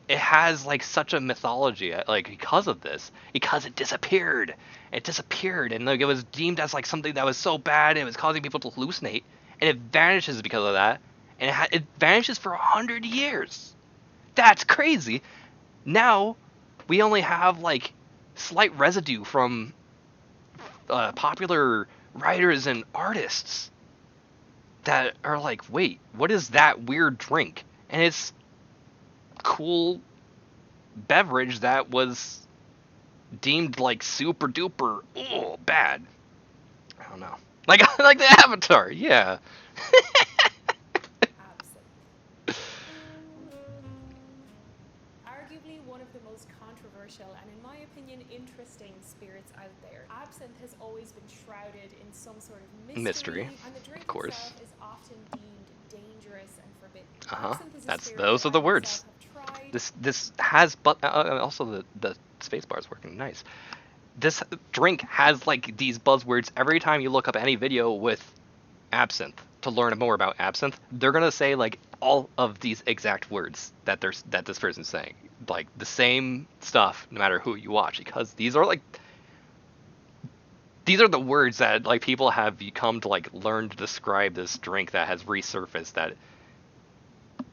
it has like such a mythology like because of this, because it disappeared. And like it was deemed as like something that was so bad it was causing people to hallucinate, and it vanishes because of that. And it vanishes for 100 years. That's crazy. Now we only have like slight residue from popular writers and artists that are like, wait, what is that weird drink? And it's cool beverage that was deemed like super duper bad. I don't know. Like like the Avatar, yeah. Absinthe. Arguably one of the most controversial and, in my opinion, interesting spirits out there. Absinthe has always been shrouded in some sort of mystery, and the drink of course. itself is often deemed dangerous and forbidden. Absinthe is a That's spirit those are that the I words. myself have tried. This has, but also the space bar is working nice. This drink has like these buzzwords every time you look up any video with absinthe to learn more about absinthe. They're gonna say like all of these exact words that this person's saying, like the same stuff no matter who you watch, because these are the words that like people have come to like learn to describe this drink that has resurfaced. That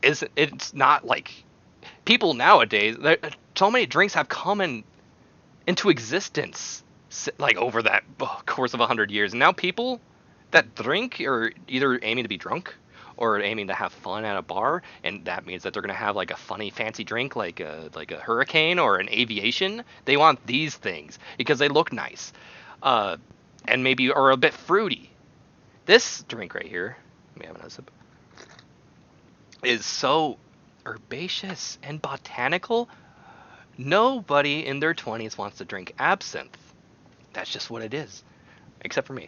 it's not like people nowadays. So many drinks have come into existence like over that course of 100 years, and now people that drink are either aiming to be drunk or aiming to have fun at a bar, and that means that they're going to have like a funny fancy drink like a hurricane or an aviation. They want these things because they look nice, and maybe are a bit fruity. This drink right here, let me have another sip, is so herbaceous and botanical. Nobody in their 20s wants to drink absinthe. That's just what it is, except for me.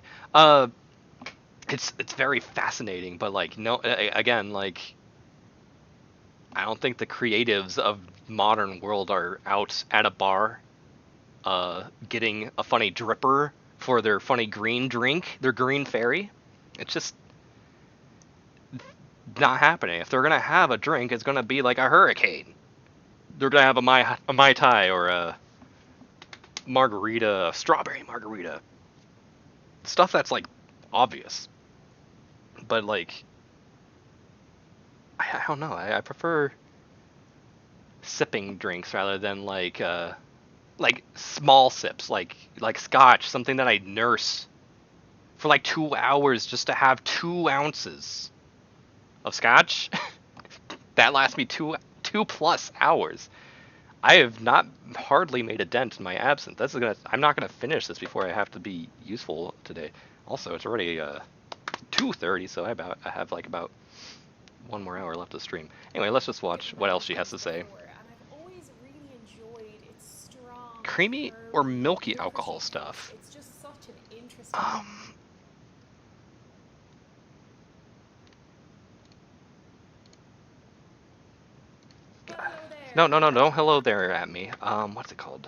It's very fascinating, but like no, again, like I don't think the creatives of modern world are out at a bar, getting a funny dripper for their funny green drink, their green fairy. It's just not happening. If they're gonna have a drink, it's gonna be like a hurricane. They're gonna have a Mai Tai or a margarita, a strawberry margarita, stuff that's like obvious. But like, I don't know. I prefer sipping drinks rather than like small sips, like scotch, something that I nurse for like 2 hours just to have 2 ounces of scotch. That lasts me two plus hours. I have not hardly made a dent in my absinthe. I'm not gonna finish this before I have to be useful today. Also, it's already 2:30, so I have like about 1 more hour left to stream. Anyway, let's just watch what else she has to say. Creamy or milky alcohol stuff? It's just such an interesting. No, hello there at me. What's it called?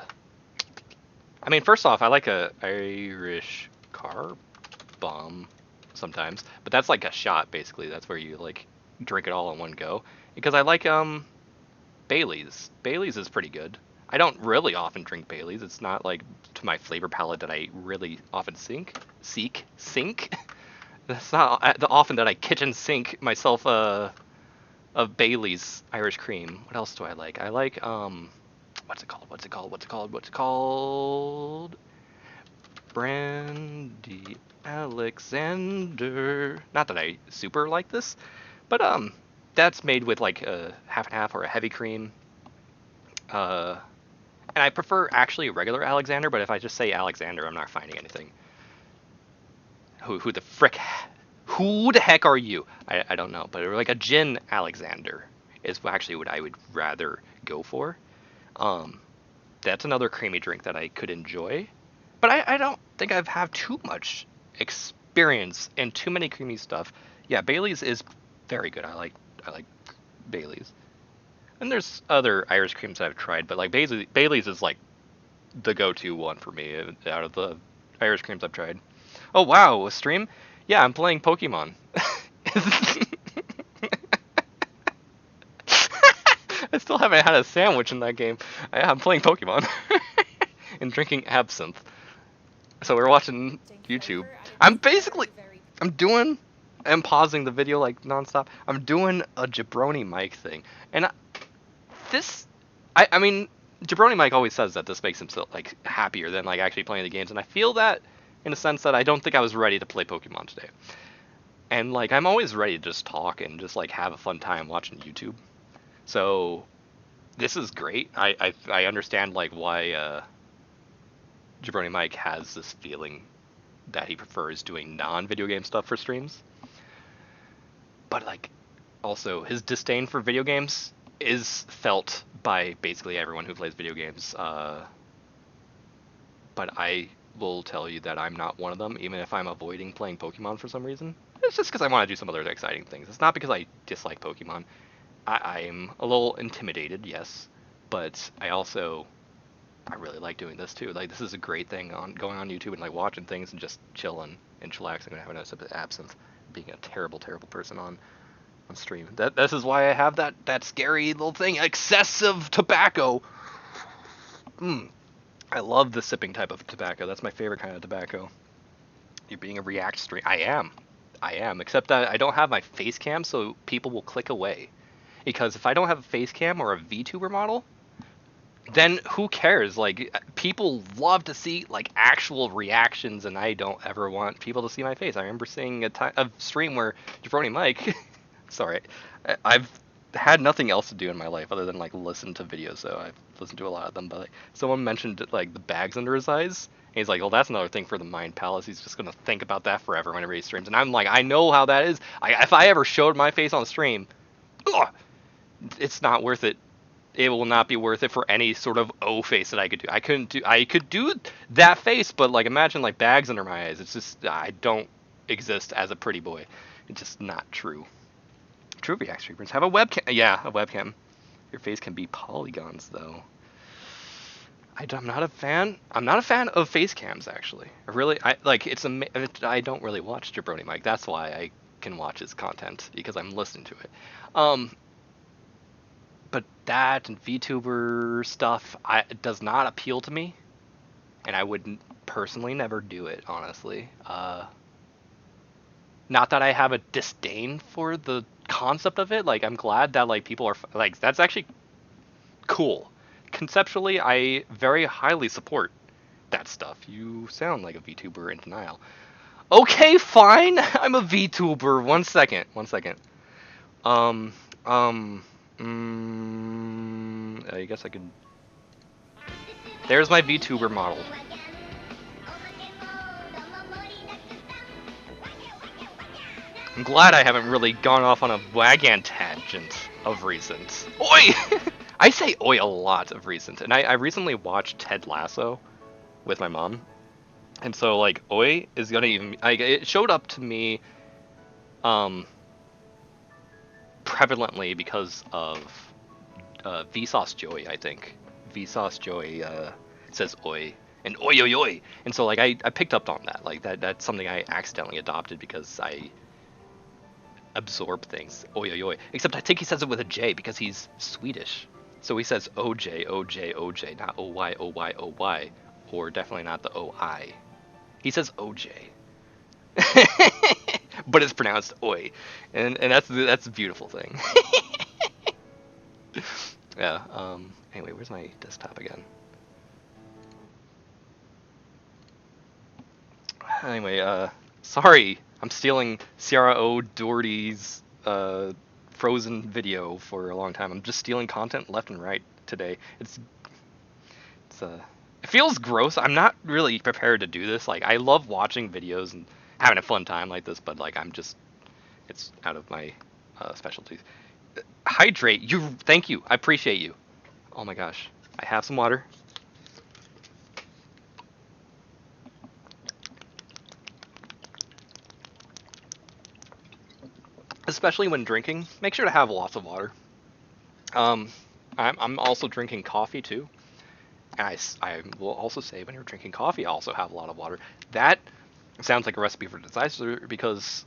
I mean, first off, I like a Irish car bomb sometimes, but that's like a shot, basically. That's where you like drink it all in one go. Because I like Bailey's. Bailey's is pretty good. I don't really often drink Bailey's. It's not like to my flavor palette that I really often seek. That's not often that I kitchen sink myself a Bailey's Irish cream. What else do I like? I like what's it called? Brandy Alexander. Not that I super like this, but that's made with like a half and half or a heavy cream. And I prefer actually a regular Alexander, but if I just say Alexander, I'm not finding anything. Who the heck are you? I don't know, but like a gin Alexander is actually what I would rather go for. That's another creamy drink that I could enjoy, but I don't think I've had too much experience in too many creamy stuff. Yeah, Bailey's is very good. I like Bailey's. And there's other Irish creams I've tried, but like Bailey's is like the go-to one for me out of the Irish creams I've tried. Oh wow, a stream? Yeah, I'm playing Pokemon. I still haven't had a sandwich in that game. I'm playing Pokemon and drinking absinthe. So we're watching YouTube. I'm pausing the video like nonstop. I'm doing a jabroni mic thing, and I mean, Jabroni Mike always says that this makes him so like happier than like actually playing the games, and I feel that in a sense that I don't think I was ready to play Pokemon today. And like I'm always ready to just talk and just like have a fun time watching YouTube. So this is great. I understand like why Jabroni Mike has this feeling that he prefers doing non-video game stuff for streams. But like also his disdain for video games is felt by basically everyone who plays video games. But I will tell you that I'm not one of them, even if I'm avoiding playing Pokemon for some reason. It's just because I want to do some other exciting things. It's not because I dislike Pokemon. I'm a little intimidated, yes, but I really like doing this too. Like this is a great thing on going on YouTube and like watching things and just chilling and chillaxing and having a sip of absinthe, being a terrible person on stream. This is why I have that scary little thing, excessive tobacco. I love the sipping type of tobacco. That's my favorite kind of tobacco. You're being a react stream. I am, except that I don't have my face cam, so people will click away. Because if I don't have a face cam or a VTuber model, then who cares? Like, people love to see, like, actual reactions, and I don't ever want people to see my face. I remember seeing a stream where Jabroni Mike, sorry, I've had nothing else to do in my life other than, like, listen to videos, so I've listened to a lot of them, but, like, someone mentioned, like, the bags under his eyes, and he's like, well, that's another thing for the Mind Palace. He's just going to think about that forever whenever he streams, and I'm like, I know how that is. If I ever showed my face on stream, it's not worth it. It will not be worth it for any sort of face that I could do. I could do that face, but like imagine like bags under my eyes. It's just I don't exist as a pretty boy. It's just not true. True react streamers have a webcam. Yeah, a webcam. Your face can be polygons though. I'm not a fan. I'm not a fan of face cams actually. I don't really watch Jabroni Mike. That's why I can watch his content because I'm listening to it. But that and VTuber stuff does not appeal to me, and I would personally never do it, honestly. Not that I have a disdain for the concept of it. Like, I'm glad that like people are like that's actually cool. Conceptually, I very highly support that stuff. You sound like a VTuber in denial. Okay, fine. I'm a VTuber. One second. I guess I could. There's my VTuber model. I'm glad I haven't really gone off on a wagon tangent of recent. Oi! I say oi a lot of recent, and I recently watched Ted Lasso with my mom, and so like oi is gonna even it showed up to me prevalently because of Vsauce Joey, I think. Vsauce Joey says oi and oi oi oi, and so like I picked up on that. Like that's something I accidentally adopted because I absorb things. Oi oi oi. Except I think he says it with a J because he's Swedish. So he says OJ, OJ, OJ, not OY, OY, OY, or definitely not the OI. He says OJ. But it's pronounced oi. And that's a beautiful thing. Yeah, anyway, where's my desktop again? Anyway, sorry, I'm stealing Ciara O. Doherty's Frozen video for a long time. I'm just stealing content left and right today. It feels gross. I'm not really prepared to do this. Like, I love watching videos and having a fun time like this, but like it's out of my specialties. Hydrate. Thank you. I appreciate you. Oh my gosh. I have some water. Especially when drinking, make sure to have lots of water. I'm also drinking coffee too. And I will also say when you're drinking coffee, also have a lot of water. That sounds like a recipe for disaster because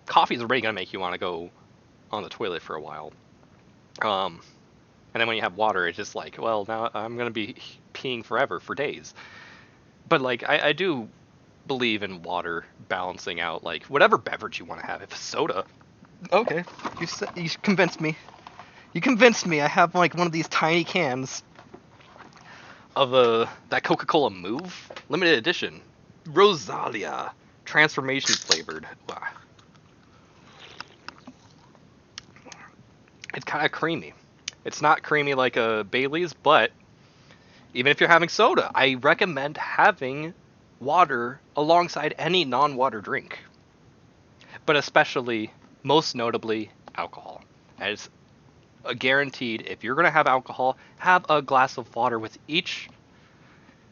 coffee is already going to make you want to go on the toilet for a while. And then when you have water, it's just like, well, now I'm going to be peeing forever for days. But like, I do believe in water balancing out like whatever beverage you want to have. If it's soda, okay, you convinced me. You convinced me. I have like one of these tiny cans of that Coca-Cola Move limited edition. Rosalia, transformation flavored. Wow. It's kind of creamy. It's not creamy like a Bailey's, but even if you're having soda, I recommend having water alongside any non-water drink. But especially, most notably, alcohol. As a guaranteed, if you're going to have alcohol, have a glass of water with each,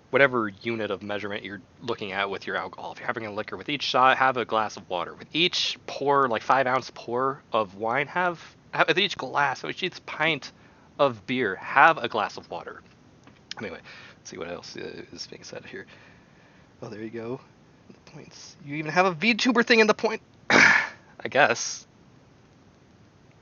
whatever unit of measurement you're looking at with your alcohol. If you're having a liquor, with each shot, have a glass of water. With each pour, like 5-ounce pour of wine, have with each glass, with each pint of beer, have a glass of water. Anyway, let's see what else is being said here. Oh, there you go. The points. You even have a VTuber thing in the point. I guess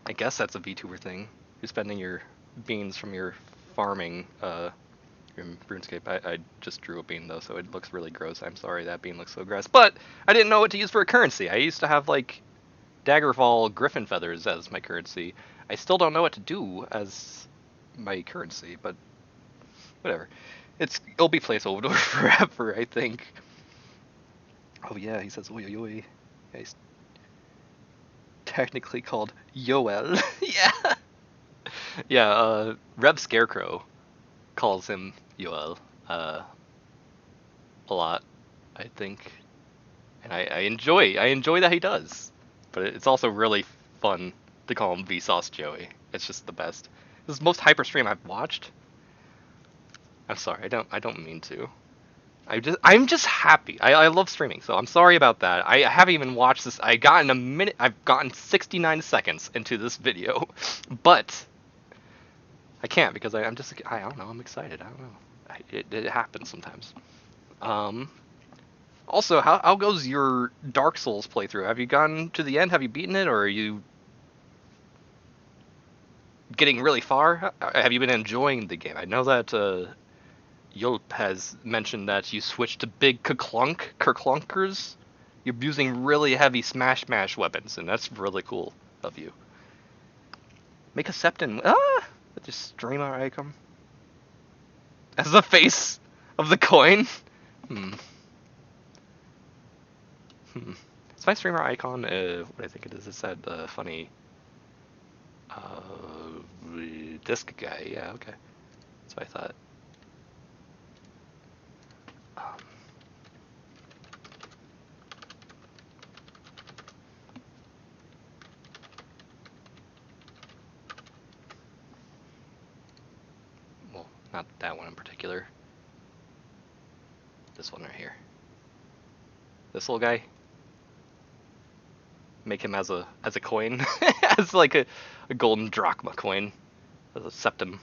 that's a VTuber thing. You're spending your beans from your farming in RuneScape. I just drew a bean though, so it looks really gross. I'm sorry that bean looks so gross. But I didn't know what to use for a currency. I used to have like Daggerfall Griffin feathers as my currency. I still don't know what to do as my currency, but whatever. It'll be placeholder forever, I think. Oh yeah, he says oi oi oi. Yeah, he's technically called Yoel. Yeah. Yeah, Reb Scarecrow calls him Yoel a lot, I think. And I enjoy that he does. But it's also really fun to call him Vsauce Joey. It's just the best. This is the most hyper stream I've watched. I'm sorry, I don't mean to. I'm just happy. I love streaming, so I'm sorry about that. I haven't even watched this. I've gotten 69 seconds into this video, but I can't because I don't know. I'm excited. I don't know. It happens sometimes. Also, how goes your Dark Souls playthrough? Have you gotten to the end? Have you beaten it, or are you getting really far? Have you been enjoying the game? I know that Yulp has mentioned that you switched to big kerclunkers. You're using really heavy smash weapons, and that's really cool of you. Make a septon with the streamer icon as the face of the coin. It's my streamer icon. What I think it is. It's that funny disc guy. Yeah, okay. That's what I thought. Well, not that one in particular. This one right here. This little guy. Make him as a coin, as like a golden drachma coin, as a septum.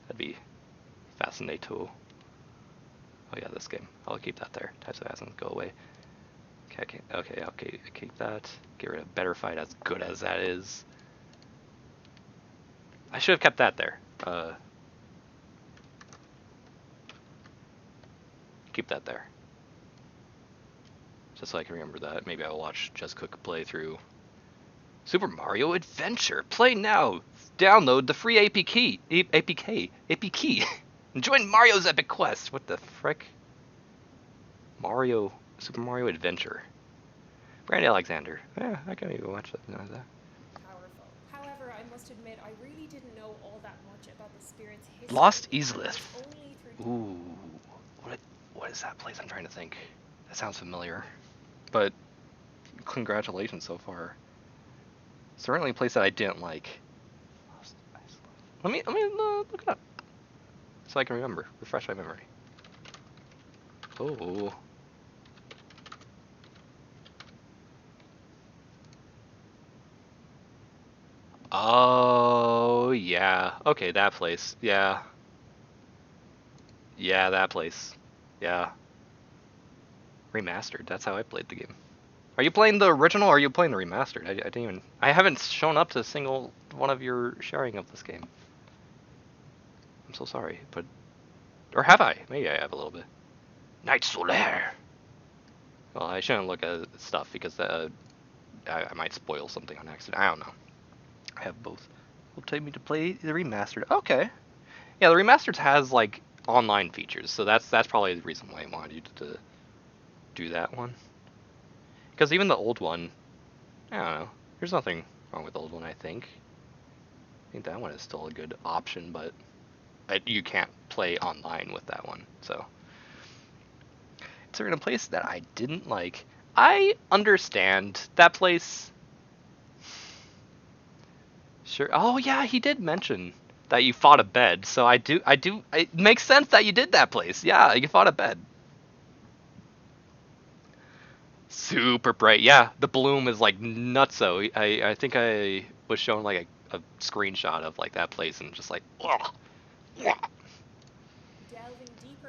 That'd be fascinating too. Oh yeah, this game. I'll keep that there. Types of Assassins go away. Okay, I'll keep that. Get rid of Better Fight, as good as that is. I should have kept that there. Keep that there. Just so I can remember that. Maybe I'll watch Just Cook play through Super Mario Adventure. Play now. Download the free APK. And join Mario's epic quest. What the frick? Super Mario Adventure. Brandy Alexander. Yeah, I can even watch that. Powerful. However, I must admit, I really didn't know all that much about the spirit's history. Lost Islith. Ooh. What is that place? I'm trying to think. That sounds familiar. But congratulations so far. Certainly a place that I didn't like. Let me look it up so I can remember, refresh my memory. Oh yeah. Okay, that place. Yeah. Yeah, that place. Yeah. Remastered. That's how I played the game. Are you playing the original or are you playing the remastered? I haven't shown up to a single one of your sharing of this game. I'm so sorry, but... Or have I? Maybe I have a little bit. Night Solaire! Well, I shouldn't look at stuff because I might spoil something on accident. I don't know. I have both. Will take me to play the remastered. Okay. Yeah, the remastered has, like, online features, so that's probably the reason why I wanted you to do that one. Because even the old one, I don't know. There's nothing wrong with the old one, I think. I think that one is still a good option, but you can't play online with that one. So, is there a place that I didn't like? I understand that place. Sure. Oh yeah, he did mention that you fought a bed. So I do. It makes sense that you did that place. Yeah, you fought a bed. Super bright. Yeah, the bloom is like nutso. I think I was shown like a screenshot of like that place and just like, ugh.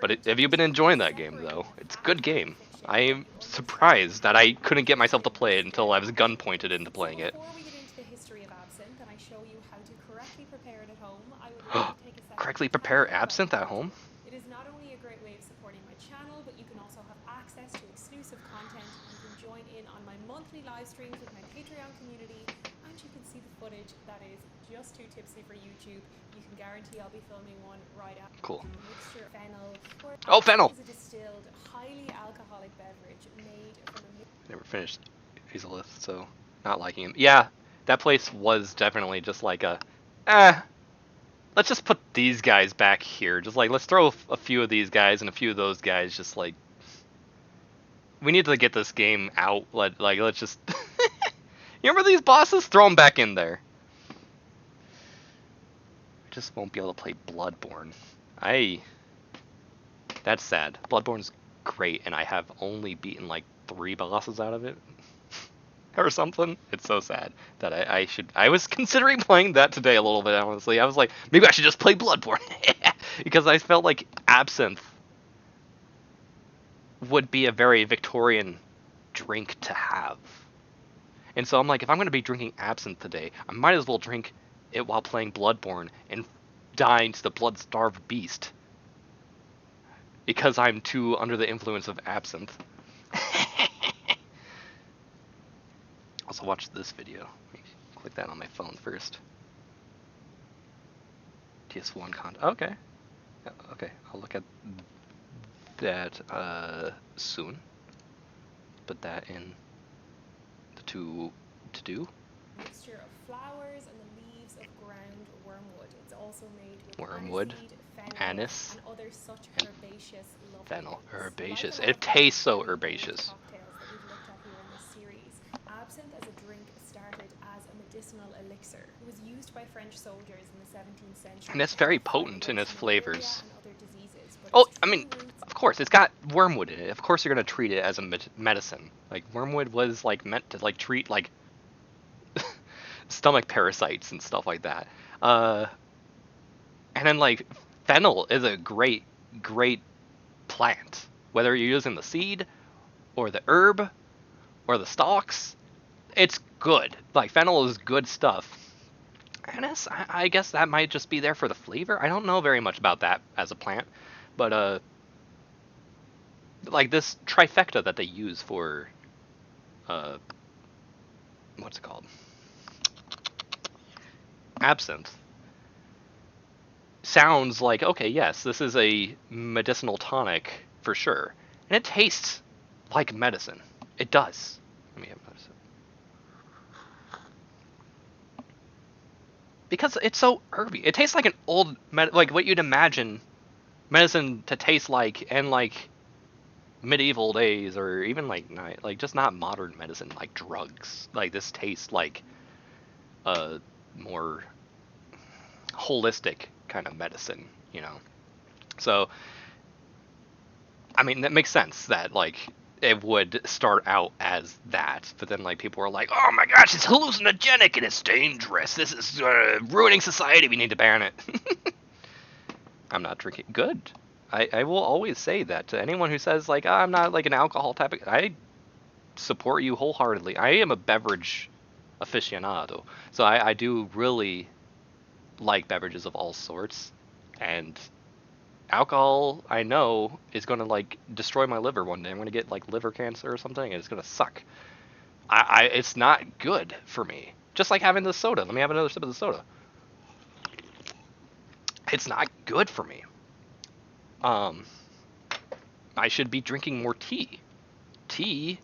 But have you been enjoying that game though? It's a good game. I am surprised that I couldn't get myself to play it until I was gun pointed into playing it. Before we get into the history of absinthe and I show you how to correctly prepare it at home, I would like to take a second Correctly to prepare tell you about absinthe at it. home? It is not only a great way of supporting my channel, but you can also have access to exclusive content. You can join in on my monthly live streams with my Patreon community, and you can see the footage that is just too tipsy for YouTube. You can guarantee I'll be filming one right after. Cool. A mixture of fennel. Oh, fennel! Is a distilled, highly alcoholic beverage made from a Never finished Hazelith, so not liking him. Yeah, that place was definitely just like a, let's just put these guys back here. Just like, let's throw a few of these guys and a few of those guys. Just like, we need to get this game out. Let's just, you remember these bosses? Throw them back in there. I just won't be able to play Bloodborne. That's sad. Bloodborne's great, and I have only beaten like 3 bosses out of it. Or something. It's so sad that I was considering playing that today a little bit, honestly. I was like, maybe I should just play Bloodborne. Because I felt like absinthe would be a very Victorian drink to have. And so I'm like, if I'm going to be drinking absinthe today, I might as well drink it while playing Bloodborne and dying to the blood-starved beast. Because I'm too under the influence of absinthe. Also watch this video. Let me click that on my phone first. TS1 content. Okay. Okay, I'll look at that soon. Put that in the to do. Mixture of flowers and the leaves of ground wormwood. It's also made with Wormwood, aniseed, fennel, anise, and other such herbaceous lovely fennel. oils. Herbaceous. Like It tastes so herbaceous. cocktails that we've looked at here in this series, absinthe as a drink started as a medicinal elixir. It was used by French soldiers in the 17th century. And it's very potent in its flavors. And other diseases, but Oh, its I mean, true roots of course, it's got wormwood in it. Of course, you're gonna treat it as a medicine. Like wormwood was like meant to like treat like stomach parasites and stuff like that. And then like fennel is a great plant. Whether you're using the seed or the herb or the stalks, it's good. Like fennel is good stuff. And I guess that might just be there for the flavor. I don't know very much about that as a plant, but like this trifecta that they use for what's it called? Absinthe. Sounds like, okay, yes, this is a medicinal tonic for sure. And it tastes like medicine. It does. Let me have another sip. Because it's so herby. It tastes like an old, like what you'd imagine medicine to taste like in like medieval days, or even like just not modern medicine, like drugs. Like this tastes like a more holistic kind of medicine, you know. So, I mean, that makes sense that like it would start out as that, but then like people were like, oh my gosh, it's hallucinogenic and it's dangerous. This is ruining society. We need to ban it. I'm not drinking. Good. I will always say that to anyone who says like, oh, I'm not like an alcohol type of, I support you wholeheartedly. I am a beverage aficionado, so I do really like beverages of all sorts, and alcohol I know is going to like destroy my liver one day. I'm going to get like liver cancer or something, and it's going to suck. It's not good for me. Just like having the soda. Let me have another sip of the soda. It's not good for me. I should be drinking more tea. tea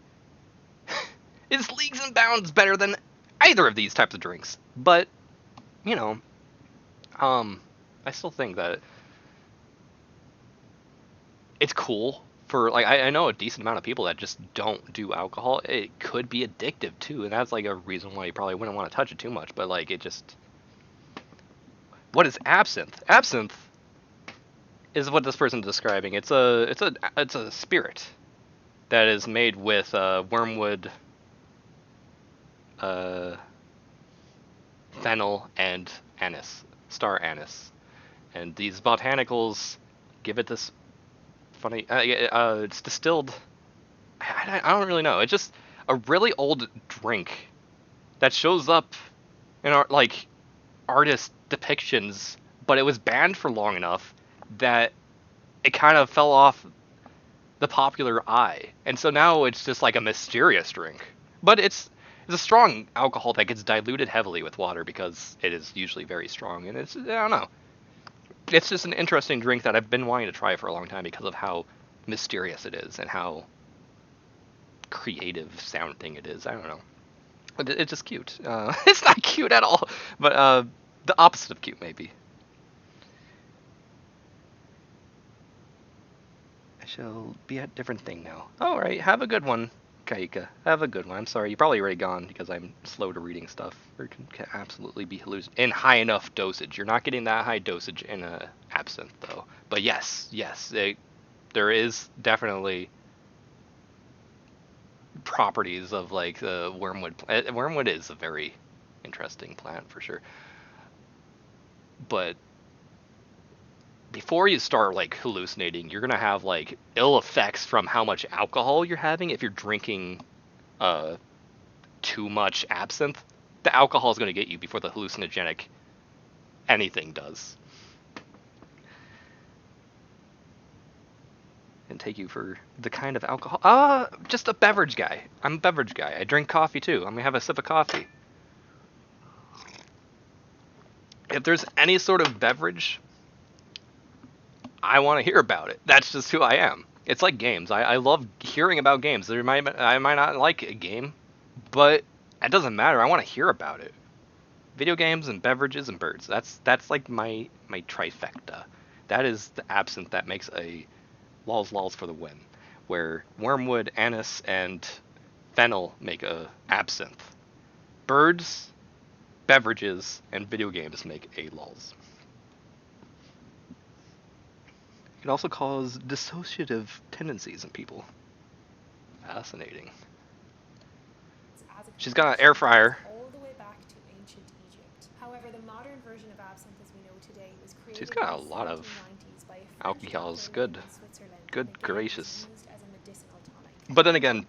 is leagues and bounds better than either of these types of drinks. But, you know, I still think that it's cool for, like, I know a decent amount of people that just don't do alcohol. It could be addictive too, and that's like a reason why you probably wouldn't want to touch it too much. But like, it just, what is absinthe? Absinthe is what this person's describing. It's a spirit that is made with wormwood, fennel, and anise, star anise, and these botanicals give it this funny. It's distilled. I don't really know. It's just a really old drink that shows up in our like artist depictions, but it was banned for long enough that it kind of fell off the popular eye, and so now it's just like a mysterious drink. But it's a strong alcohol that gets diluted heavily with water because it is usually very strong, and it's, I don't know. It's just an interesting drink that I've been wanting to try for a long time because of how mysterious it is and how creative sounding it is. I don't know. It's just cute. It's not cute at all, but the opposite of cute, maybe. I shall be at a different thing now. All right, have a good one, Kaika. Have a good one. I'm sorry, you're probably already gone because I'm slow to reading stuff. Or can absolutely be hallucinating in high enough dosage. You're not getting that high dosage in a absinthe, though. But yes, there is definitely properties of like the wormwood. Wormwood is a very interesting plant for sure. But before you start like hallucinating, you're gonna have like ill effects from how much alcohol you're having. If you're drinking too much absinthe, the alcohol is gonna get you before the hallucinogenic anything does. And take you for the kind of alcohol. Just a beverage guy. I'm a beverage guy. I drink coffee too. I'm gonna have a sip of coffee. If there's any sort of beverage, I want to hear about it. That's just who I am. It's like games. I love hearing about games. I might not like a game, but it doesn't matter. I want to hear about it. Video games and beverages and birds. That's like my trifecta. That is the absinthe that makes a lols for the win. Where wormwood, anise, and fennel make a absinthe. Birds, beverages, and video games make a lols. It can also cause dissociative tendencies in people. Fascinating. She's got an air fryer. All the way back to ancient Egypt. However, the modern version of absinthe as we know today was created She's got a in the lot of 1790s by a French alcohols. doctor Good. in Switzerland, Good and again, it was gracious. used as a medicinal tonic. But then again,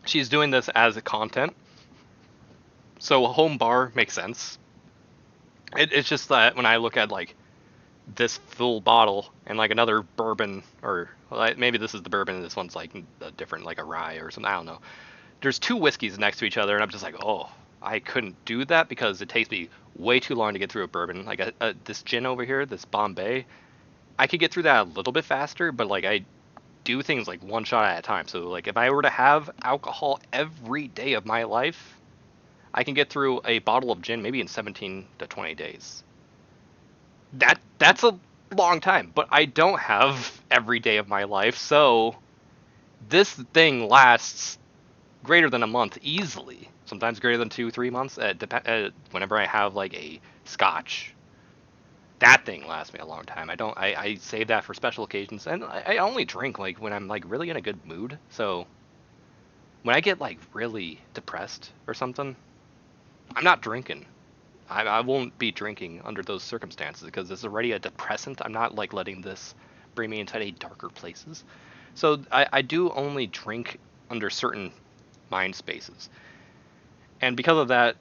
she's doing this as a content, so a home bar makes sense. It's just that when I look at like this full bottle and like another bourbon, or well, maybe this is the bourbon and this one's like a different, like a rye or something, I don't know. There's two whiskeys next to each other and I'm just like, oh, I couldn't do that because it takes me way too long to get through a bourbon. Like this gin over here, this Bombay, I could get through that a little bit faster, but like I do things like one shot at a time. So like if I were to have alcohol every day of my life, I can get through a bottle of gin maybe in 17 to 20 days. That's a long time, but I don't have every day of my life, so this thing lasts greater than a month easily. Sometimes greater than 2-3 months. Whenever I have like a scotch, that thing lasts me a long time. I save that for special occasions, and I only drink like when I'm like really in a good mood. So when I get like really depressed or something, I'm not drinking. I won't be drinking under those circumstances because it's already a depressant. I'm not like letting this bring me into any darker places. So I do only drink under certain mind spaces. And because of that,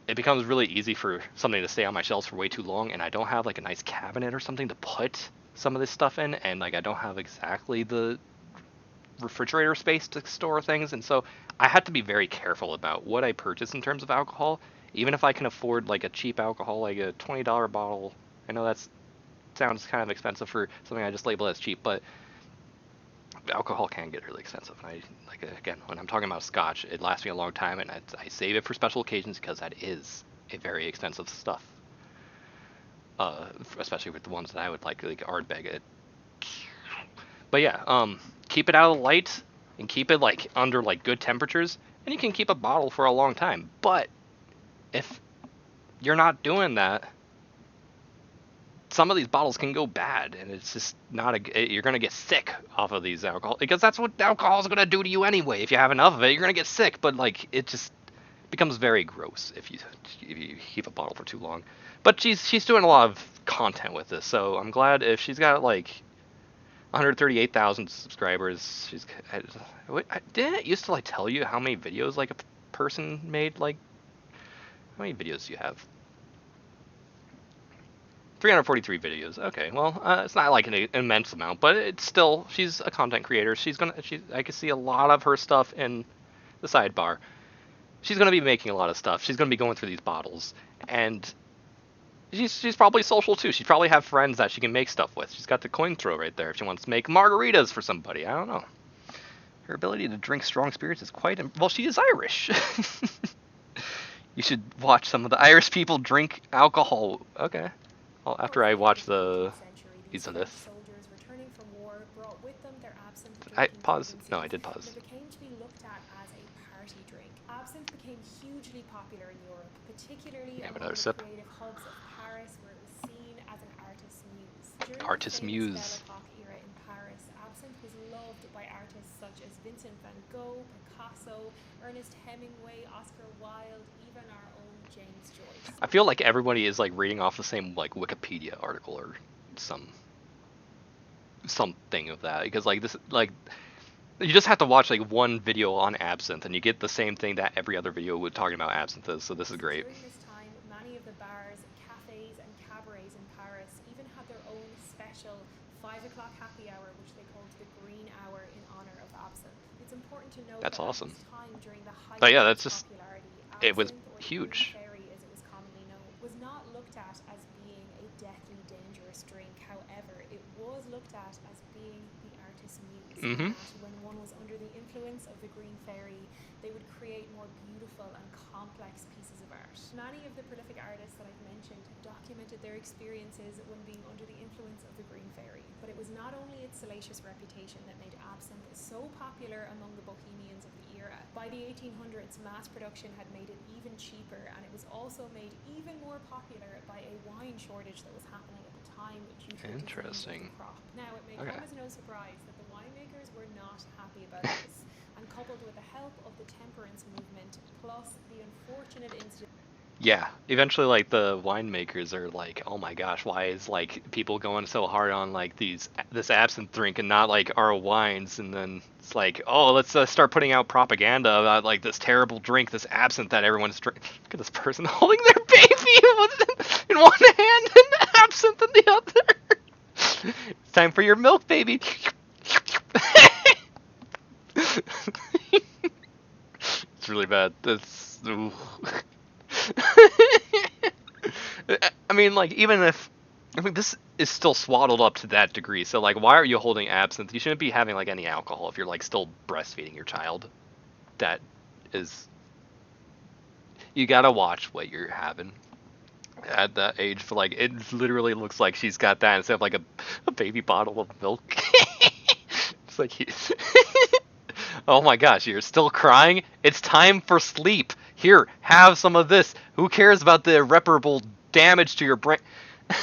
it becomes really easy for something to stay on my shelves for way too long, and I don't have like a nice cabinet or something to put some of this stuff in, and like I don't have exactly the refrigerator space to store things, and so I had to be very careful about what I purchase in terms of alcohol, even if I can afford like a cheap alcohol, like a $20 bottle. I know that sounds kind of expensive for something I just label as cheap, but alcohol can get really expensive. And I like again when I'm talking about scotch, it lasts me a long time, and I save it for special occasions because that is a very expensive stuff. Especially with the ones that I would like Ardbeg it. But yeah, keep it out of light and keep it like under like good temperatures, and you can keep a bottle for a long time. But if you're not doing that, some of these bottles can go bad, and it's just not you're gonna get sick off of these alcohol, because that's what alcohol is gonna do to you anyway. If you have enough of it, you're gonna get sick. But like it just becomes very gross if you keep a bottle for too long. But she's doing a lot of content with this, so I'm glad if she's got like 138,000 subscribers. Didn't it used to like tell you how many videos like a person made? Like how many videos do you have? 343 videos. Okay, well, it's not like an immense amount, but it's still, she's a content creator. I can see a lot of her stuff in the sidebar. She's gonna be making a lot of stuff. She's gonna be going through these bottles, and she's probably social too. She probably have friends that she can make stuff with. She's got the coin throw right there if she wants to make margaritas for somebody. I don't know. Her ability to drink strong spirits is quite well. She is Irish. You should watch some of the Irish people drink alcohol. Okay. Well, after I watch these of this. Soldiers returning from war brought with them their absinthe. I paused. No, I did pause. It became to be looked at as a party drink. Absinthe became hugely popular in Europe, particularly among the creative hubs of Paris, where it was seen as an artist's muse. During Artist the muse. Belle Epoque era in Paris, absinthe was loved by artists such as Vincent van Gogh, Picasso, Ernest Hemingway, Oscar Wilde, even our own James Joyce. I feel like everybody is like reading off the same like Wikipedia article or something of that, because like this like you just have to watch like one video on absinthe and you get the same thing that every other video would talking about absinthe is. So this is great. During this time, many of the bars, cafes, and cabarets in Paris even had their own special 5 o'clock happy hour, which they called the Green Hour, in honor of absinthe. It's important to note That's that awesome. at this time, during the height But yeah, of that's its just popularity, it was absinthe, or the huge. Green Fairy, as it was commonly known, was not looked at as being a deathly dangerous drink. However, it was looked at as being the artist's muse. Mhm. That when one was under the influence of the Green Fairy, they would create more beautiful and complex pieces of art. Many of the prolific artists that I've mentioned have documented their experiences when being under the influence of the Green Fairy. But it was not only its salacious reputation that made absinthe so popular among the bohemians of the era. By the 1800s, mass production had made it even cheaper, and it was also made even more popular by a wine shortage that was happening at the time due to the disease of the crop. Now, it may come as no surprise that the winemakers were not happy about this, and coupled with the help of the temperance movement, plus the unfortunate incident. Yeah, eventually like the winemakers are like, oh my gosh, why is like people going so hard on like this absinthe drink and not like our wines? And then it's like, oh, let's start putting out propaganda about like this terrible drink, this absinthe that everyone's drinking. Look at this person holding their baby in one hand and absinthe in the other. It's time for your milk, baby. It's really bad. That's. Ooh. I mean, like, even if this is still swaddled up to that degree, so like, why are you holding absinthe? You shouldn't be having like any alcohol if you're like still breastfeeding your child. That is, you gotta watch what you're having at that age. For like, it literally looks like she's got that instead of like a baby bottle of milk. It's like, oh my gosh, you're still crying? It's time for sleep. Here, have some of this. Who cares about the irreparable damage to your brain? A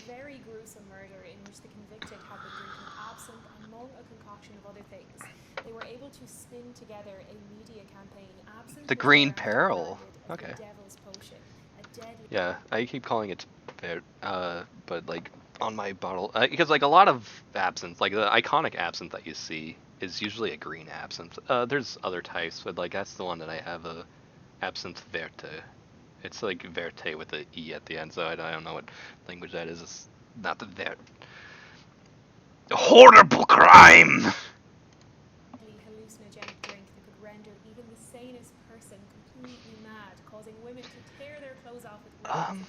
very gruesome murder in which the convicted had been drinking absinthe among a concoction of other things. They were able to spin together a media campaign. Absinthe The was Green branded Peril. as Okay. the devil's potion, a deadly. Yeah, I keep calling it, but like on my bottle, because like a lot of absinthe, like the iconic absinthe that you see, is usually a green absinthe. There's other types, but like that's the one that I have, absinthe verte. It's like verte with the E at the end, so I don't know what language that is. It's not the verte. Horrible crime! Hallucinogenic drink that could render even the sanest person completely mad, causing women to tear their clothes off with abandon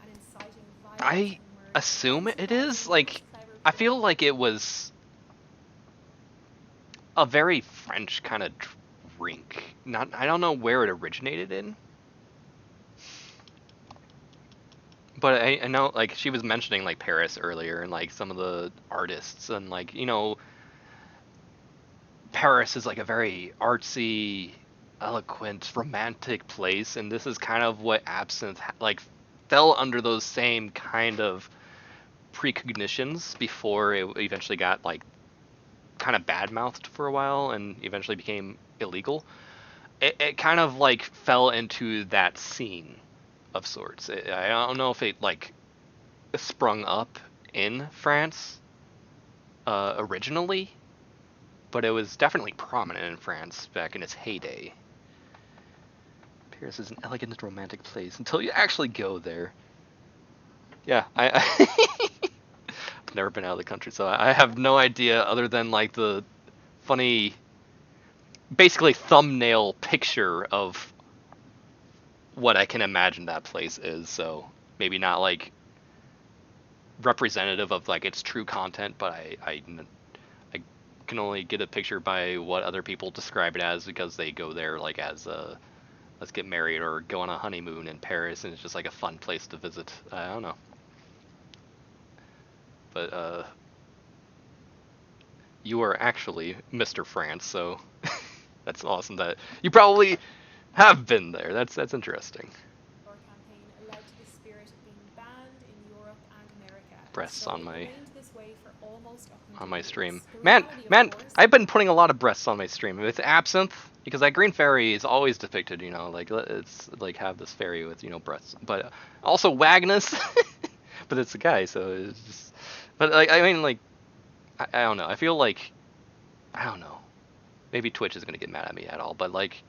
and inciting violence I and murder. assume it is. Like, I feel like it was a very French kind of drink. I don't know where it originated in, but I know like she was mentioning like Paris earlier and like some of the artists and like Paris is like a very artsy, eloquent, romantic place, and this is kind of what absinthe like fell under those same kind of precognitions before it eventually got like kind of bad-mouthed for a while and eventually became illegal. It kind of like fell into that scene of sorts. I don't know if it like sprung up in France originally, but it was definitely prominent in France back in its heyday. Paris is an elegant and romantic place until you actually go there. Yeah, I've never been out of the country, so I have no idea other than like the funny, basically thumbnail picture of what I can imagine that place is. So maybe not like representative of like its true content, but I can only get a picture by what other people describe it as because they go there like as a let's get married or go on a honeymoon in Paris, and it's just like a fun place to visit. I don't know. But you are actually Mr. France, so that's awesome that you probably have been there. That's interesting. Your campaign led to the spirit being banned in Europe and America. Breasts So on it my remained this way for almost 100 on my years. stream. The Man, reality, of course, I've been putting a lot of breasts on my stream with absinthe because that green fairy is always depicted, like it's like have this fairy with breasts, but also Wagnus, but it's a guy, so it's just. But like I mean, like I don't know. I feel like I don't know. Maybe Twitch is gonna get mad at me at all, but like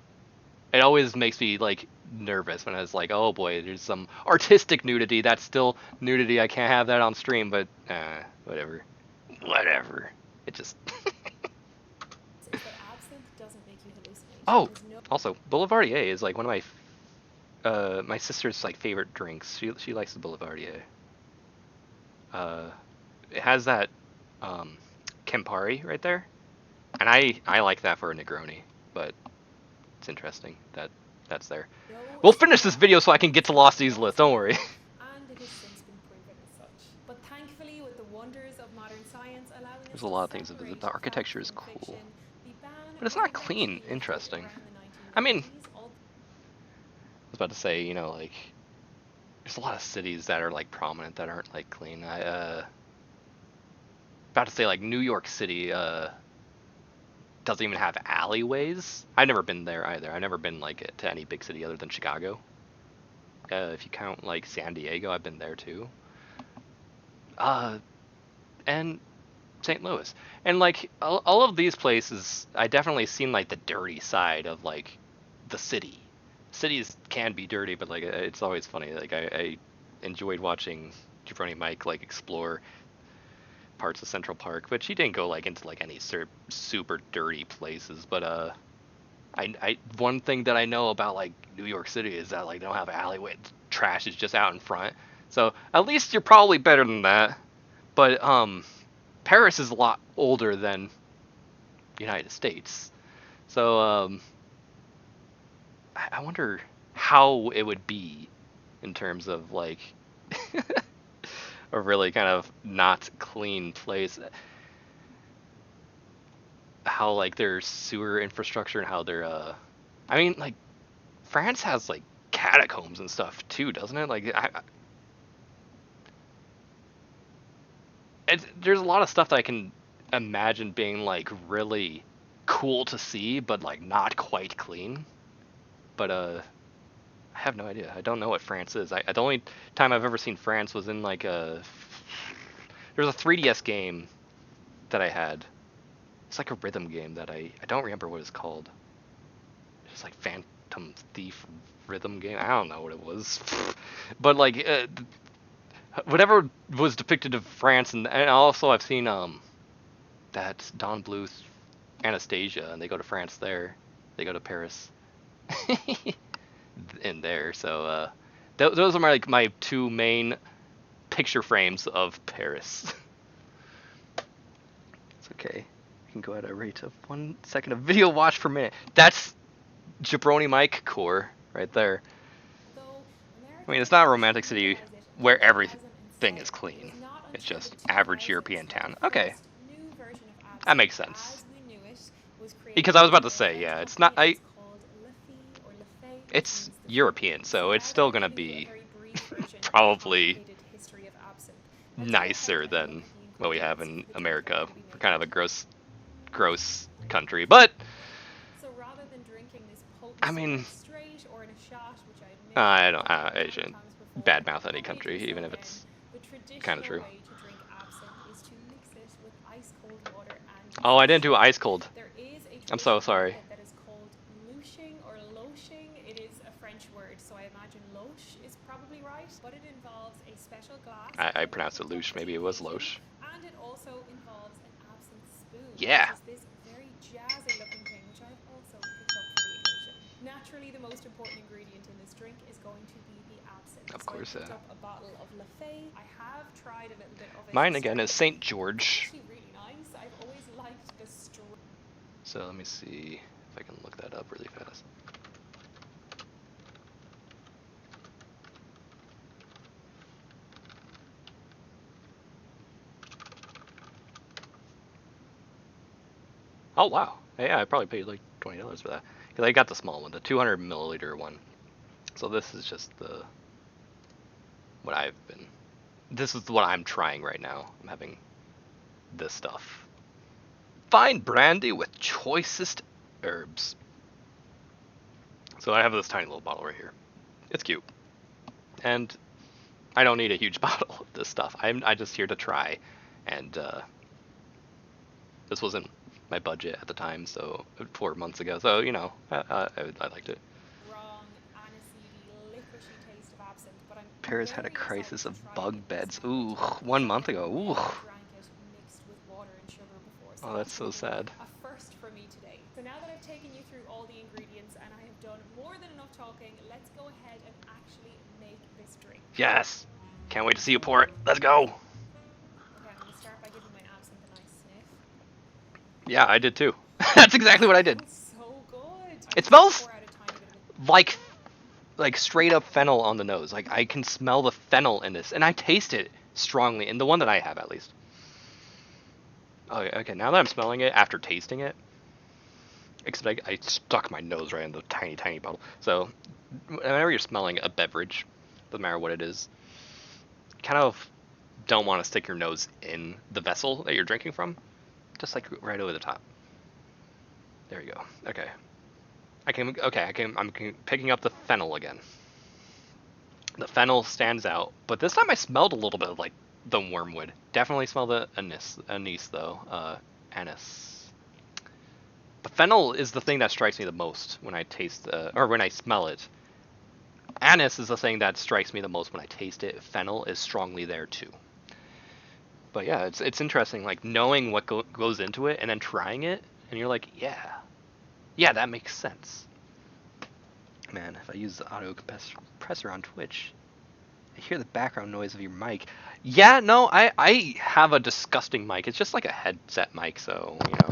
it always makes me like nervous when I was like, oh boy, there's some artistic nudity. That's still nudity. I can't have that on stream, but whatever. It just. is that absinthe doesn't make you hallucinate. Oh, There's no also Boulevardier is like one of my sister's like favorite drinks. She likes the Boulevardier. It has that Campari right there, and I like that for a Negroni, but it's interesting that that's there. no We'll finish this video so I can get to Lost Isla. Don't worry. and it has since been proven as such. But thankfully, with the wonders of modern science allowing us There's to a lot of things to visit. separate The architecture is fact from cool, fiction, the ban but it's was not clean. eventually lifted Interesting. around the I mean, 1990s, I was about to say, like there's a lot of cities that are like prominent that aren't like clean. About to say like New York City doesn't even have alleyways. I've never been there either. I've never been like to any big city other than Chicago. If you count like San Diego, I've been there too. And St. Louis. And like all of these places, I definitely seen like the dirty side of like the city. Cities can be dirty, but like it's always funny. Like I enjoyed watching Jabroni Mike like explore parts of Central Park, but she didn't go like into like any super dirty places. But I one thing that I know about like New York City is that like they don't have alleyway. Trash is just out in front. So at least you're probably better than that. But Paris is a lot older than United States. So I wonder how it would be in terms of like a really kind of not clean place. How like their sewer infrastructure and how their I mean like France has like catacombs and stuff too, doesn't it? Like there's a lot of stuff that I can imagine being like really cool to see, but like not quite clean. But I have no idea. I don't know what France is. The only time I've ever seen France was in like there's a 3DS game that I had. It's like a rhythm game that I don't remember what it's called. It's like Phantom Thief rhythm game. I don't know what it was. But like whatever was depicted of France, and also I've seen that Don Bluth Anastasia, and they go to France there. They go to Paris in there. So those are my two main picture frames of Paris. It's okay. can go at a rate of 1 second of video watch per minute. That's Jabroni Mike core right there. Though I mean, Americans it's not didn't Romantic actually City realize it where until everything is 2007. It clean. was not It's until just the average 2000s European that town. the Okay, first new version of that absinthe, makes sense. as we knew it, was created Because I was about to by a say, French yeah, it's not. company. It's called Le Fée or Le Fée, which It's means the Fée. European, So so it's now that still I've gonna given you a be very brief version of the probably complicated history of absinthe, let's go ahead nicer and have a look than at the what we have ingredients in for the drink that we're America. going to be For making kind of a today. gross country. But So rather than drinking this potent I mean, syrup straight or in a shot, which I admit I I've don't. done I many shouldn't times before, badmouth any I'm going to do country, so even if again. it's The kind of traditional true. way to drink absinthe is to mix it with ice cold water and Oh, I some didn't do sugar. ice cold. There is a I'm so traditional sorry. method that is called louching or loching. It is a French word, so I imagine loche is probably right, but it involves a special glass, which I I've pronounced it picked up louche. for the Maybe it was occasion, loche. and it also involves an absinthe spoon, Yeah. which is this very jazzy looking thing, which I've also picked up for the occasion. Naturally, the most important ingredient in this drink is going to be the absinthe. Of So I course, picked yeah. up a bottle of Le Fée. I have tried a little bit of it. Mine again straight. is St. It's George. actually really nice. I've always liked the straight. So let me see if I can look that up really fast. Oh wow, yeah, I probably paid like $20 for that because I got the small one, the 200 milliliter one. So this is just the what I've been. This is what I'm trying right now. I'm having this stuff. Fine brandy with choicest herbs. So I have this tiny little bottle right here. It's cute, and I don't need a huge bottle of this stuff. I just here to try, and this wasn't my budget at the time, so 4 months ago. So you know, I liked it. Strong, aniseedy, licoricey taste of absinthe, but I'm Paris had a very excited crisis to of try it bug in this beds. method Ooh, because 1 month I have ago. Ooh. never drank it mixed with water and sugar before. So Oh, that's so this will be sad. a first for me today. So now that I've taken you through all the ingredients and I have done more than enough talking, let's go ahead and actually make this drink. Yes. Can't wait to see you pour it. Let's go. Okay, I'm going to start by giving my absinthe a nice sniff. Yeah, I did too. That's exactly what I did. It smells so good. It smells Pour out a tiny bit of it. like straight up fennel on the nose. Like I can smell the fennel in this, and I taste it strongly in the one that I have at least. Oh, okay. Now that I'm smelling it after tasting it, except I stuck my nose right in the tiny bottle. So whenever you're smelling a beverage, doesn't matter what it is, kind of don't want to stick your nose in the vessel that you're drinking from, just like right over the top. There you go. Okay. I'm picking up the fennel again. The fennel stands out, but this time I smelled a little bit of like the wormwood. Definitely smell the anise though. Anise. The fennel is the thing that strikes me the most when I taste or when I smell it. Anise is the thing that strikes me the most when I taste it. Fennel is strongly there too. But yeah, it's interesting, like knowing what goes into it and then trying it, and you're like, yeah, that makes sense. Man, if I use the auto compressor on Twitch, I hear the background noise of your mic. Yeah, no, I have a disgusting mic. It's just like a headset mic, so you know.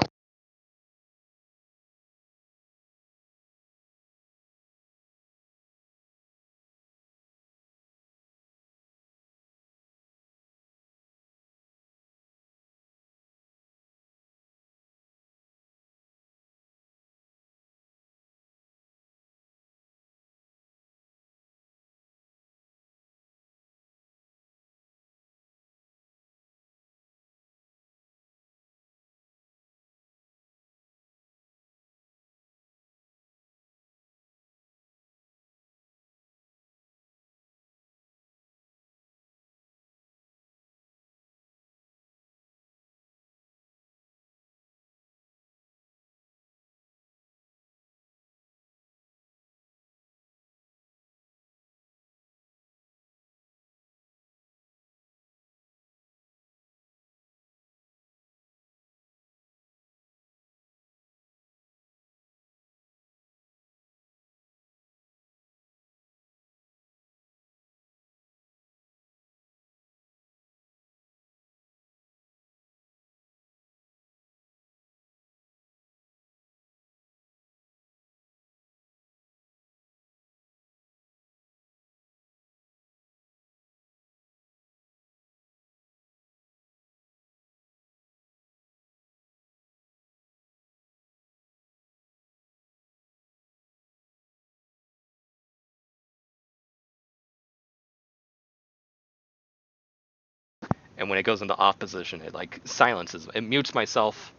and when it goes into off position, it like silences, it mutes myself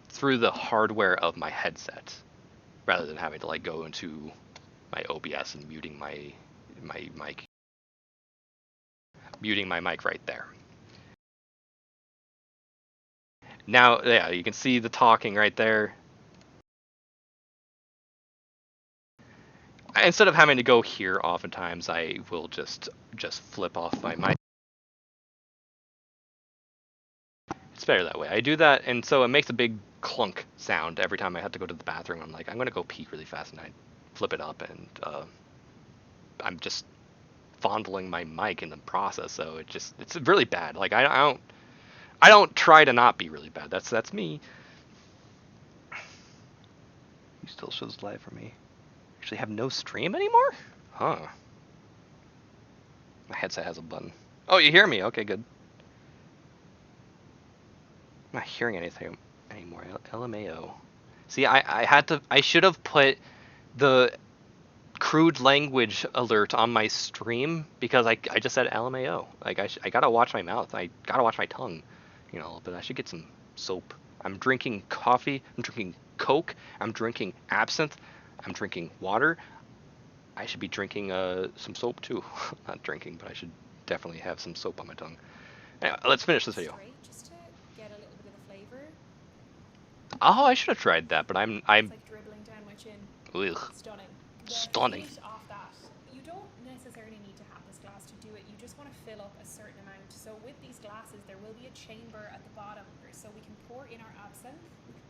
through the hardware of my headset, rather than having to like go into my OBS and muting my mic right there. Now, yeah, you can see the talking right there. Instead of having to go here, oftentimes I will just flip off my mic. It's better that way. I do that, and so it makes a big clunk sound every time I have to go to the bathroom. I'm like, I'm gonna go pee really fast, and I flip it up, and I'm just fondling my mic in the process. So it's really bad. Like I don't try to not be really bad. That's me. You still shows live for me. Actually have no stream anymore? Huh. My headset has a button. Oh, you hear me? Okay, good. I'm not hearing anything anymore. LMAO. See, I should have put the crude language alert on my stream because I just said LMAO. Like I gotta watch my mouth. I gotta watch my tongue. You know, but I should get some soap. I'm drinking coffee. I'm drinking Coke. I'm drinking absinthe. I'm drinking water. I should be drinking some soap too. Not drinking, but I should definitely have some soap on my tongue. Anyway, let's finish this video. Straight, just to get a little bit of the flavor. Oh, I should have tried that, but It's like dribbling down my chin. Ugh. Stunning. The Stunning. heat off that. You don't necessarily need to have this glass to do it. You just want to fill up a certain amount. So with these glasses, there will be a chamber at the bottom, so we can pour in our absinthe.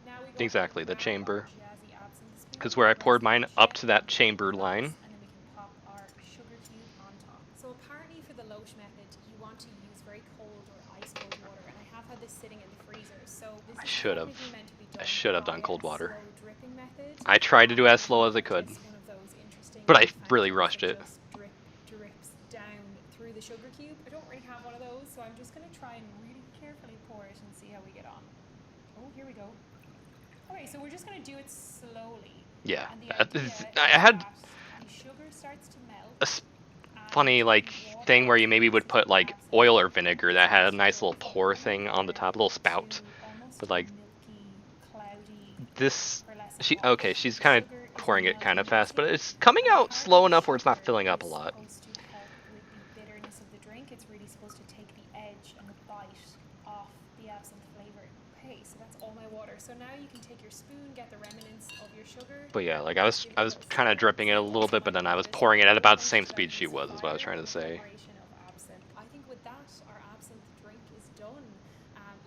Now we go Exactly, the grab chamber. our jazzy absinthe spoon, Because where I poured rest mine it up to gently that chamber on the line. glass, and then we can pop our sugar cube on top. So apparently for the Loesch method, you want to use very cold or ice cold water, and I have had this sitting in the freezer. So this I is should have. technically meant to be I done should have by done cold a water. slow dripping method. I tried to do as slow as I could, It's one of those interesting but I fancy really things rushed that it. just drips down through the sugar cube. I don't really have one of those, so I'm just going to try and really carefully pour it and see how we get on. Oh, here we go. Okay, so we're just going to do it slowly. Yeah, And the idea I had is that the sugar starts to melt. a funny like thing where you maybe would put like oil or vinegar that had a nice little pour thing on the top, a little spout. But like this, she's kind of pouring it kind of fast, but it's coming out slow enough where it's not filling up a lot. Supposed to help with the bitterness of the drink. It's really supposed to take the edge and the bite off the absinthe flavor. Okay, so that's all my water. So now you can take your spoon, get the remnants of your sugar. But yeah, like I was kind of dripping it a little bit, but then I was pouring it at about the same speed she was, is what I was trying to say. I think with that, our absinthe drink is done.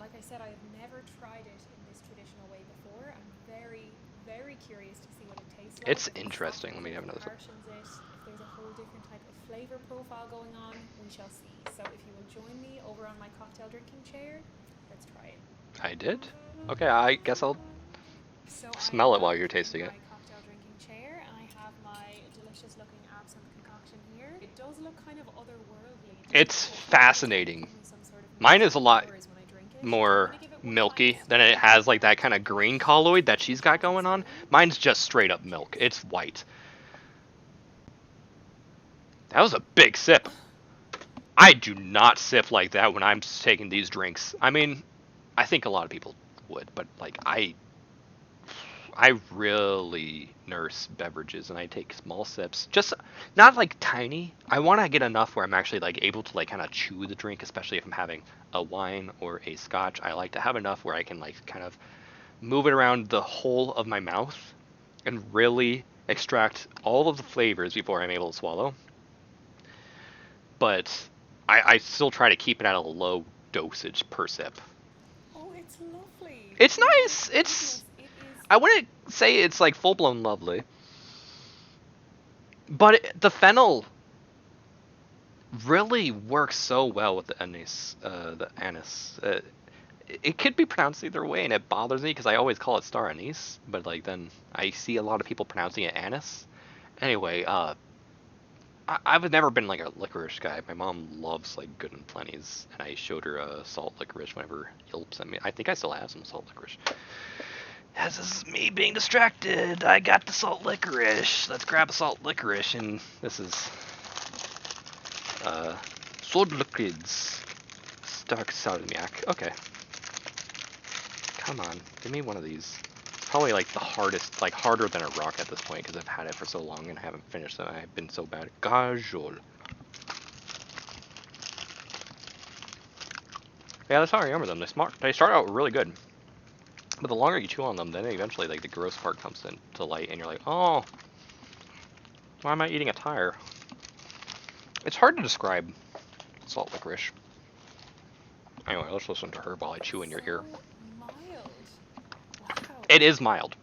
Like I said, I have never tried it in this traditional way before. I'm very, very curious to see what it tastes like. It's interesting. Let me have another sip. If there's a whole different type of flavor profile going on, we shall see. So if you will join me over on my cocktail drinking chair, let's try it. I did? Okay, I guess I'll So smell I it while have you're tasting it. my cocktail drinking chair, and I have my delicious looking absinthe concoction here. It does look kind of otherworldly. It's fascinating. Mine is a lot more milky than it has like that kind of green colloid that she's got going on. Mine's just straight up milk. It's white. That was a big sip. I do not sip like that when I'm taking these drinks. I mean, I think a lot of people would, but like I really nurse beverages and I take small sips, just not like tiny. I want to get enough where I'm actually like able to like kind of chew the drink, especially if I'm having a wine or a scotch. I like to have enough where I can like kind of move it around the whole of my mouth and really extract all of the flavors before I'm able to swallow. But I still try to keep it at a low dosage per sip. Oh, it's lovely. It's nice. It's, I wouldn't say it's like full-blown lovely, but the fennel really works so well with the anise. It could be pronounced either way, and it bothers me because I always call it star anise, but like then I see a lot of people pronouncing it anise. Anyway, I've never been like a licorice guy. My mom loves like Good and Plenty's, and I showed her salt licorice whenever Yelp sent me. I think I still have some salt licorice. As this is me being distracted, I got the salt licorice. Let's grab a salt licorice, and this is salt liquids. Dark salmiak. Okay. Come on, give me one of these. Probably like the hardest, like harder than a rock at this point because I've had it for so long and haven't finished them. I've been so bad. Gajol. Yeah, that's how I remember them. They start out really good, but the longer you chew on them, then eventually like the gross part comes into light, and you're like, oh, why am I eating a tire? It's hard to describe salt licorice. Anyway, let's listen to her while I chew in your ear. Mild. Wow. It is mild,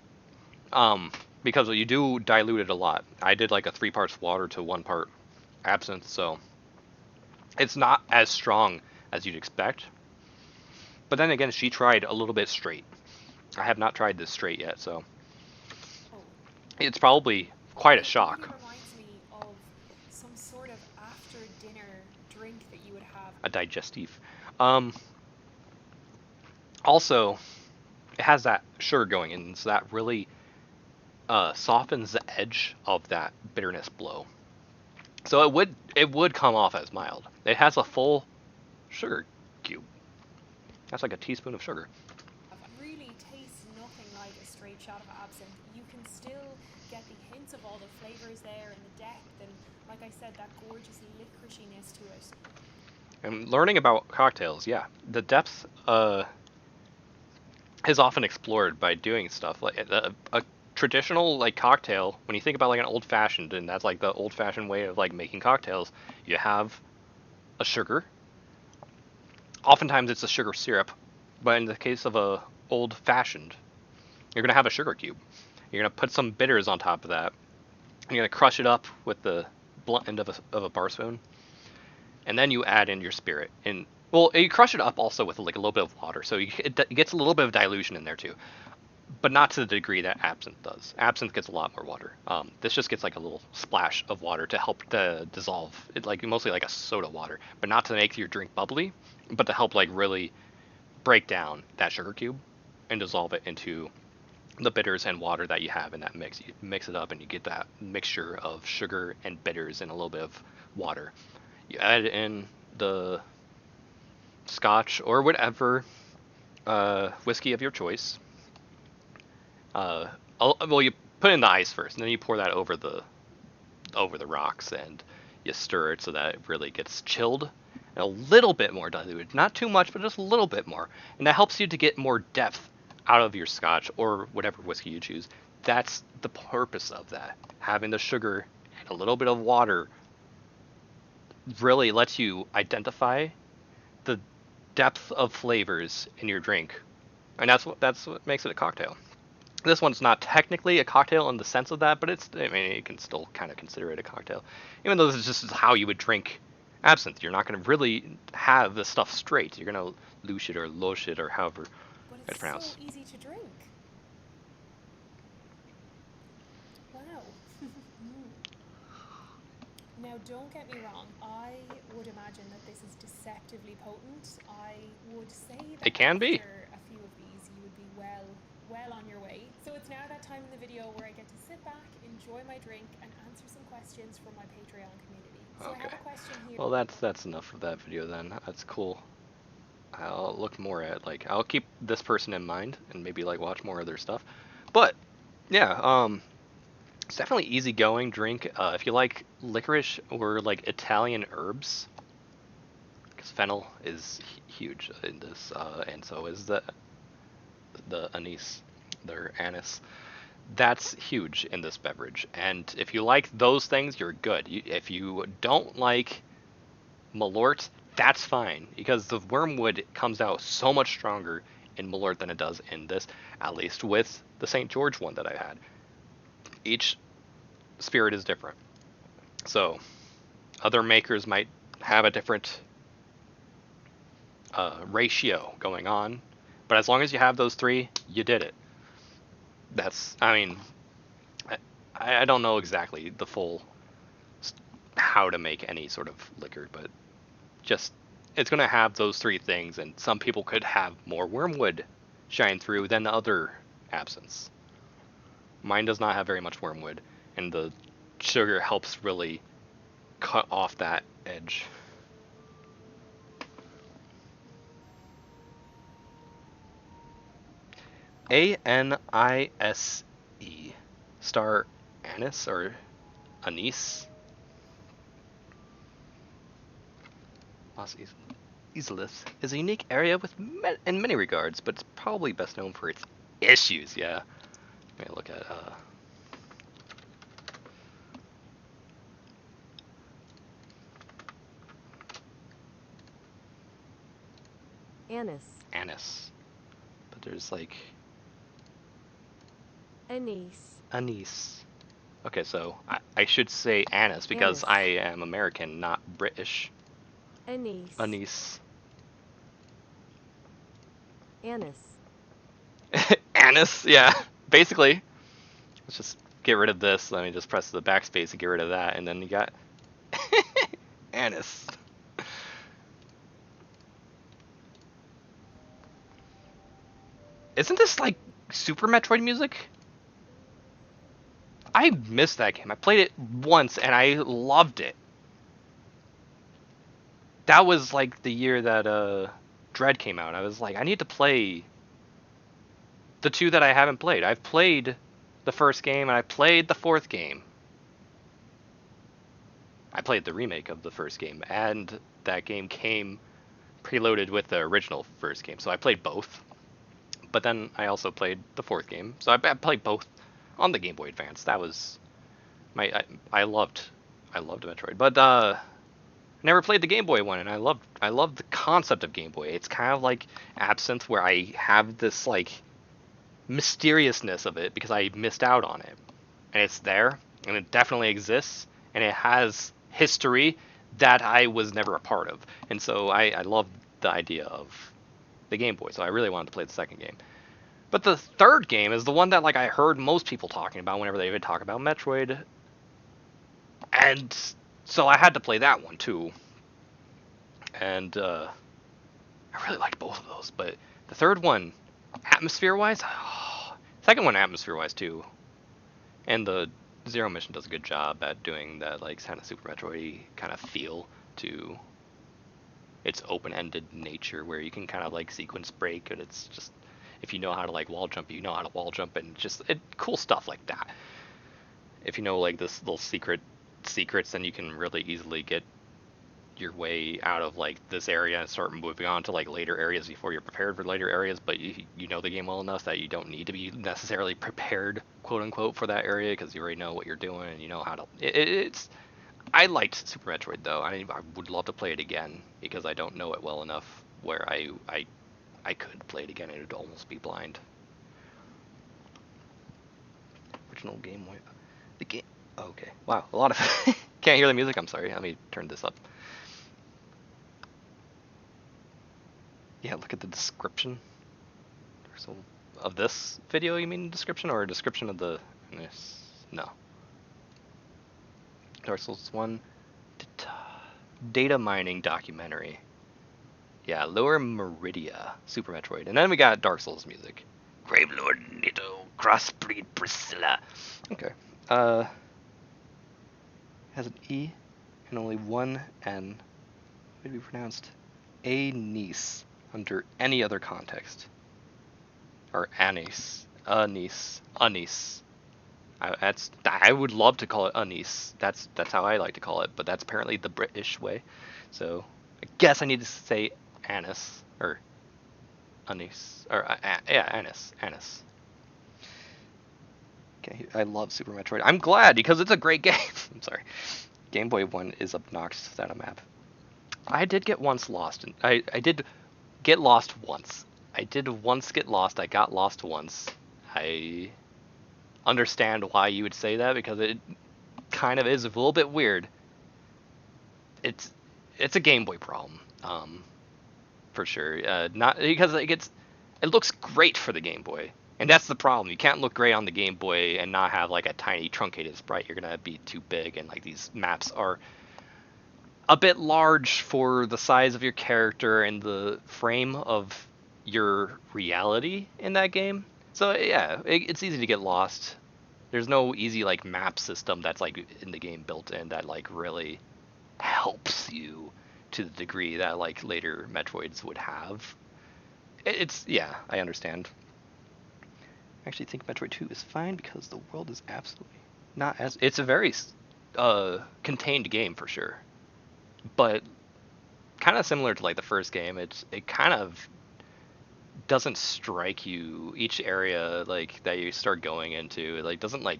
because you do dilute it a lot. I did like a 3 parts water to 1 part absinthe, so it's not as strong as you'd expect. But then again, she tried a little bit straight. I have not tried this straight yet, so Oh. it's probably quite a It shock. really reminds me of some sort of after-dinner drink that you would have. A digestif. Also, it has that sugar going in, so that really softens the edge of that bitterness blow. So it would come off as mild. It has a full sugar cube. That's like a teaspoon of sugar. Really tastes nothing like a straight shot of absinthe. You can still get the hints of all the flavors there and the depth, and like I said, that gorgeous licoriceiness to it. And learning about cocktails, yeah, the depth is often explored by doing stuff like a traditional like cocktail. When you think about like an old fashioned, and that's like the old fashioned way of like making cocktails, you have a sugar. Oftentimes it's a sugar syrup, but in the case of a old fashioned, you're gonna have a sugar cube. You're gonna put some bitters on top of that. You're gonna crush it up with the blunt end of a bar spoon, and then you add in your spirit. And well, you crush it up also with like a little bit of water, so it gets a little bit of dilution in there too, but not to the degree that absinthe does. Absinthe gets a lot more water. This just gets like a little splash of water to help to dissolve it, like mostly like a soda water, but not to make your drink bubbly, but to help like really break down that sugar cube and dissolve it into the bitters and water that you have in that mix. You mix it up and you get that mixture of sugar and bitters and a little bit of water. You add in the scotch or whatever whiskey of your choice. Well, you put in the ice first, and then you pour that over the rocks, and you stir it so that it really gets chilled and a little bit more diluted. Not too much, but just a little bit more. And that helps you to get more depth out of your scotch or whatever whiskey you choose. That's the purpose of that. Having the sugar and a little bit of water really lets you identify the depth of flavors in your drink. And that's what makes it a cocktail. This one's not technically a cocktail in the sense of that, but I mean, you can still kind of consider it a cocktail. Even though this is just how you would drink absinthe. You're not going to really have the stuff straight. You're going to loosh it or losh it or however But it's it's pronounced. so easy to drink. Wow. Now, don't get me wrong. I would imagine that this is deceptively potent. I would say that It can be. after a few of these, you would be well on your way. So it's now that time in the video where I get to sit back, enjoy my drink, and answer some questions from my Patreon community. So I have Okay. a question here. Well, that's enough of that video then. That's cool. I'll look more at like I'll keep this person in mind and maybe like watch more of their stuff. But yeah, it's definitely easygoing drink. If you like licorice or like Italian herbs, because fennel is huge in this, and so is the anise, their anise. That's huge in this beverage. And if you like those things, you're good. If you don't like Malort, that's fine, because the wormwood comes out so much stronger in Malort than it does in this, at least with the St. George one that I had. Each spirit is different. So other makers might have a different ratio going on, but as long as you have those three, you did it. I mean, I don't know exactly the full how to make any sort of liquor, but just it's going to have those three things, and some people could have more wormwood shine through than the other absinthes. Mine does not have very much wormwood, and the sugar helps really cut off that edge. Anise. Star Anise or Anise. Los Islets is a unique area in many regards, but it's probably best known for its issues. Yeah. Let me look at Anise. But there's like Anise. Okay, so I should say Anise because I am American, not British. Anise. Anise, yeah. Basically. Let's just get rid of this. Let me just press the backspace and get rid of that, and then you got Anise. Isn't this like Super Metroid music? I missed that game. I played it once and I loved it. That was like the year that Dread came out. I was like, I need to play the two that I haven't played. I've played the first game and I played the fourth game. I played the remake of the first game, and that game came preloaded with the original first game, so I played both. But then I also played the fourth game, so I played both on the Game Boy Advance. That was I loved Metroid, but never played the Game Boy one, and I loved the concept of Game Boy. It's kind of like Absinthe, where I have this like mysteriousness of it because I missed out on it, and it's there, and it definitely exists, and it has history that I was never a part of, and so I loved the idea of the Game Boy, so I really wanted to play the second game. But the third game is the one that like I heard most people talking about whenever they would talk about Metroid, and so I had to play that one too. And I really liked both of those, but the third one, atmosphere-wise, second one atmosphere-wise too, and the Zero Mission does a good job at doing that like kind of Super Metroid kind of feel to its open-ended nature, where you can kind of like sequence break, and it's just, if you know how to like wall jump, you know how to wall jump, and just cool stuff like that. If you know like this little secrets, then you can really easily get your way out of like this area and start moving on to like later areas before you're prepared for later areas, but you know the game well enough that you don't need to be necessarily prepared, quote unquote, for that area, because you already know what you're doing and you know how to it's I liked Super Metroid though. I would love to play it again because I don't know it well enough where I could play it again and it would almost be blind. Original Game Boy. The game. Okay. Wow. A lot of can't hear the music. I'm sorry. Let me turn this up. Yeah, look at the description. So, of this video, you mean description, or a description of the... No. Dark Souls 1 data mining documentary. Yeah, Lower Meridia, Super Metroid. And then we got Dark Souls music. Grave Lord Nito, Crossbreed Priscilla. Okay. Has an E and only one N. Would be pronounced Anise under any other context. Or anise. Anise. I would love to call it anise. That's how I like to call it, but that's apparently the British way. So I guess I need to say anise or anise or yeah, anise. Okay, I love Super Metroid. I'm glad because it's a great game. I'm sorry. Game Boy 1 is obnoxious at a map. I did get once lost, and I did get lost once. I did once get lost. I got lost once. I understand why you would say that because it kind of is a little bit weird. It's a Game Boy problem, for sure. Not because it looks great for the Game Boy, and that's the problem. You can't look great on the Game Boy and not have like a tiny truncated sprite. You're gonna be too big, and like these maps are a bit large for the size of your character and the frame of your reality in that game. So yeah, it's easy to get lost. There's no easy like map system that's like in the game built in that like really helps you to the degree that like later Metroids would have. It's yeah, I understand. I actually think Metroid 2 is fine because the world is absolutely not as. It's a very contained game for sure, but kind of similar to like the first game. It kind of doesn't strike you. Each area like that you start going into, it like doesn't like.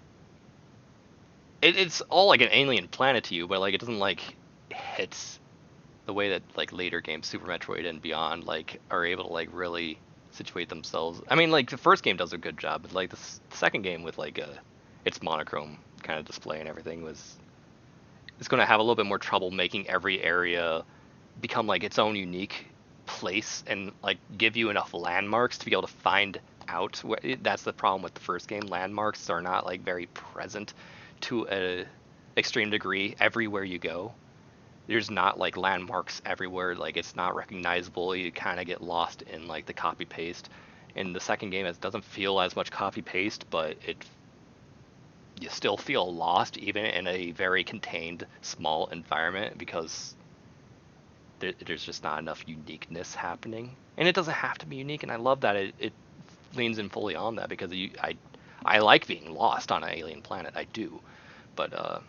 It's all like an alien planet to you, but like it doesn't like hit the way that like later games, Super Metroid and beyond, like are able to like really situate themselves. I mean, like the first game does a good job, but like the second game with like its monochrome kind of display and everything is going to have a little bit more trouble making every area become like its own unique place and like give you enough landmarks to be able to find out. That's the problem with the first game. Landmarks are not like very present to a extreme degree everywhere you go. There's not like landmarks everywhere, like it's not recognizable. You kind of get lost in like the copy paste. In the second game, it doesn't feel as much copy paste, but you still feel lost even in a very contained small environment because there's just not enough uniqueness happening. And it doesn't have to be unique, and I love that it leans in fully on that because I like being lost on an alien planet. I do, but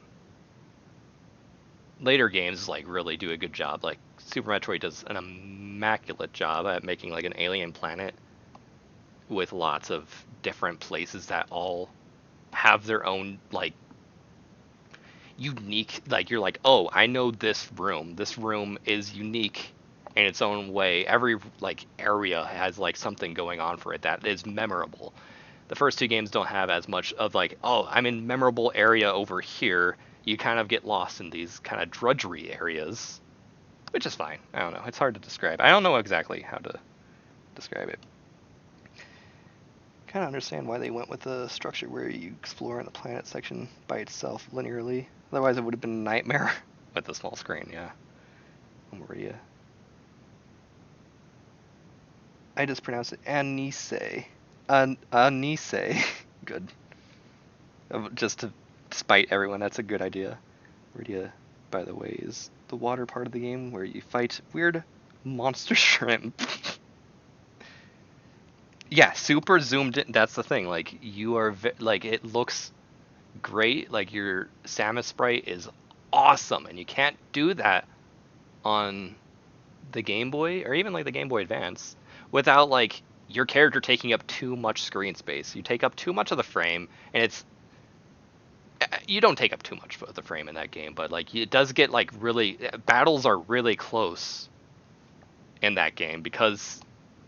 later games like really do a good job. Like Super Metroid does an immaculate job at making like an alien planet with lots of different places that all have their own like unique, like you're like, oh, I know this room. This room is unique in its own way. Every like area has like something going on for it that is memorable. The first two games don't have as much of like, oh, I'm in memorable area over here. You kind of get lost in these kind of drudgery areas, which is fine. I don't know. It's hard to describe. I don't know exactly how to describe it. Kind of understand why they went with the structure where you explore in the planet section by itself linearly. Otherwise, it would have been a nightmare with the small screen. Yeah. Maria. I just pronounced it Anise. Anise. Good. Just to spite everyone, that's a good idea. Maria, by the way, is the water part of the game where you fight weird monster shrimp. Yeah, super zoomed in. That's the thing. Like you are, like it looks great. Like your Samus sprite is awesome, and you can't do that on the Game Boy or even like the Game Boy Advance without like your character taking up too much screen space. You take up too much of the frame, and you don't take up too much of the frame in that game, but like it does get like really battles are really close in that game because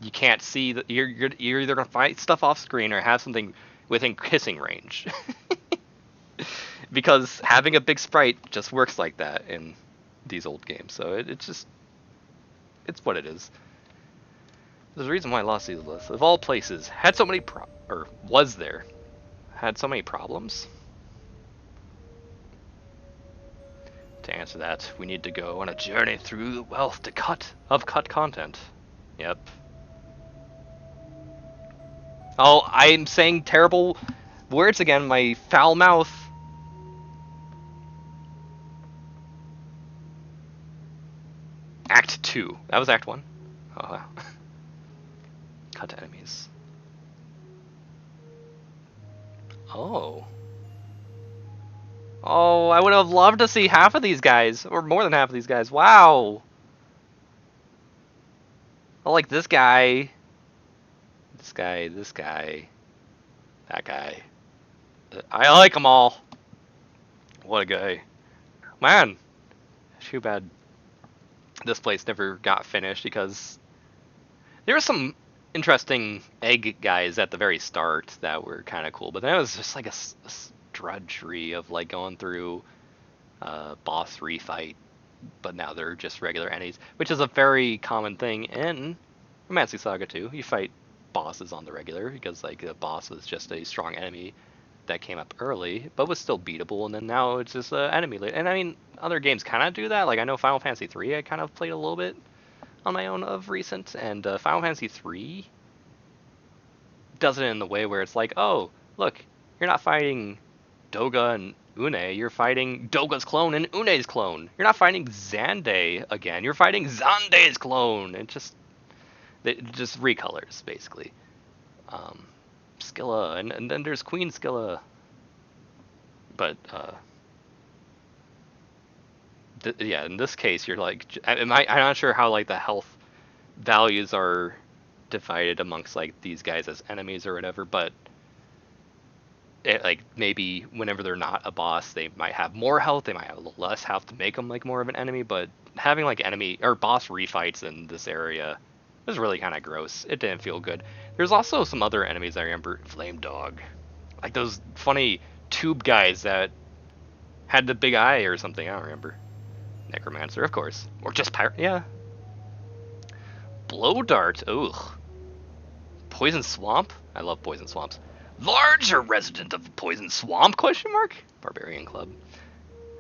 you can't see that you're either gonna fight stuff off screen or have something within kissing range. Because having a big sprite just works like that in these old games, so it's what it is. There's a reason why Lost Seas list of all places had so many had so many problems. To answer that, we need to go on a journey through the wealth of cut content. Yep. Oh, I'm saying terrible words again, my foul mouth. Act 2. That was Act 1? Oh, wow. Cut enemies. Oh. Oh, I would have loved to see half of these guys, or more than half of these guys. Wow. I like this guy. This guy, that guy. I like them all. What a guy. Man, too bad this place never got finished because there were some interesting egg guys at the very start that were kind of cool, but then it was just like a drudgery of like going through boss refight, but now they're just regular enemies, which is a very common thing in Romancing SaGa 2. You fight bosses on the regular because like the boss was just a strong enemy that came up early but was still beatable, and then now it's just an enemy. And I mean, other games kind of do that. Like I know Final Fantasy 3 I kind of played a little bit on my own of recent, and Final Fantasy 3 does it in the way where it's like, oh look, you're not fighting Doga and Une, you're fighting Doga's clone and Une's clone. You're not fighting Xande again, you're fighting Xande's clone. It just recolors basically. Scylla, and then there's Queen Scylla. But yeah, in this case, you're like, I'm not sure how like the health values are divided amongst like these guys as enemies or whatever, but like maybe whenever they're not a boss, they might have more health, they might have a little less health to make them like more of an enemy. But having like enemy or boss refights in this area was really kind of gross. It didn't feel good. There's also some other enemies I remember. Flame Dog, like those funny tube guys that had the big eye or something. I don't remember. Necromancer, of course, or just pirate. Yeah. Blow Dart. Ugh. Poison Swamp. I love Poison Swamps. Larger resident of the Poison Swamp? Question mark. Barbarian Club.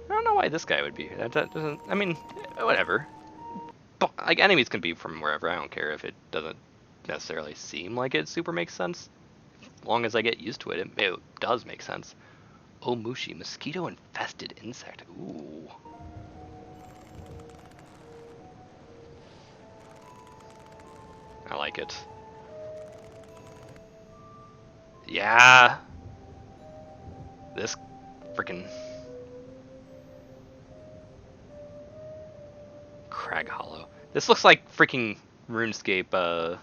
I don't know why this guy would be here. That doesn't. I mean, whatever. But like enemies can be from wherever. I don't care if it doesn't necessarily seem like it super makes sense. As long as I get used to it, it does make sense. Omushi, mosquito infested insect. Ooh. I like it. Yeah. This freaking Crag Hollow. This looks like freaking RuneScape.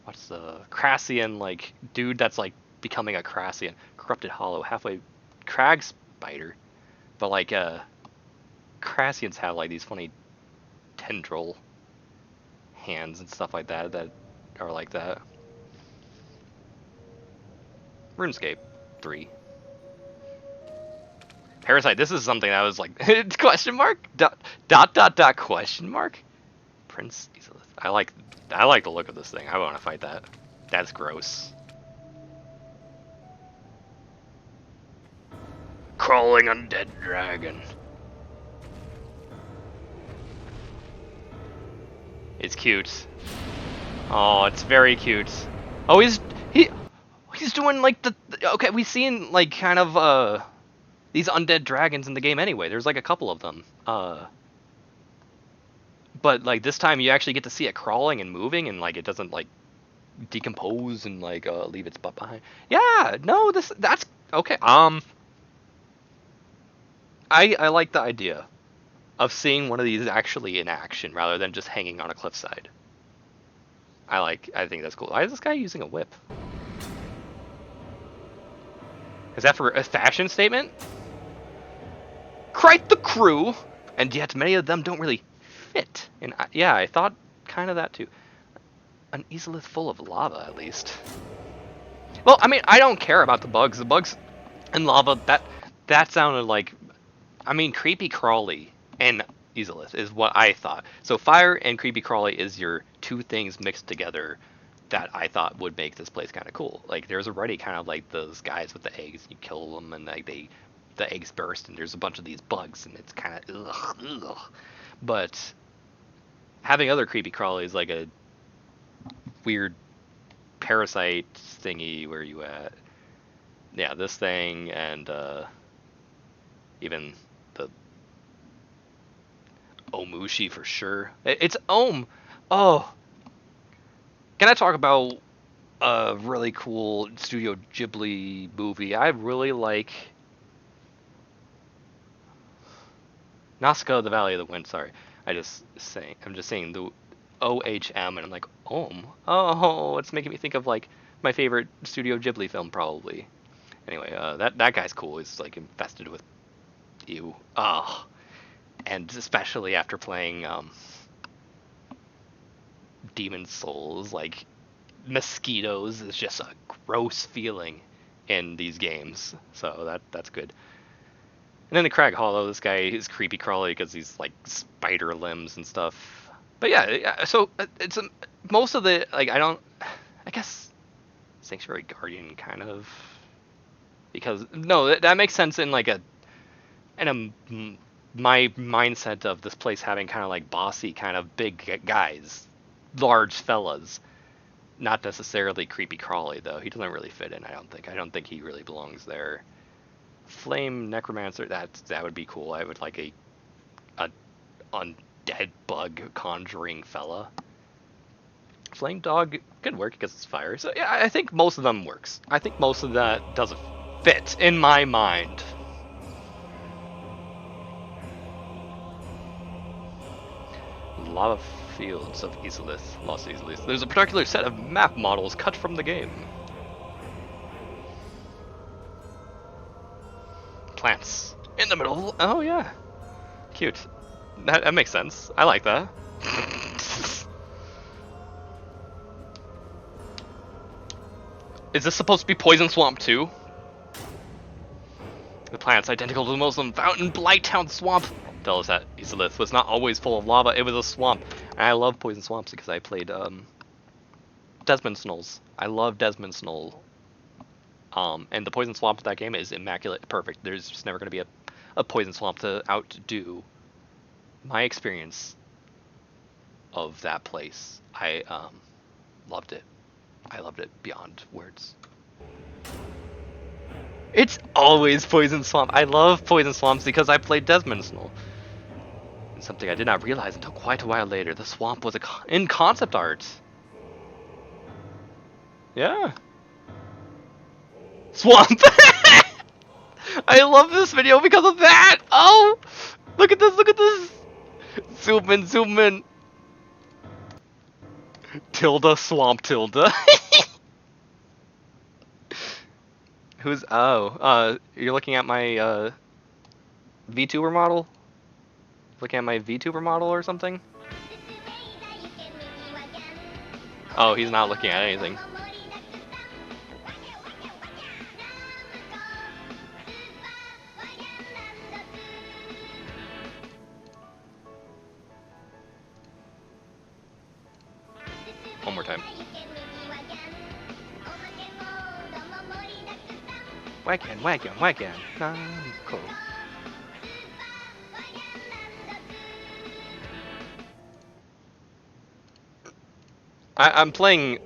What's the Crassian like dude that's like becoming a Crassian? Corrupted Hollow, halfway Crag Spider, but like Crassians have like these funny tendril hands and stuff like that that are like that. RuneScape 3. Parasite, this is something that was like question mark? Dot question mark? Prince Isolith. I like the look of this thing. I want to fight that. That's gross. Crawling undead dragon. It's cute. Oh, it's very cute. Oh, he's doing like okay, we've seen like kind of these undead dragons in the game anyway. There's like a couple of them. But like this time you actually get to see it crawling and moving and like it doesn't like decompose and like leave its butt behind. Yeah, no, that's okay. I like the idea of seeing one of these actually in action rather than just hanging on a cliffside. I think that's cool. Why is this guy using a whip? Is that for a fashion statement? Quite the crew, and yet many of them don't really fit. And yeah, I thought kind of that too. An Isolith full of lava, at least. Well, I mean, I don't care about the bugs. The bugs and lava, that sounded like, I mean, creepy crawly and Isolith is what I thought. So fire and creepy crawly is your two things mixed together that I thought would make this place kind of cool. Like there's already kind of like those guys with the eggs. You kill them and like the eggs burst and there's a bunch of these bugs and it's kind of ugh. But having other creepy crawlies like a weird parasite thingy, where you at? Yeah, this thing and even the Omushi for sure. It's Om. Oh. Can I talk about a really cool Studio Ghibli movie? I really like Nausicaa, the Valley of the Wind. Sorry, I'm just saying the OHM, and I'm like Om. Oh, it's making me think of like my favorite Studio Ghibli film probably. Anyway, that guy's cool. He's like infested with ew. Oh, and especially after playing Demon Souls, like mosquitoes is just a gross feeling in these games, so that's good. And then the Crag Hollow, this guy is creepy crawly because he's like spider limbs and stuff. But yeah, so it's most of the like I guess Sanctuary Guardian kind of, because no, that makes sense in like my mindset of this place having kind of like bossy kind of big guys, large fellas, not necessarily creepy crawly though. He doesn't really fit in. I don't think he really belongs there. Flame Necromancer, that would be cool. I would like a undead bug conjuring fella. Flame Dog could work because it's fire. So yeah, I think most of them works. I think most of that doesn't fit in my mind. Lava Fields of Isolith, Lost Isolith. There's a particular set of map models cut from the game. Plants in the middle. Oh yeah, cute. That makes sense. I like that. Is this supposed to be Poison Swamp too? The plant's identical to the Muslim Fountain Blighttown Swamp. Tell us that Isolith was not always full of lava, it was a swamp. And I love Poison Swamps because I played Desmond Snolls. I love Desmond Snoll. And the Poison Swamp of that game is immaculate, perfect. There's just never going to be a Poison Swamp to outdo my experience of that place. I loved it. I loved it beyond words. It's always Poison Swamp. I love Poison Swamps because I played Desmond Snoll. And something I did not realize until quite a while later, the swamp was in concept art. Yeah. Swamp! I love this video because of that! Oh! Look at this, look at this! Zoom in, zoom in. Tilda, swamp tilde. Who's, you're looking at my, VTuber model? Looking at my VTuber model or something? Oh, he's not looking at anything. One more time. Wagon, wagon, wagon. Cool. I'm playing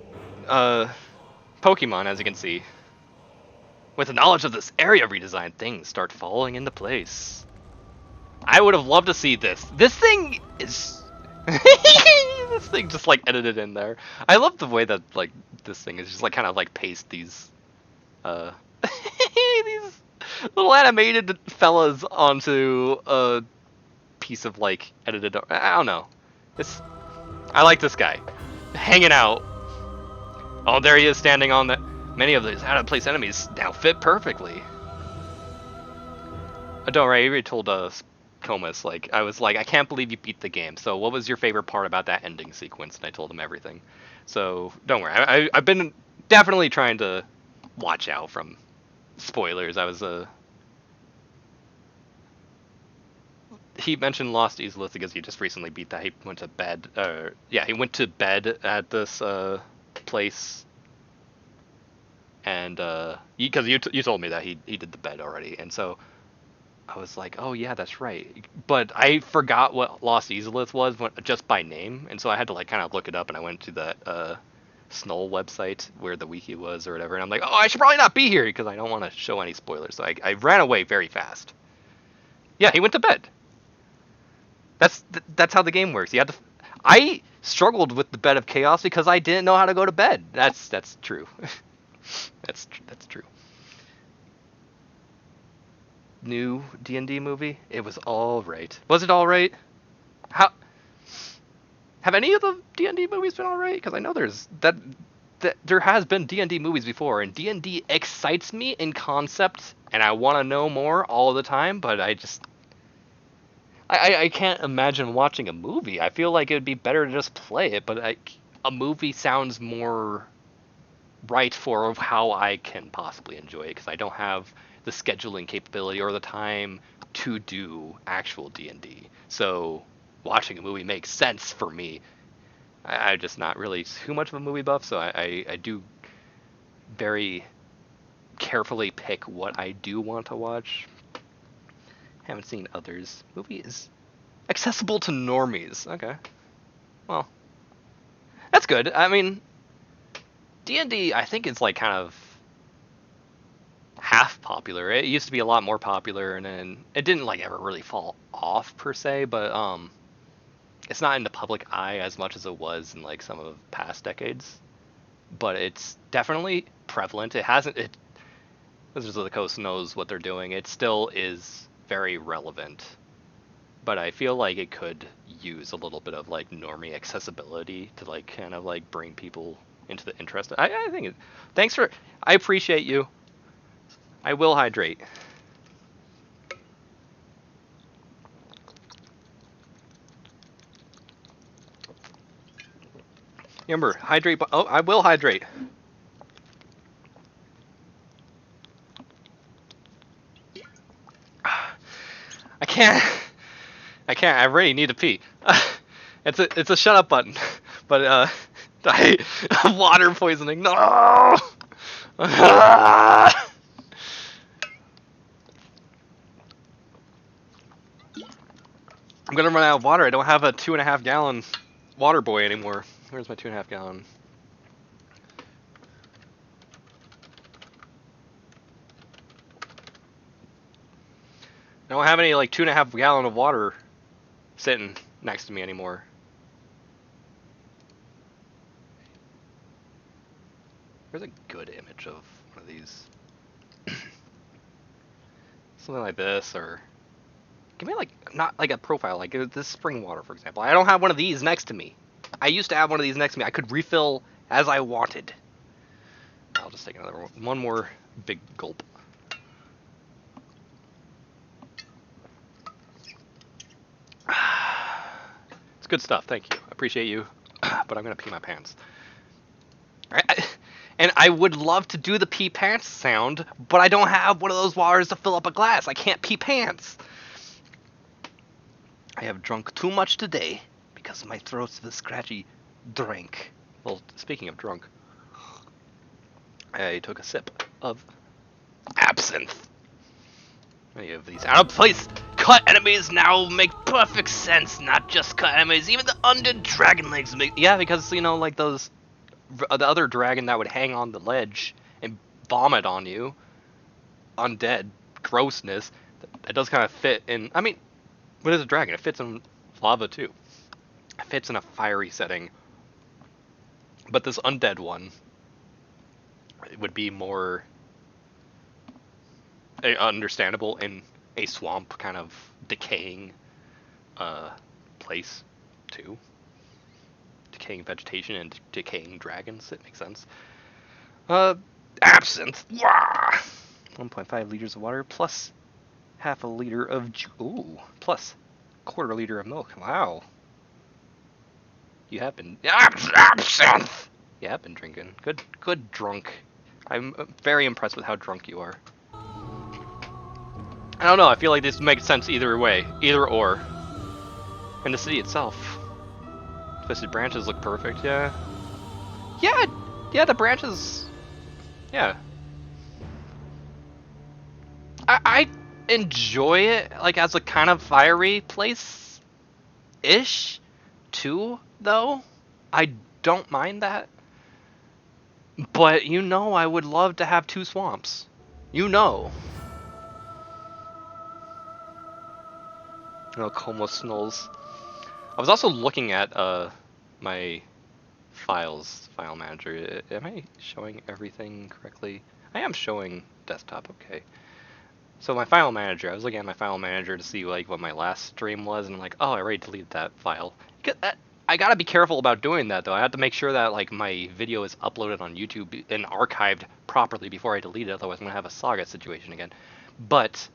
Pokemon, as you can see. With the knowledge of this area redesign, things start falling into place. I would have loved to see this. This thing is... this thing just like edited in there. I love the way that like this thing is just like kind of like paste these these little animated fellas onto a piece of like edited. I don't know. I like this guy hanging out. Oh, there he is standing on the. Many of these out of place enemies now fit perfectly. Don't worry, I already told Comus, like, I was like, I can't believe you beat the game. So what was your favorite part about that ending sequence? And I told him everything. So don't worry, I've been definitely trying to watch out from spoilers. I was he mentioned Lost Isolith because he just recently beat that. He went to bed. Yeah, he went to bed at this place. And because you told me that he did the bed already, and so I was like, oh yeah, that's right. But I forgot what Lost Isolith was just by name, and so I had to like kind of look it up, and I went to that Snoll website where the wiki was or whatever, and I'm like, oh, I should probably not be here because I don't want to show any spoilers. So I ran away very fast. Yeah, he went to bed. That's how the game works. You had to. I struggled with the Bed of Chaos because I didn't know how to go to bed. That's true. That's true. New D&D movie? It was all right. Was it all right? How have any of the D&D movies been all right? Because I know there has been D&D movies before, and D&D excites me in concept, and I want to know more all the time. But I can't imagine watching a movie. I feel like it would be better to just play it. But a movie sounds more right for how I can possibly enjoy it, because I don't have the scheduling capability or the time to do actual D&D. So watching a movie makes sense for me. I'm just not really too much of a movie buff, so I do very carefully pick what I do want to watch. Haven't seen others. Movie is accessible to normies. Okay. Well, that's good. I mean, D&D, I think it's like kind of half popular. It used to be a lot more popular, and then it didn't like ever really fall off per se, but it's not in the public eye as much as it was in like some of past decades, but it's definitely prevalent. It hasn't. Wizards of the Coast knows what they're doing. It still is very relevant, but I feel like it could use a little bit of like normie accessibility to like kind of like bring people into the interest. I think thanks for. I appreciate you. I will hydrate. Remember, hydrate. Oh, I will hydrate. I can't. I really need to pee. It's a shut up button, but water poisoning. No. I'm gonna run out of water. I don't have a 2.5 gallon water boy anymore. Where's my 2.5 gallon? I don't have any like 2.5 gallon of water sitting next to me anymore. There's a good image of one of these. Something like this, or give me like not like a profile, like this spring water, for example. I don't have one of these next to me. I used to have one of these next to me. I could refill as I wanted. I'll just take another one more big gulp. It's good stuff. Thank you. I appreciate you. But I'm gonna pee my pants. And I would love to do the pee pants sound, but I don't have one of those waters to fill up a glass. I can't pee pants. I have drunk too much today because my throat's the scratchy drink. Well, speaking of drunk, I took a sip of absinthe. Many of these out of place. Cut enemies now make perfect sense. Not just cut enemies, even the undead dragon legs make. Yeah, because you know, like those, the other dragon that would hang on the ledge and vomit on you. Undead grossness. That does kind of fit in. I mean, what is a dragon? It fits in lava too. It fits in a fiery setting. But this undead one, it would be more understandable in a swamp kind of decaying place too. Decaying vegetation and decaying dragons. It makes sense. Absinthe. Wah! 1.5 liters of water plus half a liter of ooh, plus quarter liter of milk. Wow. You have been absinthe. You have been drinking. Good drunk. I'm very impressed with how drunk you are. I don't know. I feel like this makes sense either way, either or. And the city itself, twisted branches look perfect. Yeah. The branches. Yeah. I enjoy it like as a kind of fiery place ish too, though. I don't mind that. But you know I would love to have 2 swamps. You know. No Como Snulls. I was also looking at my file manager. Am I showing everything correctly? I am showing desktop, okay. So my file manager, I was looking at my file manager to see like what my last stream was, and I'm like, oh, I already deleted that file. I gotta be careful about doing that though. I have to make sure that like my video is uploaded on YouTube and archived properly before I delete it, otherwise I'm gonna have a SaGa situation again. But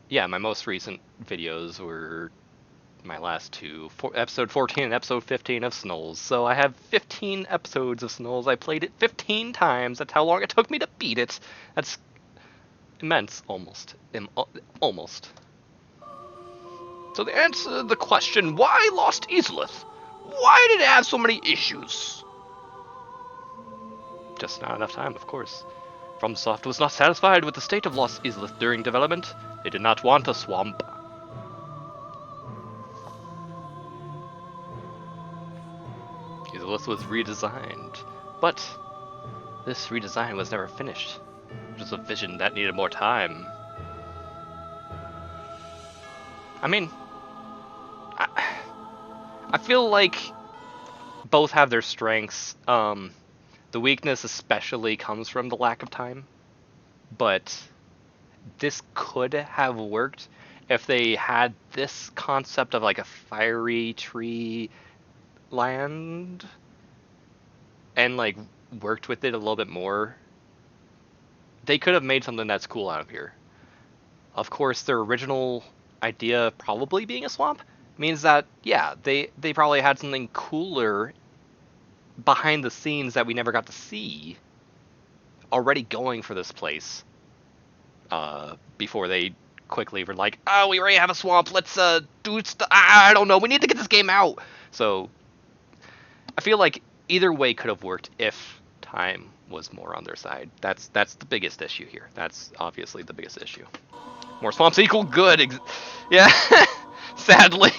yeah, my most recent videos were my last 2, episode 14 and episode 15 of Snulls. So I have 15 episodes of Snulls. I played it 15 times. That's how long it took me to beat it. That's immense, almost. Almost. So the answer to the question, why Lost Izalith? Why did it have so many issues? Just not enough time, of course. FromSoft was not satisfied with the state of Lost Izalith during development. They did not want a swamp. Izalith was redesigned, but this redesign was never finished. It was a vision that needed more time. I mean, I feel like both have their strengths. The weakness especially comes from the lack of time, but this could have worked if they had this concept of like a fiery tree land and like worked with it a little bit more. They could have made something that's cool out of here. Of course, their original idea probably being a swamp means that, yeah, they probably had something cooler behind the scenes that we never got to see already going for this place before they quickly were like, oh, we already have a swamp, let's do I don't know, we need to get this game out. So I feel like either way could have worked if time was more on their side. That's the biggest issue here. That's obviously the biggest issue. More swamps equal good. Yeah, sadly.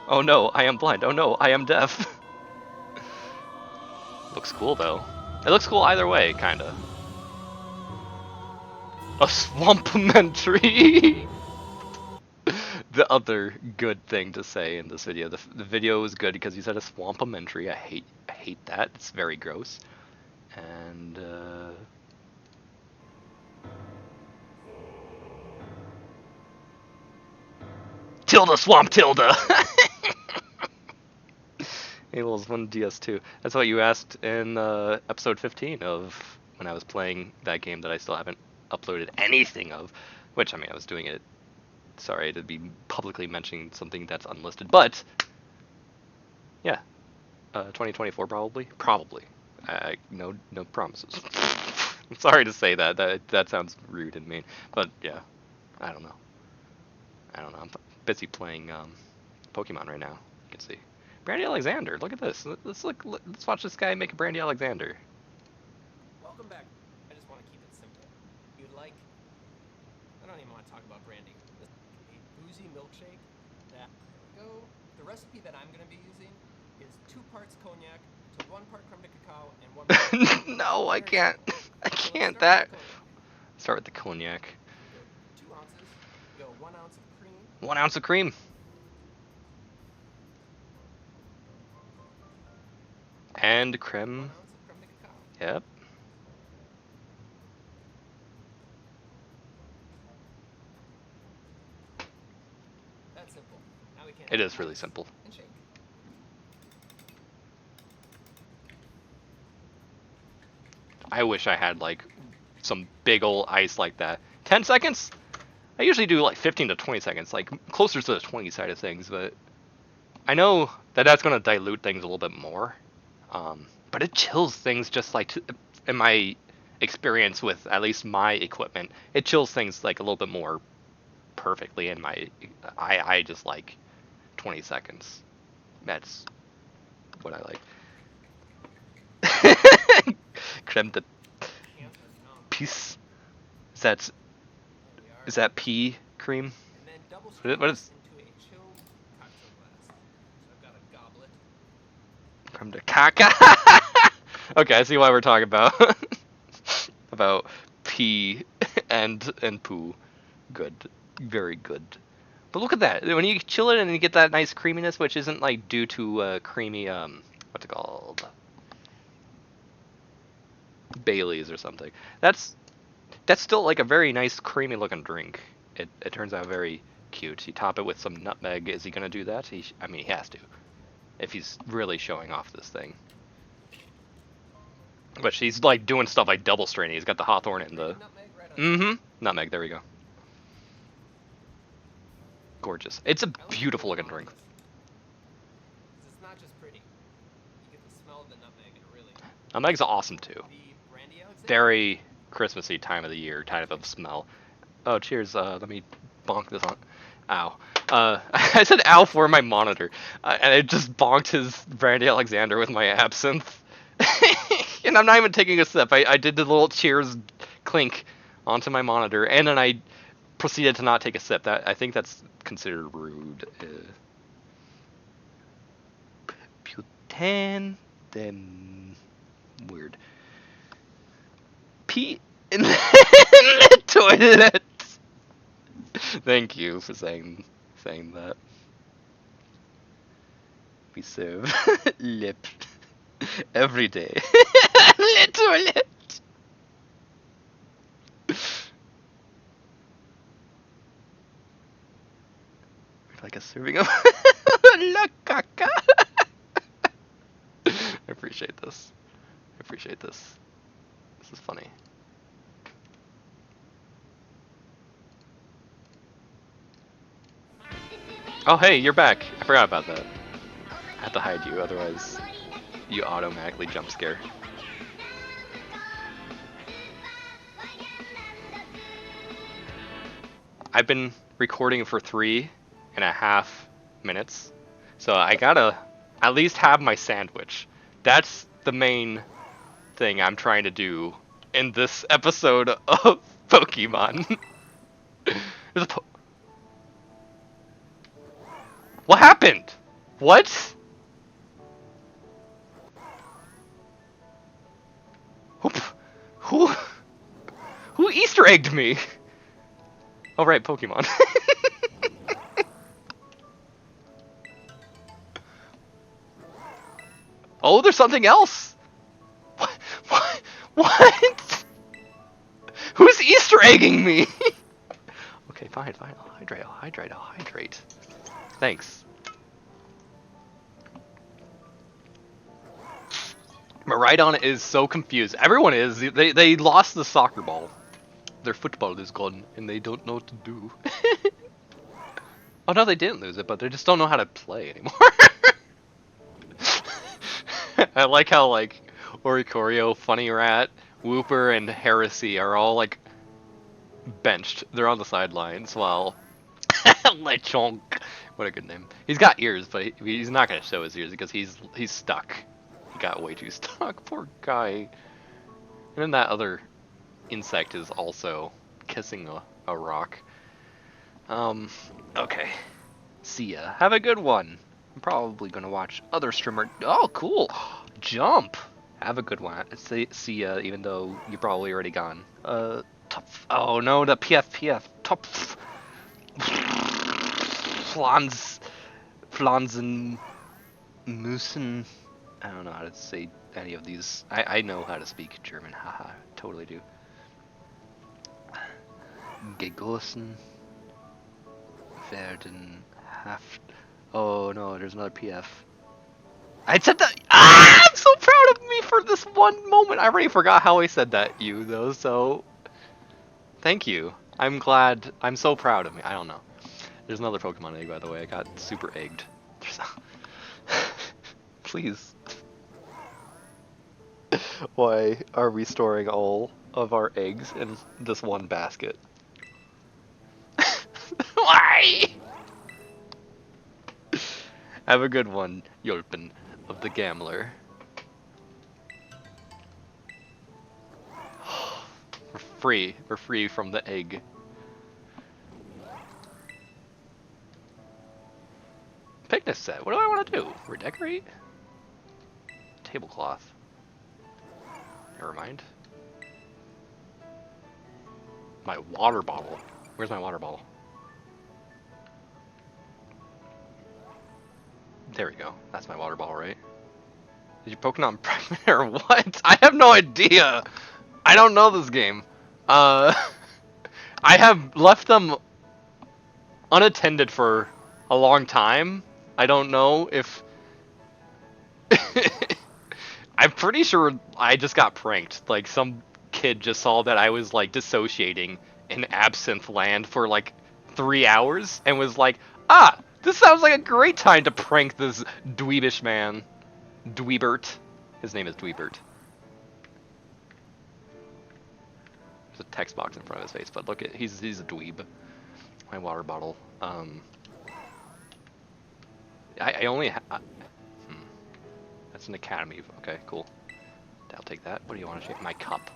Oh no, I am blind. Oh no, I am deaf. Looks cool though. It looks cool either way, kinda. A swampimentary. The other good thing to say in this video. The video was good because you said a swampimentary. I hate that. It's very gross. And Tilda Swamp Tilda. Able's 1DS2. That's what you asked in episode 15 of when I was playing that game that I still haven't uploaded anything of. Which, I mean, I was doing it. Sorry to be publicly mentioning something that's unlisted, but yeah, 2024 probably. No promises. I'm sorry to say that. That sounds rude and mean, but yeah, I don't know. I'm busy playing Pokemon right now. You can see. Brandy Alexander. Look at this. Let's watch this guy make a Brandy Alexander. Welcome back. I just want to keep it simple. You'd like. I don't even want to talk about brandy. This is a boozy milkshake. That go. The recipe that I'm going to be using is 2 parts cognac to 1 part creme de cacao and 1 part. No, I can't. I can't. That. Start with the cognac. 2 ounces. Go 1 ounce of cream. 1 ounce of cream. And creme. 1 ounce of creme de cacao. Yep. That's simple. Now we can. It is really simple. And shake. I wish I had like some big old ice like that. 10 seconds? I usually do like 15 to 20 seconds, like closer to the 20 side of things, but I know that that's going to dilute things a little bit more. But it chills things just like, in my experience with at least my equipment, it chills things like a little bit more perfectly in my, I just like 20 seconds. That's what I like. Creme de peace. Is that pea cream? And then double What is into a chilled cocktail glass. So I've got a goblet. creme de caca? Okay, I see why we're talking about pea and poo. Good, very good. But look at that. When you chill it and you get that nice creaminess, which isn't like due to creamy what's it called? Bailey's or something. That's still like a very nice creamy looking drink. It turns out very cute. You top it with some nutmeg. Is he gonna do that? I mean, he has to, if he's really showing off this thing. But she's like doing stuff like double straining. He's got the hawthorn and the nutmeg. There we go. Gorgeous. It's a beautiful looking drink. It's not just pretty. You get the smell of the nutmeg and it really. Nutmeg's awesome too. The brandy Alexander. Very Christmassy time of the year type of smell. Oh, cheers. Let me bonk this on. Ow. I said ow for my monitor, and I just bonked his Brandy Alexander with my absinthe. And I'm not even taking a sip. I did the little cheers clink onto my monitor, and then I proceeded to not take a sip. I think that's considered rude. Putain, then weird. Pee in the toilet. Thank you for saying that. We serve lip every day. Little lip. Like a serving of la caca. I appreciate this. I appreciate this. This is funny. Oh hey, you're back. I forgot about that. I have to hide you, otherwise you automatically jump scare. I've been recording for 3.5 minutes, so I gotta at least have my sandwich. That's the main thing I'm trying to do in this episode of Pokemon. What happened? What? Who Easter egged me? Oh right, Pokemon. Oh, there's something else. What? What? Who's Easter egging me? Okay, fine. I'll hydrate. Thanks. Maridon is so confused. Everyone is. They lost the soccer ball. Their football is gone, and they don't know what to do. Oh no, they didn't lose it, but they just don't know how to play anymore. I like how like Oricorio, Funny Rat, Wooper, and Heresy are all like benched. They're on the sidelines while Lechonk, what a good name. He's got ears, but he's not gonna show his ears because he's stuck. He got way too stuck. Poor guy. And then that other insect is also kissing a rock. Okay. See ya. Have a good one. I'm probably gonna watch other streamer. Oh, cool. Jump. Have a good one. See ya, even though you're probably already gone. Oh no, the PF. Top. Flansen. Musen. I don't know how to say any of these. I know how to speak German. Haha, totally do. Gegossen. Werden. Haft. Oh no, there's another PF. I said that. Ah, I'm so proud of me for this one moment. I already forgot how I said that, though. So, thank you. I'm glad. I'm so proud of me. I don't know. There's another Pokemon egg, by the way. I got super egged. Please. Why are we storing all of our eggs in this one basket? Why? Have a good one, Yulpin of the Gambler. We're free from the egg. Picnic set. What do I want to do? Redecorate? Tablecloth. Never mind. My water bottle. Where's my water bottle? There we go. That's my water bottle, right? Is your Pokemon pregnant or what? I have no idea. I don't know this game. I have left them unattended for a long time. I don't know if... I'm pretty sure I just got pranked. Like, some kid just saw that I was, like, dissociating in Absinthe Land for, like, 3 hours and was like, ah, this sounds like a great time to prank this dweebish man. Dweebert. His name is Dweebert. There's a text box in front of his face, but look at he's a dweeb. My water bottle. I only that's an Academy. Okay, cool. I'll take that. What do you want to shake? My cup.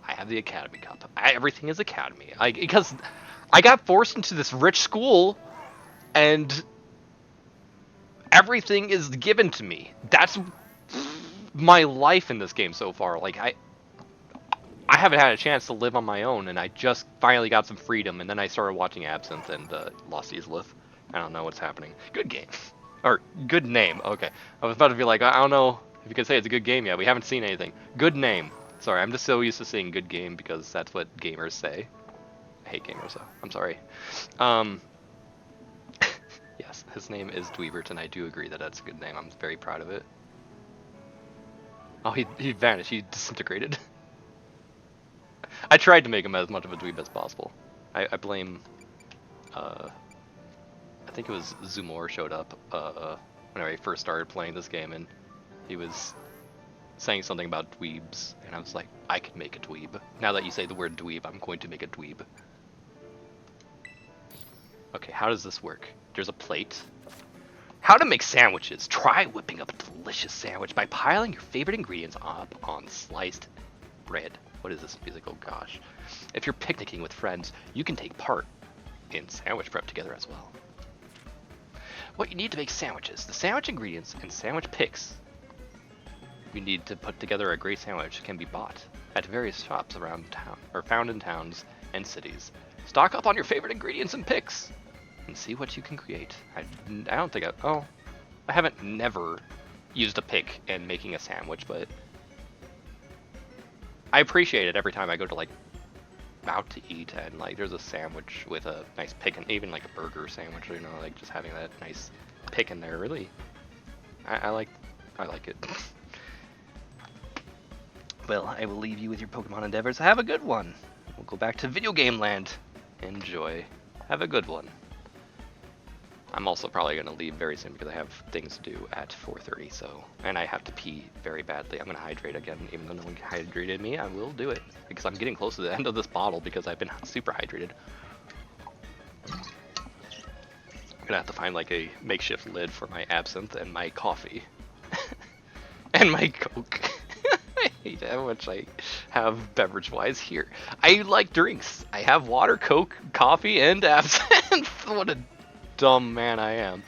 I have the Academy cup. Everything is Academy. Because I got forced into this rich school, and everything is given to me. That's my life in this game so far. Like, I haven't had a chance to live on my own, and I just finally got some freedom, and then I started watching Absinthe and Lost Easelith. I don't know what's happening. Good game. Or, good name. Okay. I was about to be like, I don't know if you can say it's a good game yet. We haven't seen anything. Good name. Sorry, I'm just so used to saying good game because that's what gamers say. I hate gamers, though. I'm sorry. Yes, his name is Dweebert, and I do agree that that's a good name. I'm very proud of it. Oh, he vanished. He disintegrated. I tried to make him as much of a dweeb as possible. I blame, I think it was Zumor showed up whenever I first started playing this game, and he was saying something about dweebs, and I was like, I could make a dweeb. Now that you say the word dweeb, I'm going to make a dweeb. Okay, how does this work? There's a plate. How to make sandwiches. Try whipping up a delicious sandwich by piling your favorite ingredients up on sliced bread. What is this music? Oh gosh. If you're picnicking with friends, you can take part in sandwich prep together as well. What you need to make sandwiches. The sandwich ingredients and sandwich picks you need to put together a great sandwich can be bought at various shops around town, or found in towns and cities. Stock up on your favorite ingredients and picks and see what you can create. I don't think I haven't never used a pick in making a sandwich, but I appreciate it every time I go to like out to eat and like there's a sandwich with a nice pick, and even like a burger sandwich, you know, like just having that nice pick in there, really, I like it. Well, I will leave you with your Pokemon endeavors. Have a good one. We'll go back to video game land. Enjoy. Have a good one. I'm also probably going to leave very soon because I have things to do at 4:30, so, and I have to pee very badly. I'm going to hydrate again. Even though no one hydrated me, I will do it because I'm getting close to the end of this bottle because I've been super hydrated. I'm going to have to find like a makeshift lid for my absinthe and my coffee. And my Coke. I hate how much I have beverage-wise here. I like drinks. I have water, Coke, coffee, and absinthe. What a dumb man I am.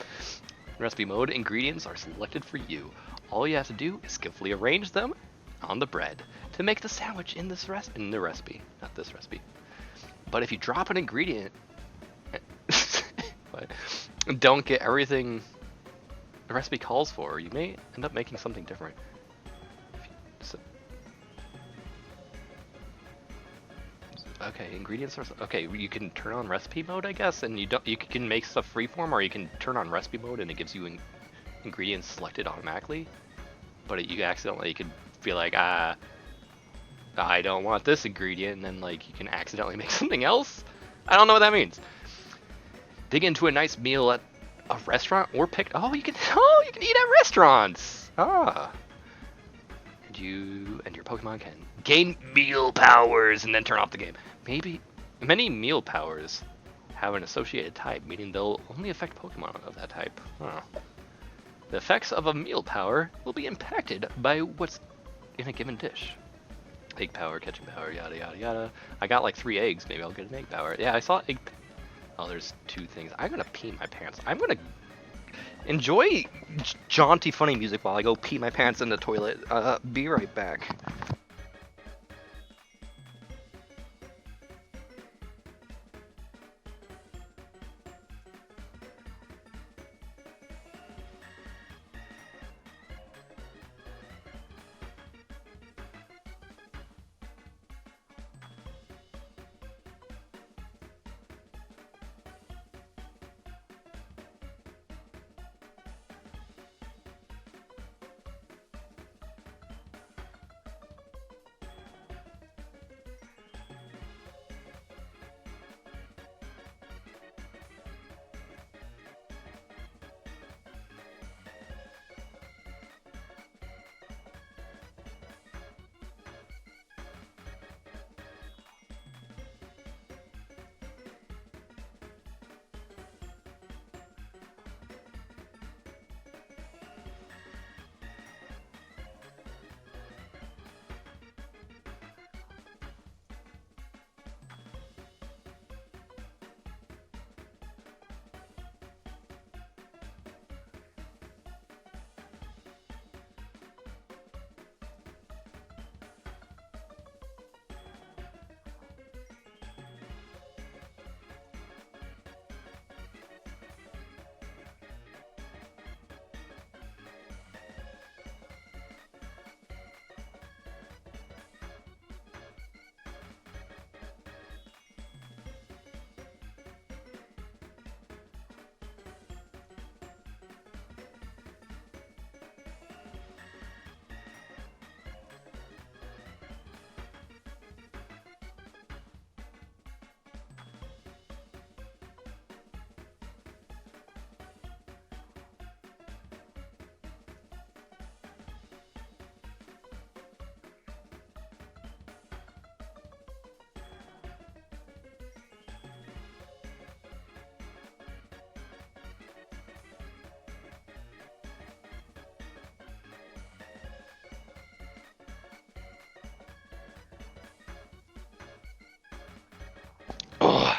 Recipe mode, ingredients are selected for you. All you have to do is skillfully arrange them on the bread to make the sandwich in this recipe. Not this recipe. But if you drop an ingredient, but don't get everything the recipe calls for, you may end up making something different. Okay, ingredients are okay. You can turn on recipe mode, I guess, and you can make stuff freeform, or you can turn on recipe mode and it gives you ingredients selected automatically. But you accidentally could feel like I don't want this ingredient, and then like you can accidentally make something else. I don't know what that means. Dig into a nice meal at a restaurant or pick. You can eat at restaurants. And you and your Pokemon can gain meal powers and then turn off the game. Maybe many meal powers have an associated type, meaning they'll only affect Pokemon of that type. The effects of a meal power will be impacted by what's in a given dish. Egg power, catching power, yada yada yada. I got like 3 eggs, maybe I'll get an egg power. Yeah, I saw egg. Oh, there's 2 things. I'm gonna pee my pants. I'm gonna enjoy jaunty, funny music while I go pee my pants in the toilet. Be right back.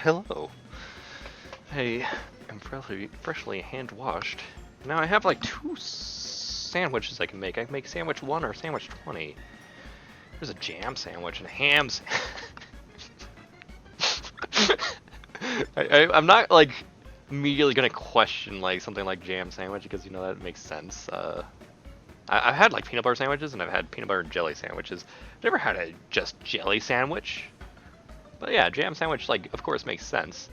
Hello. I am freshly hand washed. Now I have like 2 sandwiches I can make. I can make sandwich 1 or sandwich 20. There's a jam sandwich and a ham I'm not like immediately gonna question like something like jam sandwich because you know that makes sense. I've had like peanut butter sandwiches and I've had peanut butter and jelly sandwiches. I've never had a just jelly sandwich. But yeah, jam sandwich like of course makes sense.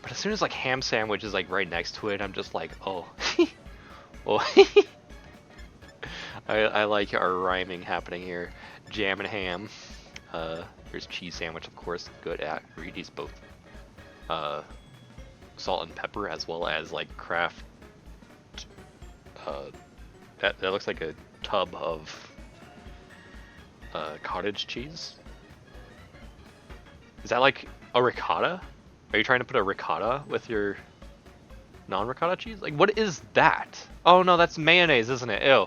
But as soon as like ham sandwich is like right next to it, I'm just like, oh, oh. I like our rhyming happening here. Jam and ham. Here's cheese sandwich, of course. Good at ingredients, both salt and pepper as well as like Kraft. That looks like a tub of cottage cheese. Is that like a ricotta? Are you trying to put a ricotta with your non-ricotta cheese? Like, what is that? Oh no, that's mayonnaise, isn't it? Ew.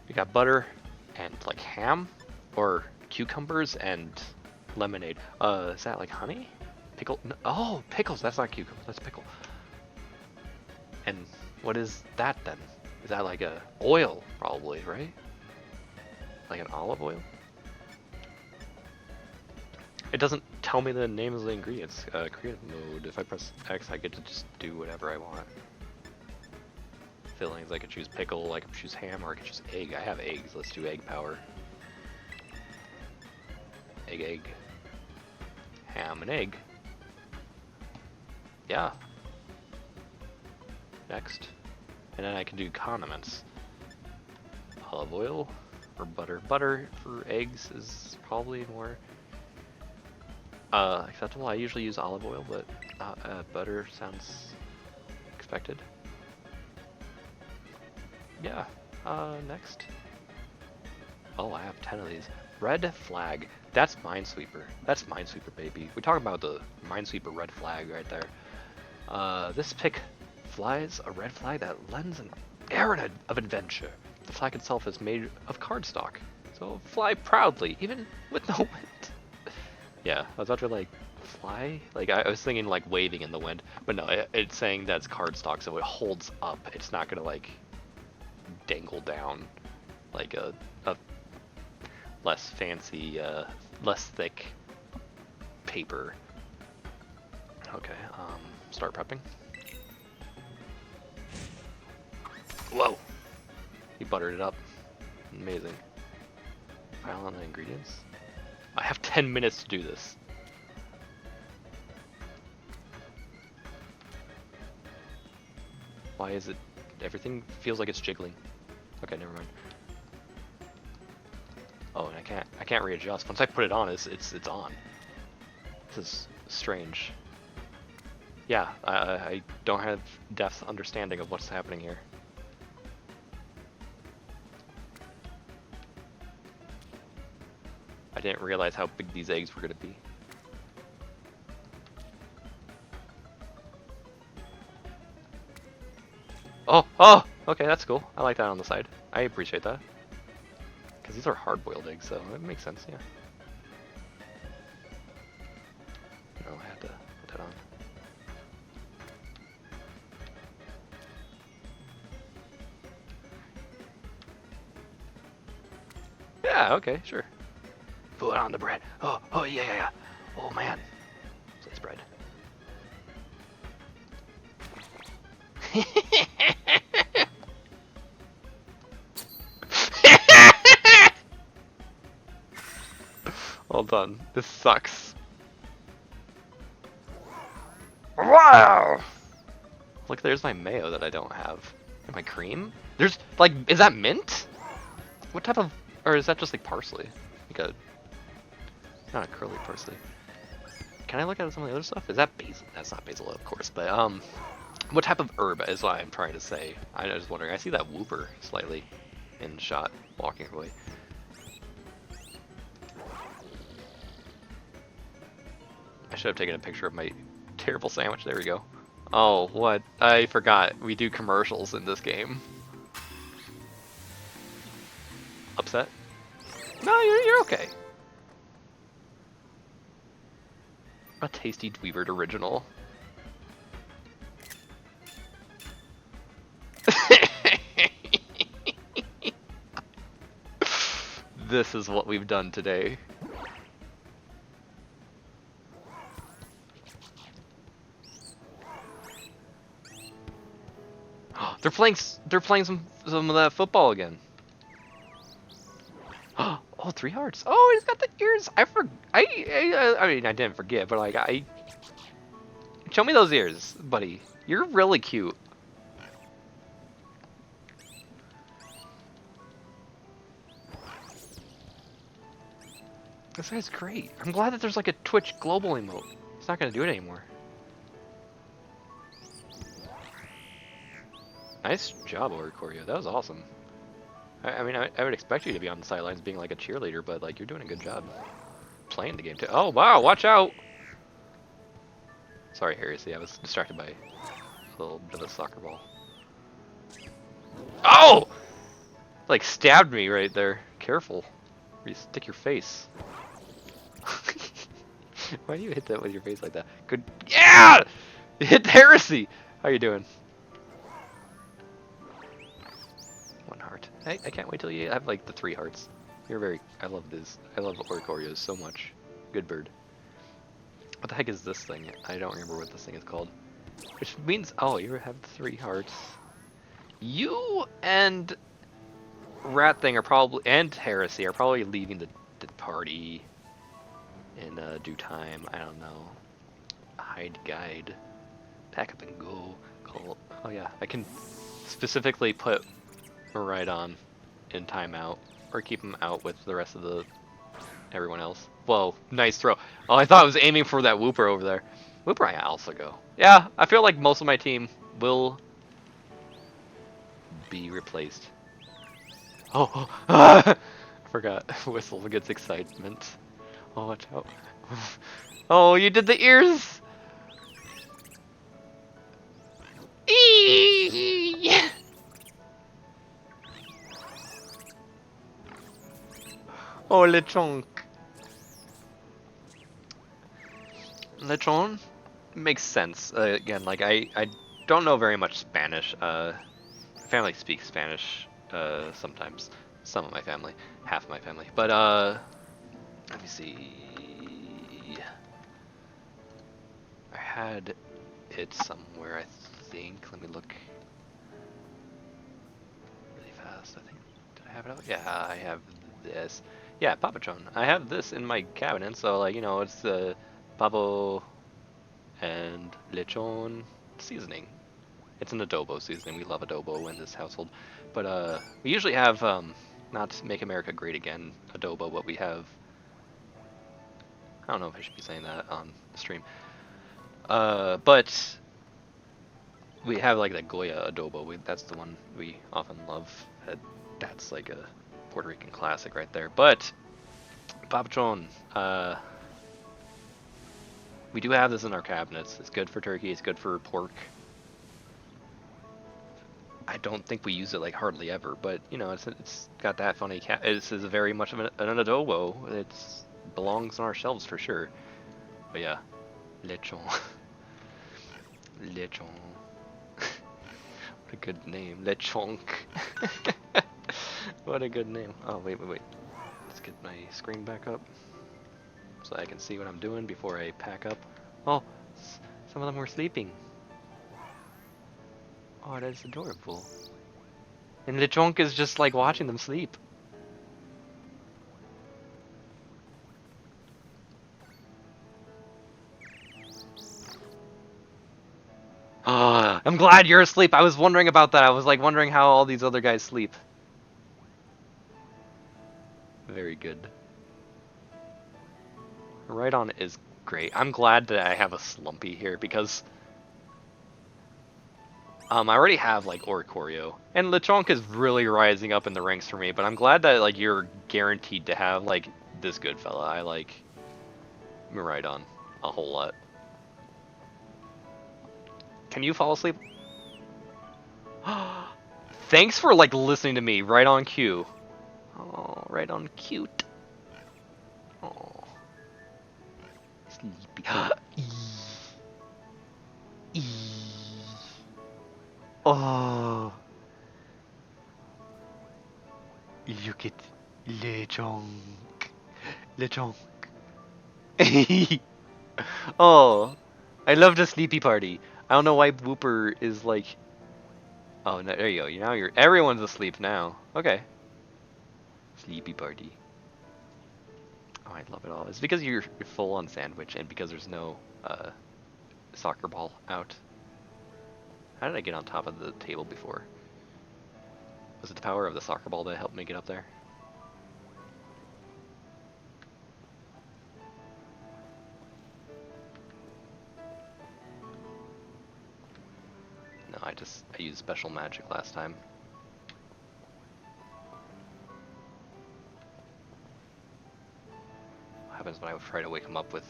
We got butter and like ham or cucumbers and lemonade. Is that like honey? Pickle? No, oh, pickles. That's not cucumber. That's pickle. And what is that then? Is that like a oil probably, right? Like an olive oil? It doesn't tell me the names of the ingredients. Creative mode. If I press X, I get to just do whatever I want. Fillings, I could choose pickle, I could choose ham, or I could choose egg. I have eggs. Let's do egg power. Egg. Ham and egg. Yeah. Next. And then I can do condiments. Olive oil or butter. Butter for eggs is probably more acceptable. I usually use olive oil, but butter sounds expected. Yeah. Next. Oh, I have 10 of these. Red flag. That's Minesweeper. That's Minesweeper, baby. We're talking about the Minesweeper red flag right there. This pick flies a red flag that lends an air of adventure. The flag itself is made of cardstock, so fly proudly, even with no wind. Yeah, I was about to like fly. Like I was thinking like waving in the wind, but no, it's saying that's cardstock, so it holds up. It's not gonna like dangle down like a less fancy, less thick paper. Okay, start prepping. Whoa! He buttered it up. Amazing. Pile on the ingredients. I have 10 minutes to do this. Why is it? Everything feels like it's jiggling. Okay, never mind. Oh, and I can't readjust. Once I put it on, it's on. This is strange. Yeah, I don't have depth understanding of what's happening here. I didn't realize how big these eggs were gonna be. Oh, okay, that's cool. I like that on the side. I appreciate that. Because these are hard-boiled eggs, so it makes sense, yeah. No, I had to put that on. Yeah, okay, sure. Put it on the bread. Oh, yeah. Oh, man. Slice bread. Well done. This sucks. Wow! Look, there's my mayo that I don't have. And my cream? There's, like, is that mint? What type of, or is that just like parsley? Like a, not a curly parsley. Can I look at some of the other stuff? Is that basil? That's not basil, of course, but, what type of herb is what I'm trying to say? I was wondering. I see that whooper slightly in shot, walking away. I should have taken a picture of my terrible sandwich. There we go. Oh, what? I forgot. We do commercials in this game. Upset? No, you're okay. A tasty Dweebird original. This is what we've done today. They're playing some of that football again. Oh, 3 hearts. Oh, he's got the ears. I mean, I didn't forget, but like show me those ears, buddy. You're really cute. This guy's great. I'm glad that there's like a Twitch global emote. It's not gonna do it anymore. Nice job, Oricorio. That was awesome. I mean, I would expect you to be on the sidelines being like a cheerleader, but like you're doing a good job playing the game too. Oh wow, watch out! Sorry, Heresy, I was distracted by a little bit of a soccer ball. Oh! Like stabbed me right there. Careful. Or you stick your face. Why do you hit that with your face like that? Good. Yeah! You hit the Heresy! How you doing? 1 heart. I can't wait till you have like the 3 hearts. You're very. I love this. I love Oricorios so much. Good bird. What the heck is this thing? I don't remember what this thing is called. Which means, oh, you have 3 hearts. You and Rat Thing are probably, and Heresy are probably leaving the party in due time. I don't know. Hide guide. Pack up and go. Call. Oh yeah, I can specifically put Maridon in timeout, or keep him out with the rest of everyone else. Whoa, nice throw. Oh, I thought I was aiming for that Whooper over there. Whooper I also go. Yeah, I feel like most of my team will be replaced. Oh, I forgot. Whistle gets excitement. Oh, watch out. Oh, you did the ears! Eee! Oh, Lechonk. Lechon makes sense. Again, like I don't know very much Spanish. Family speaks Spanish sometimes. Some of my family, half of my family. But let me see. I had it somewhere, I think. Let me look really fast. I think, did I have it out? Yeah, I have this. Yeah, Papachon. I have this in my cabinet, so like, you know, it's the pavo and lechon seasoning. It's an adobo seasoning. We love adobo in this household. But we usually have not Make America Great Again adobo, but we have, I don't know if I should be saying that on the stream. But we have like the Goya adobo. That's the one we often love. That's like a Puerto Rican classic right there. But Papachon, we do have this in our cabinets. It's good for turkey. It's good for pork. I don't think we use it like hardly ever, but you know, it's got that funny. This is very much of an adobo. It belongs on our shelves for sure. But yeah, lechon, lechon. What a good name, lechonk. What a good name. Oh wait. Let's get my screen back up so I can see what I'm doing before I pack up. Oh, some of them were sleeping. Oh, that's adorable. And Lechonk is just like watching them sleep. Ah, I'm glad you're asleep. I was wondering about that. I was like wondering how all these other guys sleep. Very good. Right on is great. I'm glad that I have a Slumpy here because I already have like Oricorio, and Lechonk is really rising up in the ranks for me, but I'm glad that like you're guaranteed to have like this good fella. I like Miraidon a whole lot. Can you fall asleep? Thanks for like listening to me right on cue. Oh, right on cute. Oh. Sleepy. Oh, look at Lechonk. Lechonk. Oh, I love the sleepy party. I don't know why Whooper is like. Oh, no, there you go. Now everyone's asleep now. Okay. Sleepy party. Oh, I love it all. It's because you're full on sandwich and because there's no soccer ball out. How did I get on top of the table before? Was it the power of the soccer ball that helped me get up there? No, I used special magic last time. What happens when I try to wake him up with...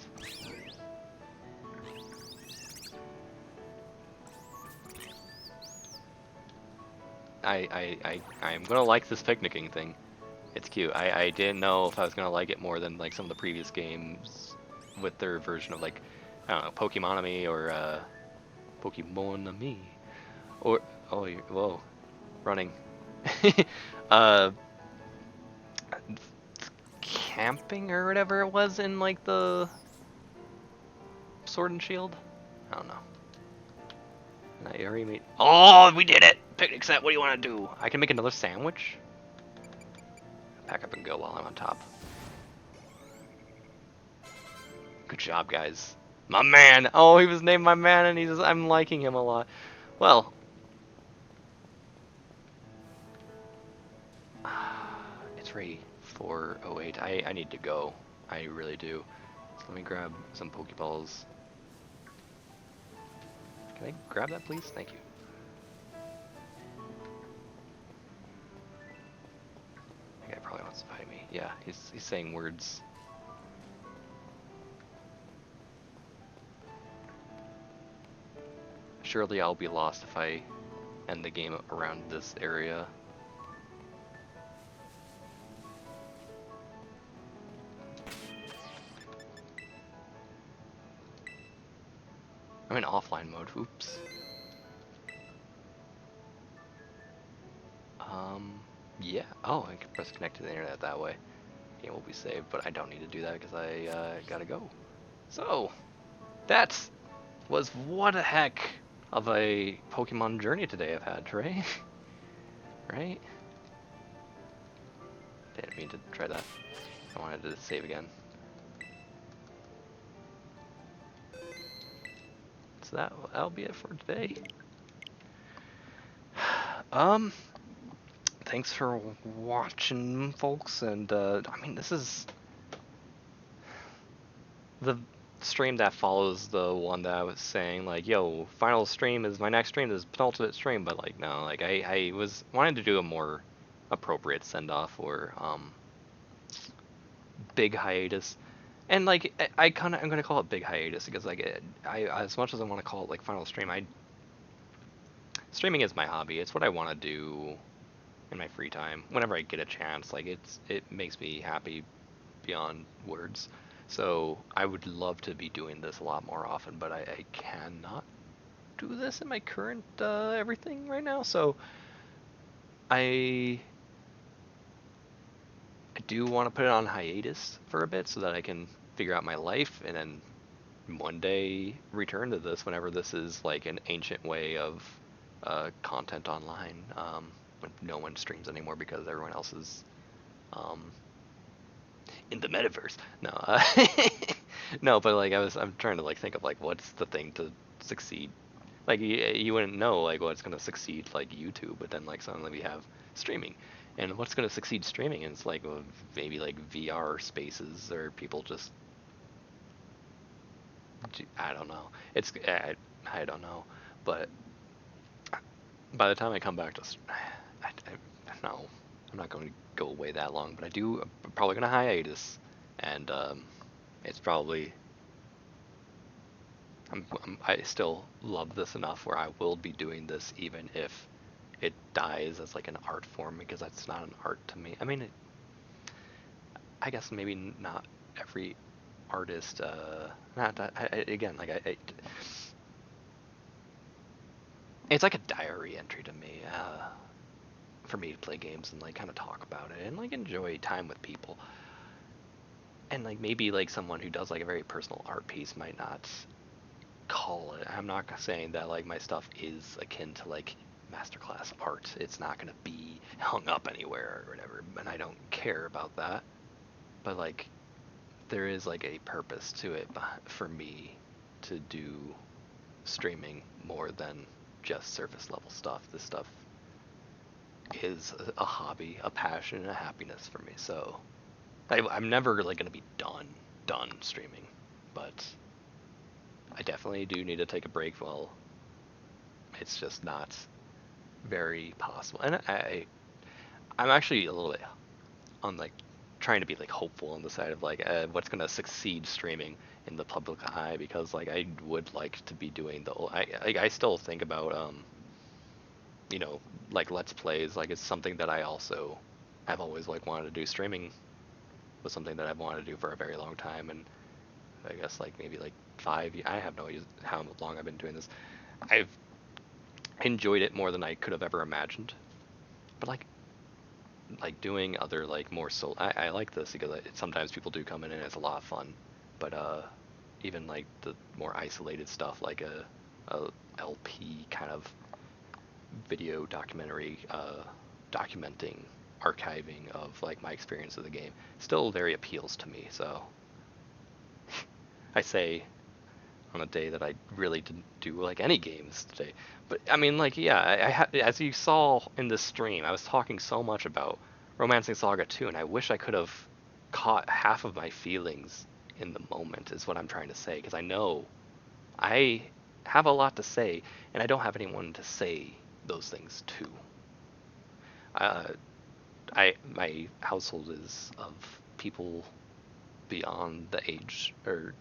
I'm gonna like this picnicking thing. It's cute. I didn't know if I was gonna like it more than like some of the previous games with their version of like, I don't know, Pokemonami or Pokemonami. Or, oh, whoa, running. uh, Camping or whatever it was in like the Sword and Shield? I don't know. And I already made... Oh, we did it! Picnic set, what do you want to do? I can make another sandwich? Pack up and go while I'm on top. Good job, guys. My man! Oh, he was named my man and I'm liking him a lot. Well... It's ready for 08. I need to go. I really do. So let me grab some Pokeballs. Can I grab that, please? Thank you. That guy probably wants to fight me. Yeah, he's saying words. Surely I'll be lost if I end the game around this area. I'm in offline mode. Oops. Yeah. Oh, I can press connect to the internet that way. Game will be saved, but I don't need to do that because I gotta go. So, that was what a heck of a Pokemon journey today I've had, right? Right? Didn't mean to try that. I wanted to save again. So that'll be it for today. Thanks for watching, folks, and I mean, this is the stream that follows the one that I was saying, like, yo, final stream is my next stream, this is penultimate stream, but like, no, like, I was wanting to do a more appropriate send-off or big hiatus. And like, I'm gonna call it big hiatus because like, I as much as I want to call it like final stream, streaming is my hobby. It's what I want to do in my free time whenever I get a chance. Like, it makes me happy beyond words. So I would love to be doing this a lot more often, but I cannot do this in my current everything right now. So I do want to put it on hiatus for a bit so that I can figure out my life and then one day return to this whenever this is like an ancient way of content online, when no one streams anymore because everyone else is in the metaverse. No, no, but like I'm trying to like think of like what's the thing to succeed. Like you wouldn't know like what's gonna succeed like YouTube, but then like suddenly we have streaming, and what's gonna succeed streaming? And it's like maybe like VR spaces or people just I don't know. It's I don't know, but by the time I come back to no, I'm not going to go away that long, but I'm probably going to hiatus, and it's probably I still love this enough where I will be doing this even if it dies as like an art form, because that's not an art to me. I mean, I guess maybe not every artist. Not that again, like it's like a diary entry to me, for me to play games and like kind of talk about it and like enjoy time with people. And like maybe like someone who does like a very personal art piece might not call it. I'm not saying that like my stuff is akin to like masterclass art. It's not gonna be hung up anywhere or whatever, and I don't care about that. But like there is like a purpose to it for me to do streaming more than just surface level stuff. This stuff is a hobby, a passion, and a happiness for me. So I'm never really gonna be done streaming, but I definitely do need to take a break. Well, it's just not very possible, and I'm actually a little bit on like trying to be like hopeful on the side of like what's gonna succeed streaming in the public eye, because like I would like to be doing I still think about you know, like let's plays, like it's something that I also have always like wanted to do. Streaming was something that I've wanted to do for a very long time, and I guess like maybe like 5 years. I have no idea how long I've been doing this. I've enjoyed it more than I could have ever imagined. But like doing other like more I like this because sometimes people do come in and it's a lot of fun. But even like the more isolated stuff, like a LP kind of video documentary, documenting, archiving of like my experience of the game, still very appeals to me. So I say on a day that I really didn't do like any games today. But I mean, like, yeah, as you saw in this stream, I was talking so much about Romancing SaGa 2, and I wish I could have caught half of my feelings in the moment, is what I'm trying to say, because I know I have a lot to say, and I don't have anyone to say those things to. My household is of people beyond the age, or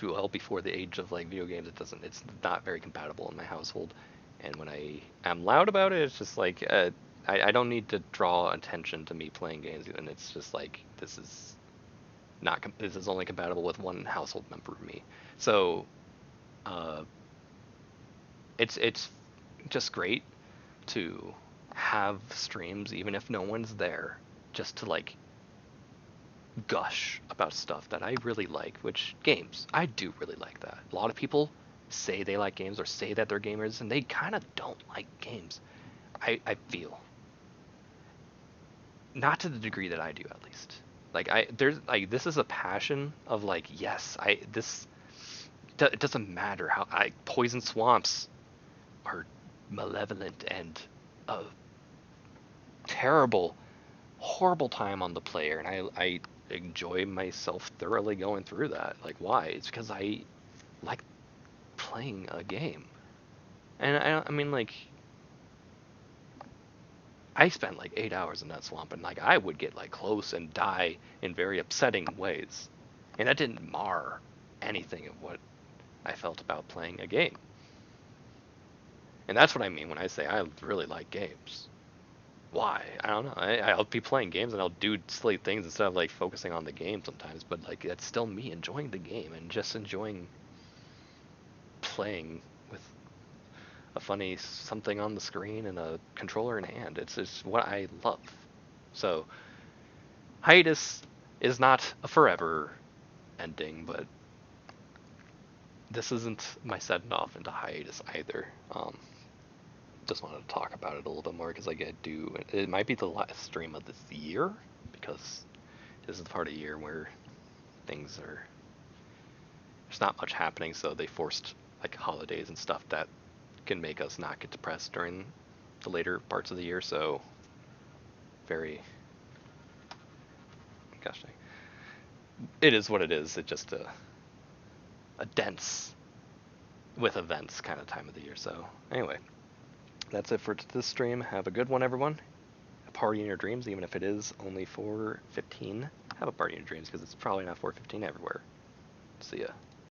well before the age of like video games. It's not very compatible in my household, and when I am loud about it, it's just like I don't need to draw attention to me playing games, and it's just like this is only compatible with one household member of me. So it's just great to have streams even if no one's there, just to like gush about stuff that I really like, which games. I do really like that. A lot of people say they like games or say that they're gamers, and they kind of don't like games. I feel. Not to the degree that I do, at least. Like there's like this is a passion of like, yes, it doesn't matter how poison swamps are malevolent and a terrible, horrible time on the player, and I enjoy myself thoroughly going through that. Like, why? It's because I like playing a game. And I mean, like, I spent like 8 hours in that swamp, and like I would get like close and die in very upsetting ways, and that didn't mar anything of what I felt about playing a game. And that's what I mean when I say I really like games. Why? I don't know. I'll be playing games and I'll do silly things instead of like focusing on the game sometimes, but like that's still me enjoying the game and just enjoying playing with a funny something on the screen and a controller in hand. It's just what I love. So hiatus is not a forever ending, but this isn't my setting off into hiatus either. Just wanted to talk about it a little bit more because like it might be the last stream of this year, because this is the part of the year where there's not much happening, so they forced like holidays and stuff that can make us not get depressed during the later parts of the year. So very, gosh dang, it is what it is. It's just a dense with events kind of time of the year. So anyway, that's it for this stream. Have a good one, everyone. A party in your dreams, even if it is only 4:15. Have a party in your dreams, because it's probably not 4:15 everywhere. See ya.